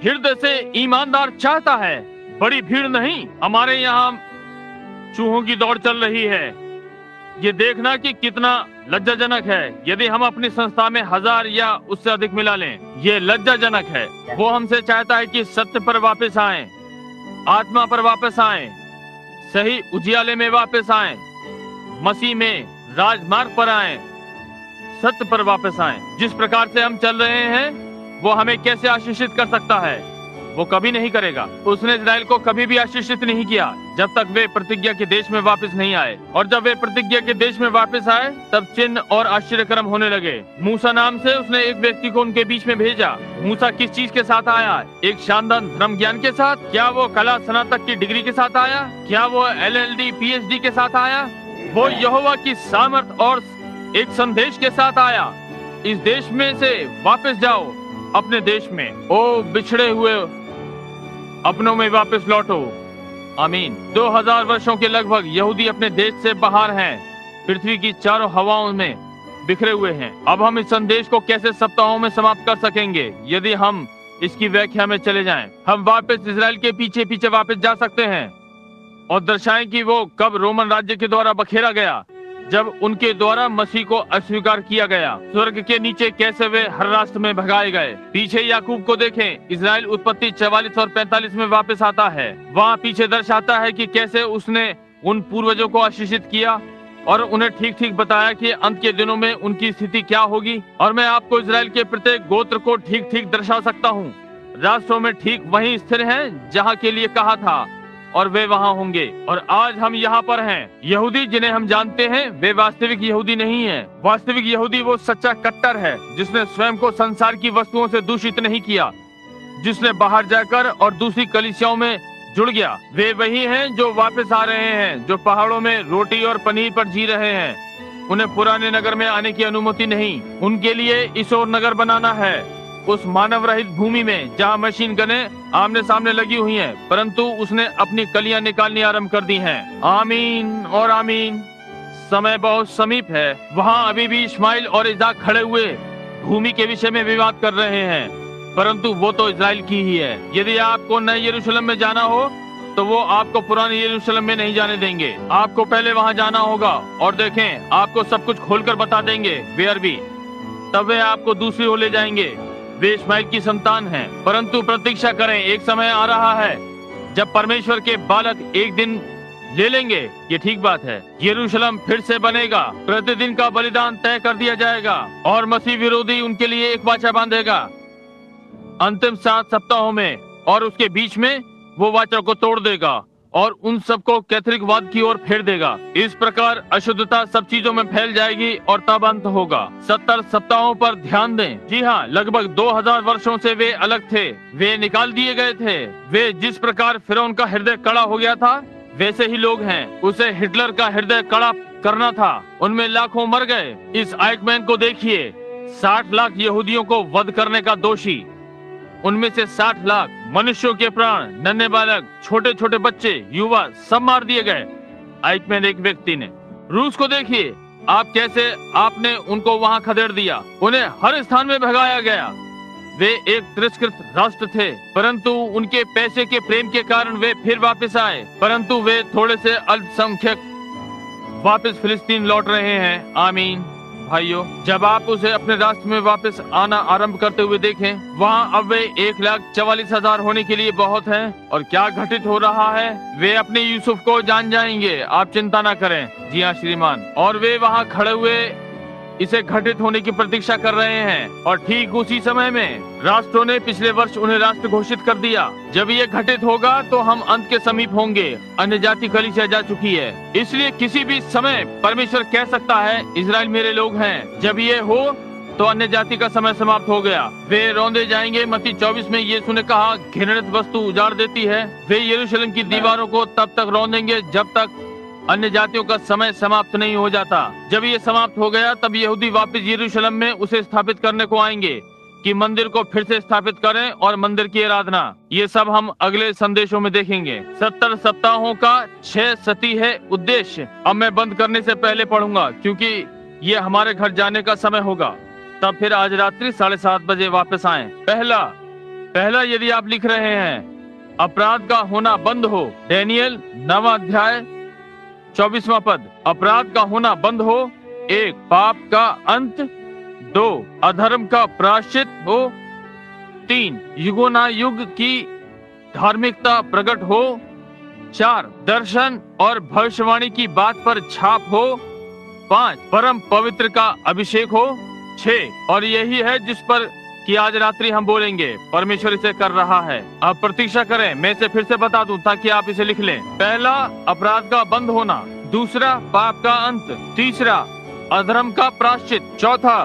S1: हृदय से ईमानदार चाहता है, बड़ी भीड़ नहीं। हमारे यहाँ चूहों की दौड़ चल रही है। ये देखना कि कितना लज्जाजनक है यदि हम अपनी संस्था में 1000 या उससे अधिक मिला लें। ये लज्जाजनक है। वो हमसे चाहता है कि सत्य पर वापस आएं, आत्मा पर वापस आएं, सही उजियाले में वापस आएं, मसीह में राजमार्ग पर आएं, सत्य पर वापस आएं। जिस प्रकार से हम चल रहे हैं वो हमें कैसे आशीषित कर सकता है? वो कभी नहीं करेगा। उसने इजराइल को कभी भी आशीषित नहीं किया जब तक वे प्रतिज्ञा के देश में वापस नहीं आए। और जब वे प्रतिज्ञा के देश में वापस आए तब चिन्ह और आश्चर्यक्रम होने लगे। मूसा नाम से उसने एक व्यक्ति को उनके बीच में भेजा। मूसा किस चीज के साथ आया? एक शानदार धर्म ज्ञान के साथ? क्या वो कला स्नातक की डिग्री के साथ आया? क्या वो LLD PhD के साथ आया? वो यहोवा की सामर्थ और एक संदेश के साथ आया। इस देश में से वापस जाओ अपने देश में, ओ बिछड़े हुए अपनों में वापस लौटो। आमीन। 2000 वर्षों के लगभग यहूदी अपने देश से बाहर हैं, पृथ्वी की चारों हवाओं में बिखरे हुए हैं। अब हम इस संदेश को कैसे सप्ताहों में समाप्त कर सकेंगे? यदि हम इसकी व्याख्या में चले जाएं, हम वापस इजराइल के पीछे पीछे वापस जा सकते हैं और दर्शाएं कि वो कब रोमन राज्य के द्वारा बखेरा गया, जब उनके द्वारा मसीह को अस्वीकार किया गया। स्वर्ग के नीचे कैसे वे हर राष्ट्र में भगाए गए। पीछे याकूब को देखें। इजराइल उत्पत्ति 44 और 45 में वापस आता है। वहाँ पीछे दर्शाता है कि कैसे उसने उन पूर्वजों को आशीषित किया और उन्हें ठीक ठीक बताया कि अंत के दिनों में उनकी स्थिति क्या होगी। और मैं आपको इजराइल के प्रत्येक गोत्र को ठीक ठीक दर्शा सकता हूँ। राष्ट्रों में ठीक वहीं स्थिर हैं जहाँ के लिए कहा था और वे वहाँ होंगे। और आज हम यहाँ पर हैं। यहूदी जिन्हें हम जानते हैं वे वास्तविक यहूदी नहीं है। वास्तविक यहूदी वो सच्चा कट्टर है जिसने स्वयं को संसार की वस्तुओं से दूषित नहीं किया, जिसने बाहर जाकर और दूसरी कलीसियाओं में जुड़ गया। वे वही हैं जो वापस आ रहे हैं, जो पहाड़ों में रोटी और पनीर पर जी रहे हैं। उन्हें पुराने नगर में आने की अनुमति नहीं। उनके लिए इस और नगर बनाना है, उस मानव रहित भूमि में जहाँ मशीन गनें आमने सामने लगी हुई हैं, परंतु उसने अपनी कलियां निकालनी आरंभ कर दी हैं। आमीन और आमीन। समय बहुत समीप है। वहाँ अभी भी इस्माइल और इसाक खड़े हुए भूमि के विषय में विवाद कर रहे हैं, परंतु वो तो इजराइल की ही है। यदि आपको नए यरूशलेम में जाना हो तो वो आपको पुराने यरूशलेम में नहीं जाने देंगे। आपको पहले वहाँ जाना होगा और देखें, आपको सब कुछ खोलकर बता देंगे वे अरबी। तब वे आपको दूसरी ओर ले जाएंगे। वे इस्माइल की संतान हैं, परंतु प्रतीक्षा करें। एक समय आ रहा है जब परमेश्वर के बालक एक दिन ले लेंगे। ये ठीक बात है। यरूशलेम फिर से बनेगा। प्रतिदिन का बलिदान तय कर दिया जाएगा और मसीह विरोधी उनके लिए एक वाचा बांधेगा अंतिम 7 सप्ताहों में, और उसके बीच में वो वाचा को तोड़ देगा और उन सबको कैथोलिकवाद की ओर फेर देगा। इस प्रकार अशुद्धता सब चीजों में फैल जाएगी और तब अंत होगा। 70 सप्ताहों पर ध्यान दें। जी हाँ, लगभग 2000 वर्षों से वे अलग थे। वे निकाल दिए गए थे। वे जिस प्रकार फिरौन का हृदय कड़ा हो गया था वैसे ही लोग हैं। उसे हिटलर का हृदय कड़ा करना था। उनमें लाखों मर गए। इस आइकमैन को देखिए, 60 लाख यहूदियों को वध करने का दोषी। उनमें से 60 लाख मनुष्यों के प्राण, नन्हे बालक, छोटे छोटे बच्चे, युवा सब मार दिए गए। आइकमैन एक व्यक्ति ने। रूस को देखिए, आप कैसे आपने उनको वहां खदेड़ दिया। उन्हें हर स्थान में भगाया गया। वे एक तिरस्कृत राष्ट्र थे, परंतु उनके पैसे के प्रेम के कारण वे फिर वापस आए। परंतु वे थोड़े से अल्पसंख्यक वापस फिलिस्तीन लौट रहे हैं। आमीन। भाइयों, जब आप उसे अपने राष्ट्र में वापस आना आरंभ करते हुए देखें, वहाँ अब वे 1,44,000 होने के लिए बहुत हैं। और क्या घटित हो रहा है? वे अपने यूसुफ को जान जाएंगे। आप चिंता ना करें। जी हाँ श्रीमान। और वे वहाँ खड़े हुए इसे घटित होने की प्रतीक्षा कर रहे हैं। और ठीक उसी समय में राष्ट्रों ने पिछले वर्ष उन्हें राष्ट्र घोषित कर दिया। जब ये घटित होगा तो हम अंत के समीप होंगे। अन्य जाति कलीसिया जा चुकी है, इसलिए किसी भी समय परमेश्वर कह सकता है इजराइल मेरे लोग हैं। जब ये हो तो अन्य जाति का समय समाप्त हो गया। वे रौंदे जाएंगे। मत्ती 24 में यीशु ने कहा, घृणित वस्तु उजाड़ देती है। वे यरूशलेम की दीवारों को तब तक रौंदेंगे जब तक अन्य जातियों का समय समाप्त नहीं हो जाता। जब ये समाप्त हो गया तब यहूदी वापस यरूशलेम में उसे स्थापित करने को आएंगे कि मंदिर को फिर से स्थापित करें और मंदिर की आराधना। ये सब हम अगले संदेशों में देखेंगे। 70 सप्ताहों का 6 सती है उद्देश्य। अब मैं बंद करने से पहले पढ़ूंगा क्योंकि ये हमारे घर जाने का समय होगा। तब फिर आज रात्रि 7:30 बजे वापस आए। पहला यदि आप लिख रहे हैं, अपराध का होना बंद हो। डैनियल 9वां अध्याय 24वां पद। अपराध का होना बंद हो। 1, पाप का अंत। 2, अधर्म का प्रायश्चित हो। 3, युगोनायुग की धार्मिकता प्रकट हो। 4, दर्शन और भविष्यवाणी की बात पर छाप हो। 5, परम पवित्र का अभिषेक हो। 6। और यही है जिस पर कि आज रात्रि हम बोलेंगे। परमेश्वर इसे कर रहा है। अब प्रतीक्षा करें, मैं इसे फिर से बता दूं ताकि आप इसे लिख लें। पहला, अपराध का बंद होना। दूसरा, पाप का अंत। तीसरा, अधर्म का प्रायश्चित। चौथा,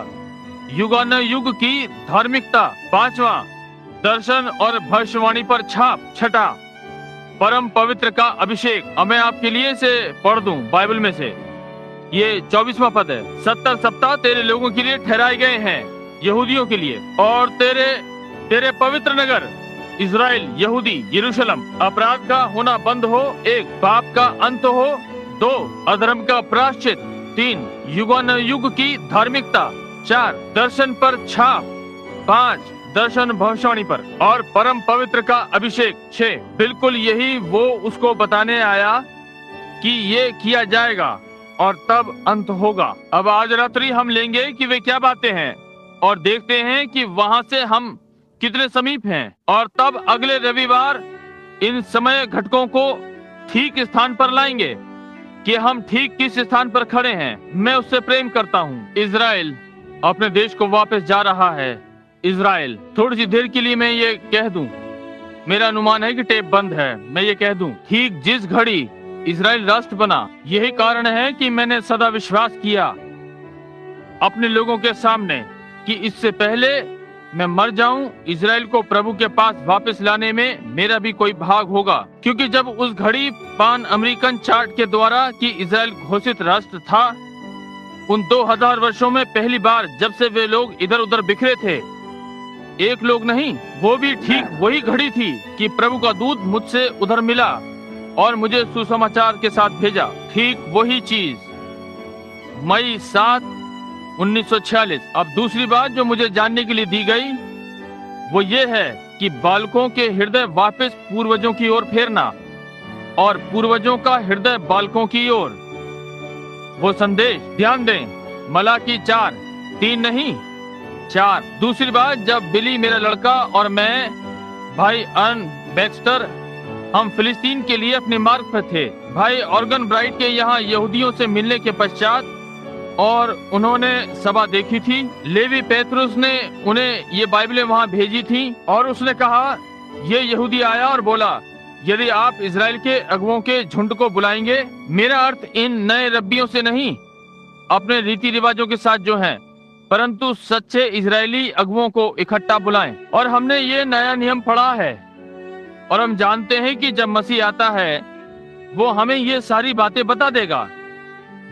S1: युगानुयुग की धार्मिकता। पांचवा, दर्शन और भविष्यवाणी पर छाप। छठा, परम पवित्र का अभिषेक। अब मैं आपके लिए इसे पढ़ दूं बाइबल में से। ये 24वां पद है। 70 सप्ताह तेरे लोगों के लिए ठहराए गए हैं, यहूदियों के लिए, और तेरे पवित्र नगर इज़राइल, यहूदी, यरूशलेम। अपराध का होना बंद हो। 1, पाप का अंत हो। 2, अधर्म का प्रायश्चित। 3, युगानुयुग की धार्मिकता। 4, दर्शन पर छाप। 5, दर्शन भविष्यवाणी पर, और परम पवित्र का अभिषेक। 6, बिल्कुल यही वो उसको बताने आया कि ये किया जाएगा और तब अंत होगा। अब आज रात्रि हम लेंगे कि वे क्या बातें हैं और देखते हैं कि वहां से हम कितने समीप हैं, और तब अगले रविवार इन समय घटकों को ठीक स्थान पर लाएंगे कि हम ठीक किस स्थान पर खड़े हैं। मैं उससे प्रेम करता हूँ। इज़राइल अपने देश को वापस जा रहा है। इज़राइल, थोड़ी सी देर के लिए मैं ये कह दूं, मेरा अनुमान है कि टेप बंद है, मैं ये कह दूं, ठीक जिस घड़ी इज़राइल राष्ट्र बना, यही कारण है कि मैंने सदा विश्वास किया अपने लोगों के सामने कि इससे पहले मैं मर जाऊं, इज़राइल को प्रभु के पास वापस लाने में मेरा भी कोई भाग होगा। क्योंकि जब उस घड़ी पान अमेरिकन चार्ट के द्वारा कि इज़राइल घोषित राष्ट्र था, उन 2000 वर्षों में पहली बार जब से वे लोग इधर उधर बिखरे थे, एक लोग नहीं, वो भी ठीक वही घड़ी थी कि प्रभु का दूत मुझसे उधर मिला और मुझे सुसमाचार के साथ भेजा। ठीक वही चीज, मई 7, 1946। अब दूसरी बात जो मुझे जानने के लिए दी गई वो ये है कि बालकों के हृदय वापस पूर्वजों की ओर फेरना और पूर्वजों का हृदय बालकों की ओर। वो संदेश ध्यान दें, मलाकी 4, 3 नहीं 4। दूसरी बात, जब बिली मेरा लड़का और मैं, भाई अर्न बैक्स्टर, हम फिलिस्तीन के लिए अपने मार्ग पर थे, भाई ऑर्गन ब्राइट के यहाँ यहूदियों से मिलने के पश्चात, और उन्होंने सभा देखी थी। लेवी पेत्रुस ने उन्हें ये बाइबलें वहाँ भेजी थी, और उसने कहा, ये यहूदी आया और बोला, यदि आप इज़राइल के अगुओं के झुंड को बुलाएंगे, मेरा अर्थ इन नए रब्बियों से नहीं, अपने रीति रिवाजों के साथ जो हैं, परंतु सच्चे इजरायली अगुओं को इकट्ठा बुलाएं। और हमने ये नया नियम पढ़ा है, और हम जानते हैं कि जब मसीह आता है वो हमें ये सारी बातें बता देगा,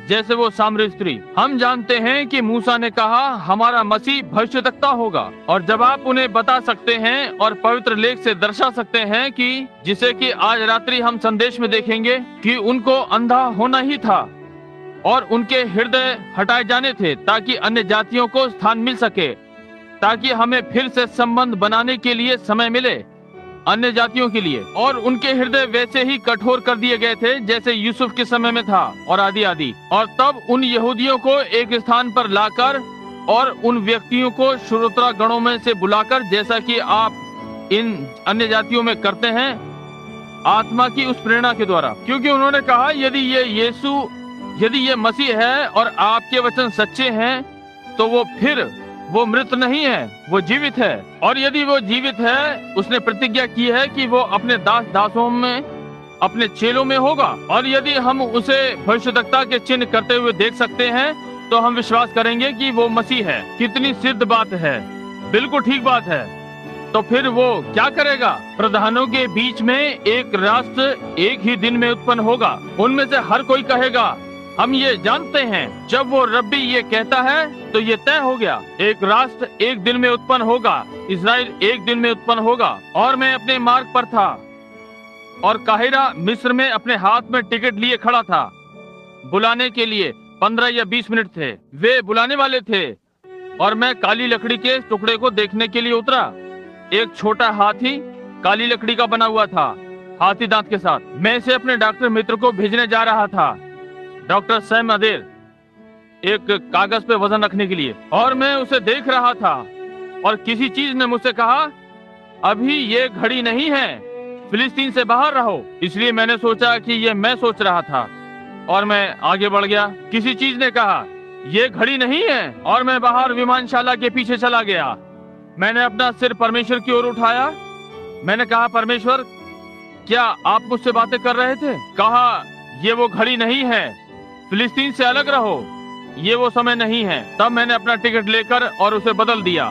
S1: जैसे वो सामरी स्त्री। हम जानते हैं कि मूसा ने कहा हमारा मसीह भविष्यद्वक्ता होगा, और जब आप उन्हें बता सकते हैं और पवित्र लेख से दर्शा सकते हैं कि जिसे कि आज रात्रि हम संदेश में देखेंगे कि उनको अंधा होना ही था और उनके हृदय हटाए जाने थे ताकि अन्य जातियों को स्थान मिल सके, ताकि हमें फिर से संबंध बनाने के लिए समय मिले अन्य जातियों के लिए। और उनके हृदय वैसे ही कठोर कर दिए गए थे जैसे यूसुफ के समय में था, और आदि आदि। और तब उन यहूदियों को एक स्थान पर लाकर और उन व्यक्तियों को श्रोता गणों में से बुलाकर, जैसा कि आप इन अन्य जातियों में करते हैं, आत्मा की उस प्रेरणा के द्वारा। क्योंकि उन्होंने कहा यदि ये मसीह है और आपके वचन सच्चे हैं, तो वो मृत नहीं है, वो जीवित है। और यदि वो जीवित है, उसने प्रतिज्ञा की है कि वो अपने दासों में, अपने चेलों में होगा। और यदि हम उसे भविष्यद्वक्ता के चिन्ह करते हुए देख सकते हैं, तो हम विश्वास करेंगे कि वो मसीह है। कितनी सिद्ध बात है, बिल्कुल ठीक बात है। तो फिर वो क्या करेगा? प्रधानों के बीच में एक राष्ट्र एक ही दिन में उत्पन्न होगा। उनमें से हर कोई कहेगा, हम ये जानते हैं। जब वो रब्बी ये कहता है तो ये तय हो गया, एक राष्ट्र एक दिन में उत्पन्न होगा, इज़राइल एक दिन में उत्पन्न होगा। और मैं अपने मार्ग पर था और काहिरा मिस्र में अपने हाथ में टिकट लिए खड़ा था। बुलाने के लिए 15 या 20 मिनट थे, वे बुलाने वाले थे। और मैं काली लकड़ी के टुकड़े को देखने के लिए उतरा। एक छोटा हाथी काली लकड़ी का बना हुआ था, हाथी दांत के साथ। मैं इसे अपने डॉक्टर मित्र को भेजने जा रहा था, डॉक्टर सैम अदेर, एक कागज पे वजन रखने के लिए। और मैं उसे देख रहा था और किसी चीज ने मुझसे कहा, अभी ये घड़ी नहीं है, फिलिस्तीन से बाहर रहो। इसलिए मैंने सोचा कि ये मैं सोच रहा था और मैं आगे बढ़ गया। किसी चीज ने कहा, ये घड़ी नहीं है। और मैं बाहर विमानशाला के पीछे चला गया। मैंने अपना सिर परमेश्वर की ओर उठाया। मैंने कहा, परमेश्वर, क्या आप मुझसे बातें कर रहे थे? कहा, ये वो घड़ी नहीं है, फिलिस्तीन से अलग रहो, ये वो समय नहीं है। तब मैंने अपना टिकट लेकर और उसे बदल दिया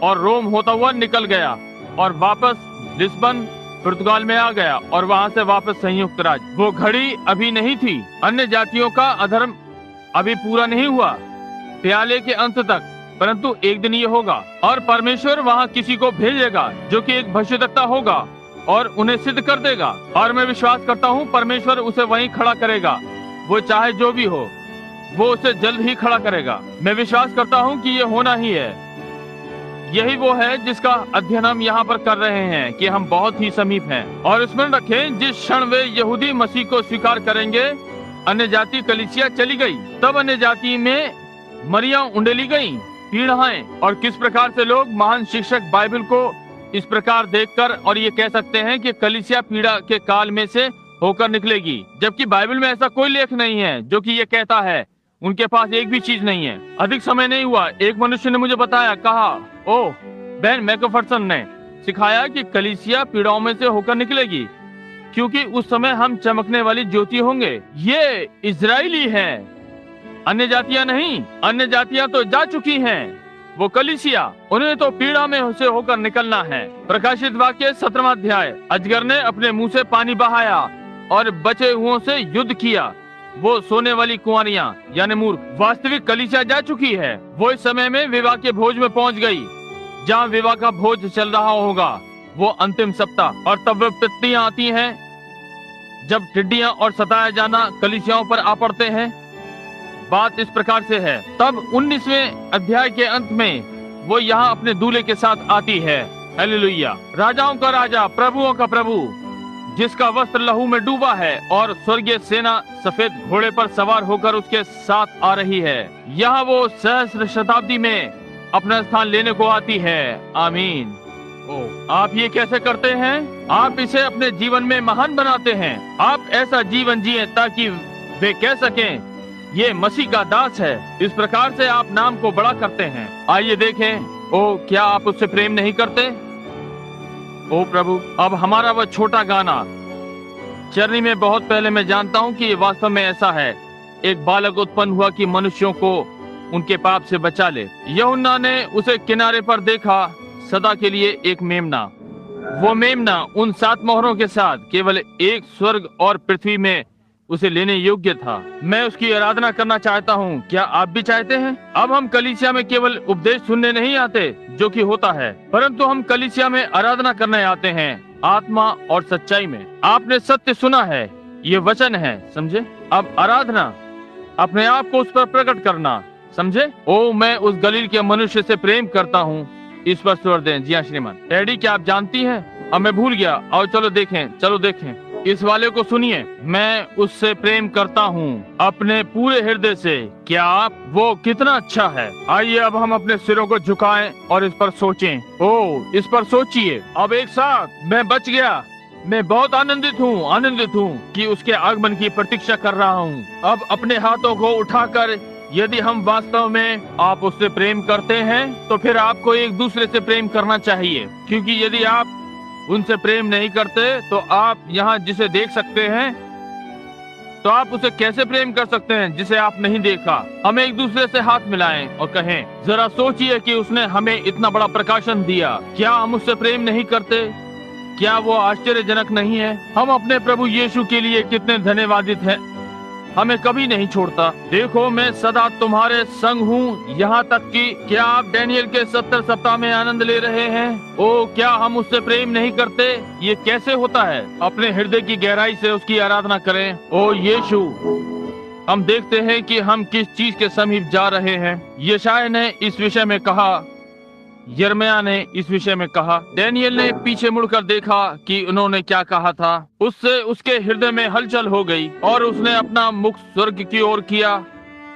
S1: और रोम होता हुआ निकल गया और वापस लिस्बन पुर्तगाल में आ गया और वहां से वापस संयुक्त राज्य। वो घड़ी अभी नहीं थी। अन्य जातियों का अधर्म अभी पूरा नहीं हुआ प्याले के अंत तक, परंतु एक दिन ये होगा और परमेश्वर वहां किसी को भेजेगा जो कि एक भविष्यद्वक्ता होगा और उन्हें सिद्ध कर देगा। और मैं विश्वास करता हूँ परमेश्वर उसे वहीं खड़ा करेगा। वो चाहे जो भी हो, वो उसे जल्द ही खड़ा करेगा। मैं विश्वास करता हूँ कि ये होना ही है। यही वो है जिसका अध्ययन हम यहाँ पर कर रहे हैं कि हम बहुत ही समीप हैं। और स्मरण रखें, जिस क्षण वे यहूदी मसीह को स्वीकार करेंगे, अन्य जाति कलीसिया चली गई। तब अन्य जाति में मरिया उंडेली गई, पीढ़ाएं, और किस प्रकार से लोग महान शिक्षक बाइबल को इस प्रकार देखकर और ये कह सकते हैं कि कलीसिया पीड़ा के काल में से होकर निकलेगी, जबकि बाइबल में ऐसा कोई लेख नहीं है जो कि ये कहता है। उनके पास एक भी चीज नहीं है। अधिक समय नहीं हुआ, एक मनुष्य ने मुझे बताया, कहा, ओह, बेन मैकफरसन ने सिखाया कि कलीसिया पीड़ाओं में से होकर निकलेगी, क्योंकि उस समय हम चमकने वाली ज्योति होंगे। ये इजरायली हैं, अन्य जातियां नहीं। अन्य जातियां तो जा चुकी हैं, वो कलीसिया, उन्हें तो पीड़ा में से होकर निकलना है। प्रकाशित वाक्य 17वां अध्याय। अजगर ने अपने मुंह से पानी बहाया और बचे हुओं से युद्ध किया। वो सोने वाली कुंवारियां यानी मूर्ख, वास्तविक कलीसिया जा चुकी है। वो इस समय में विवाह के भोज में पहुंच गई, जहाँ विवाह का भोज चल रहा होगा, वो अंतिम सप्ताह। और तब विपत्तियां आती हैं, जब टिड्डियां और सताया जाना कलीसियाओं पर आ पड़ते हैं। बात इस प्रकार से है। तब 19वें अध्याय के अंत में वो यहाँ अपने दूल्हे के साथ आती है। हालेलुया। राजाओं का राजा, प्रभुओं का प्रभु, जिसका वस्त्र लहू में डूबा है, और स्वर्गीय सेना सफेद घोड़े पर सवार होकर उसके साथ आ रही है। यहाँ वो सहस्र शताब्दी में अपना स्थान लेने को आती है। आमीन। आप ये कैसे करते हैं? आप इसे अपने जीवन में महान बनाते हैं। आप ऐसा जीवन जिए ताकि वे कह सकें, ये मसीह का दास है। इस प्रकार से आप नाम को बड़ा करते हैं। आइए देखें, ओ, क्या आप उससे प्रेम नहीं करते? ओ प्रभु, अब हमारा वह छोटा गाना चरनी में बहुत पहले, मैं जानता हूँ कि ये वास्तव में ऐसा है। एक बालक उत्पन्न हुआ कि मनुष्यों को उनके पाप से बचा ले। यूहन्ना ने उसे किनारे पर देखा, सदा के लिए एक मेमना। वो मेमना उन 7 मोहरों के साथ केवल एक स्वर्ग और पृथ्वी में उसे लेने योग्य था। मैं उसकी आराधना करना चाहता हूँ। क्या आप भी चाहते हैं? अब हम कलीसिया में केवल उपदेश सुनने नहीं आते, जो कि होता है, परंतु हम कलीसिया में आराधना करने आते हैं, आत्मा और सच्चाई में। आपने सत्य सुना है, ये वचन है, समझे? अब आराधना, अपने आप को उस पर प्रकट करना, समझे? ओ, मैं उस गलील के मनुष्य से प्रेम करता हूँ। इस पर जोर दें। जी हाँ श्रीमान। डैडी, क्या आप जानती हैं? अब मैं भूल गया। आओ चलो देखें, चलो देखें। इस वाले को सुनिए। मैं उससे प्रेम करता हूँ अपने पूरे हृदय से। क्या आप? वो कितना अच्छा है। आइए अब हम अपने सिरों को झुकाएं और इस पर सोचें। ओ, इस पर सोचिए। अब एक साथ। मैं बच गया। मैं बहुत आनंदित हूँ कि उसके आगमन की प्रतीक्षा कर रहा हूँ। अब अपने हाथों को उठाकर, यदि हम वास्तव में आप उससे प्रेम करते हैं, तो फिर आपको एक दूसरे से प्रेम करना चाहिए, क्योंकि यदि आप उनसे प्रेम नहीं करते तो आप यहाँ जिसे देख सकते हैं, तो आप उसे कैसे प्रेम कर सकते हैं जिसे आप नहीं देखा? हम एक दूसरे से हाथ मिलाएं और कहें, जरा सोचिए कि उसने हमें इतना बड़ा प्रकाशन दिया, क्या हम उससे प्रेम नहीं करते? क्या वो आश्चर्यजनक नहीं है? हम अपने प्रभु यीशु के लिए कितने धन्यवादित हैं। हमें कभी नहीं छोड़ता। देखो, मैं सदा तुम्हारे संग हूँ, यहाँ तक कि क्या आप डैनियल के 70 सप्ताह में आनंद ले रहे हैं? ओ, क्या हम उससे प्रेम नहीं करते? ये कैसे होता है? अपने हृदय की गहराई से उसकी आराधना करें। ओ यीशु, हम देखते हैं कि हम किस चीज के समीप जा रहे हैं। यशायाह ने इस विषय में कहा, यिर्मयाह ने इस विषय में कहा, डैनियल ने पीछे मुड़कर देखा कि उन्होंने क्या कहा था। उससे उसके हृदय में हलचल हो गई और उसने अपना मुख स्वर्ग की ओर किया।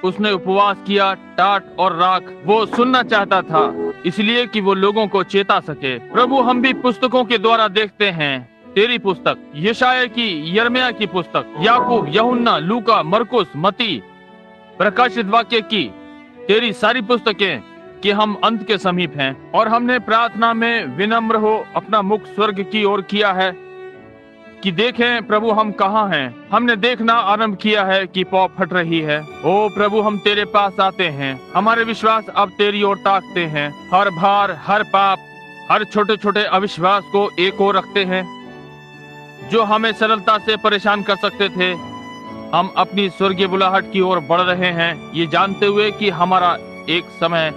S1: उसने उपवास किया, टाट और राख वो सुनना चाहता था, इसलिए कि वो लोगों को चेता सके। प्रभु, हम भी पुस्तकों के द्वारा देखते हैं, तेरी पुस्तक, यशायाह की, यिर्मयाह की पुस्तक, याकूब, यूहन्ना, लूका, मरकुस, मत्ती, प्रकाशित वाक्य की, तेरी सारी पुस्तकें कि हम अंत के समीप हैं, और हमने प्रार्थना में विनम्र हो अपना मुख स्वर्ग की ओर किया है कि देखें प्रभु हम कहाँ हैं। हमने देखना आरंभ किया है कि पौ फट रही है। ओ प्रभु, हम तेरे पास आते हैं, हमारे विश्वास अब तेरी ओर ताकते हैं। हर भार, हर पाप, हर छोटे छोटे अविश्वास को एक ओर रखते हैं जो हमें सरलता से परेशान कर सकते थे। हम अपनी स्वर्गीय बुलाहट की ओर बढ़ रहे हैं, ये जानते हुए कि हमारा एक समय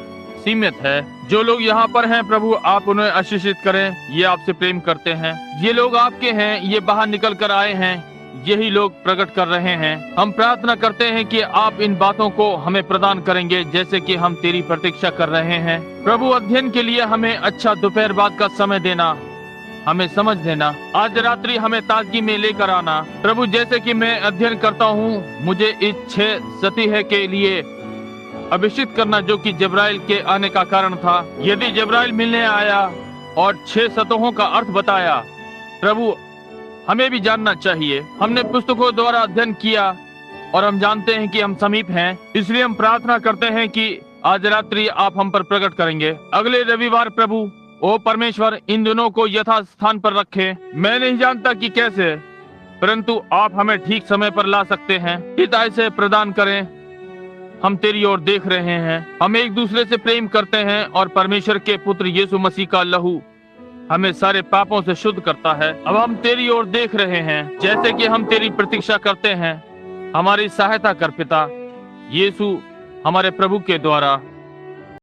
S1: सीमित है। जो लोग यहाँ पर हैं प्रभु, आप उन्हें आशीषित करें। ये आपसे प्रेम करते हैं, ये लोग आपके हैं, ये बाहर निकल कर आए हैं, यही लोग प्रकट कर रहे हैं। हम प्रार्थना करते हैं कि आप इन बातों को हमें प्रदान करेंगे जैसे कि हम तेरी प्रतीक्षा कर रहे हैं। प्रभु, अध्ययन के लिए हमें अच्छा दोपहर बाद का समय देना, हमें समझ देना। आज रात्रि हमें ताजगी में लेकर आना। प्रभु, जैसे कि मैं अध्ययन करता हूँ, मुझे इस 6 सतीह के लिए अभिषेक करना जो कि जिब्राइल के आने का कारण था। यदि जिब्राइल मिलने आया और 6 सतहों का अर्थ बताया, प्रभु हमें भी जानना चाहिए। हमने पुस्तकों द्वारा अध्ययन किया और हम जानते हैं कि हम समीप हैं, इसलिए हम प्रार्थना करते हैं कि आज रात्रि आप हम पर प्रकट करेंगे। अगले रविवार प्रभु, ओ परमेश्वर, इन दोनों को यथा स्थान पर रखे। मैं नहीं जानता कि कैसे, परंतु आप हमें ठीक समय पर ला सकते हैं। पिता इसे प्रदान करें। हम तेरी ओर देख रहे हैं, हम एक दूसरे से प्रेम करते हैं और परमेश्वर के पुत्र यीशु मसीह का लहू हमें सारे पापों से शुद्ध करता है। अब हम तेरी ओर देख रहे हैं, जैसे कि हम तेरी प्रतीक्षा करते हैं। हमारी सहायता कर पिता, यीशु हमारे प्रभु के द्वारा।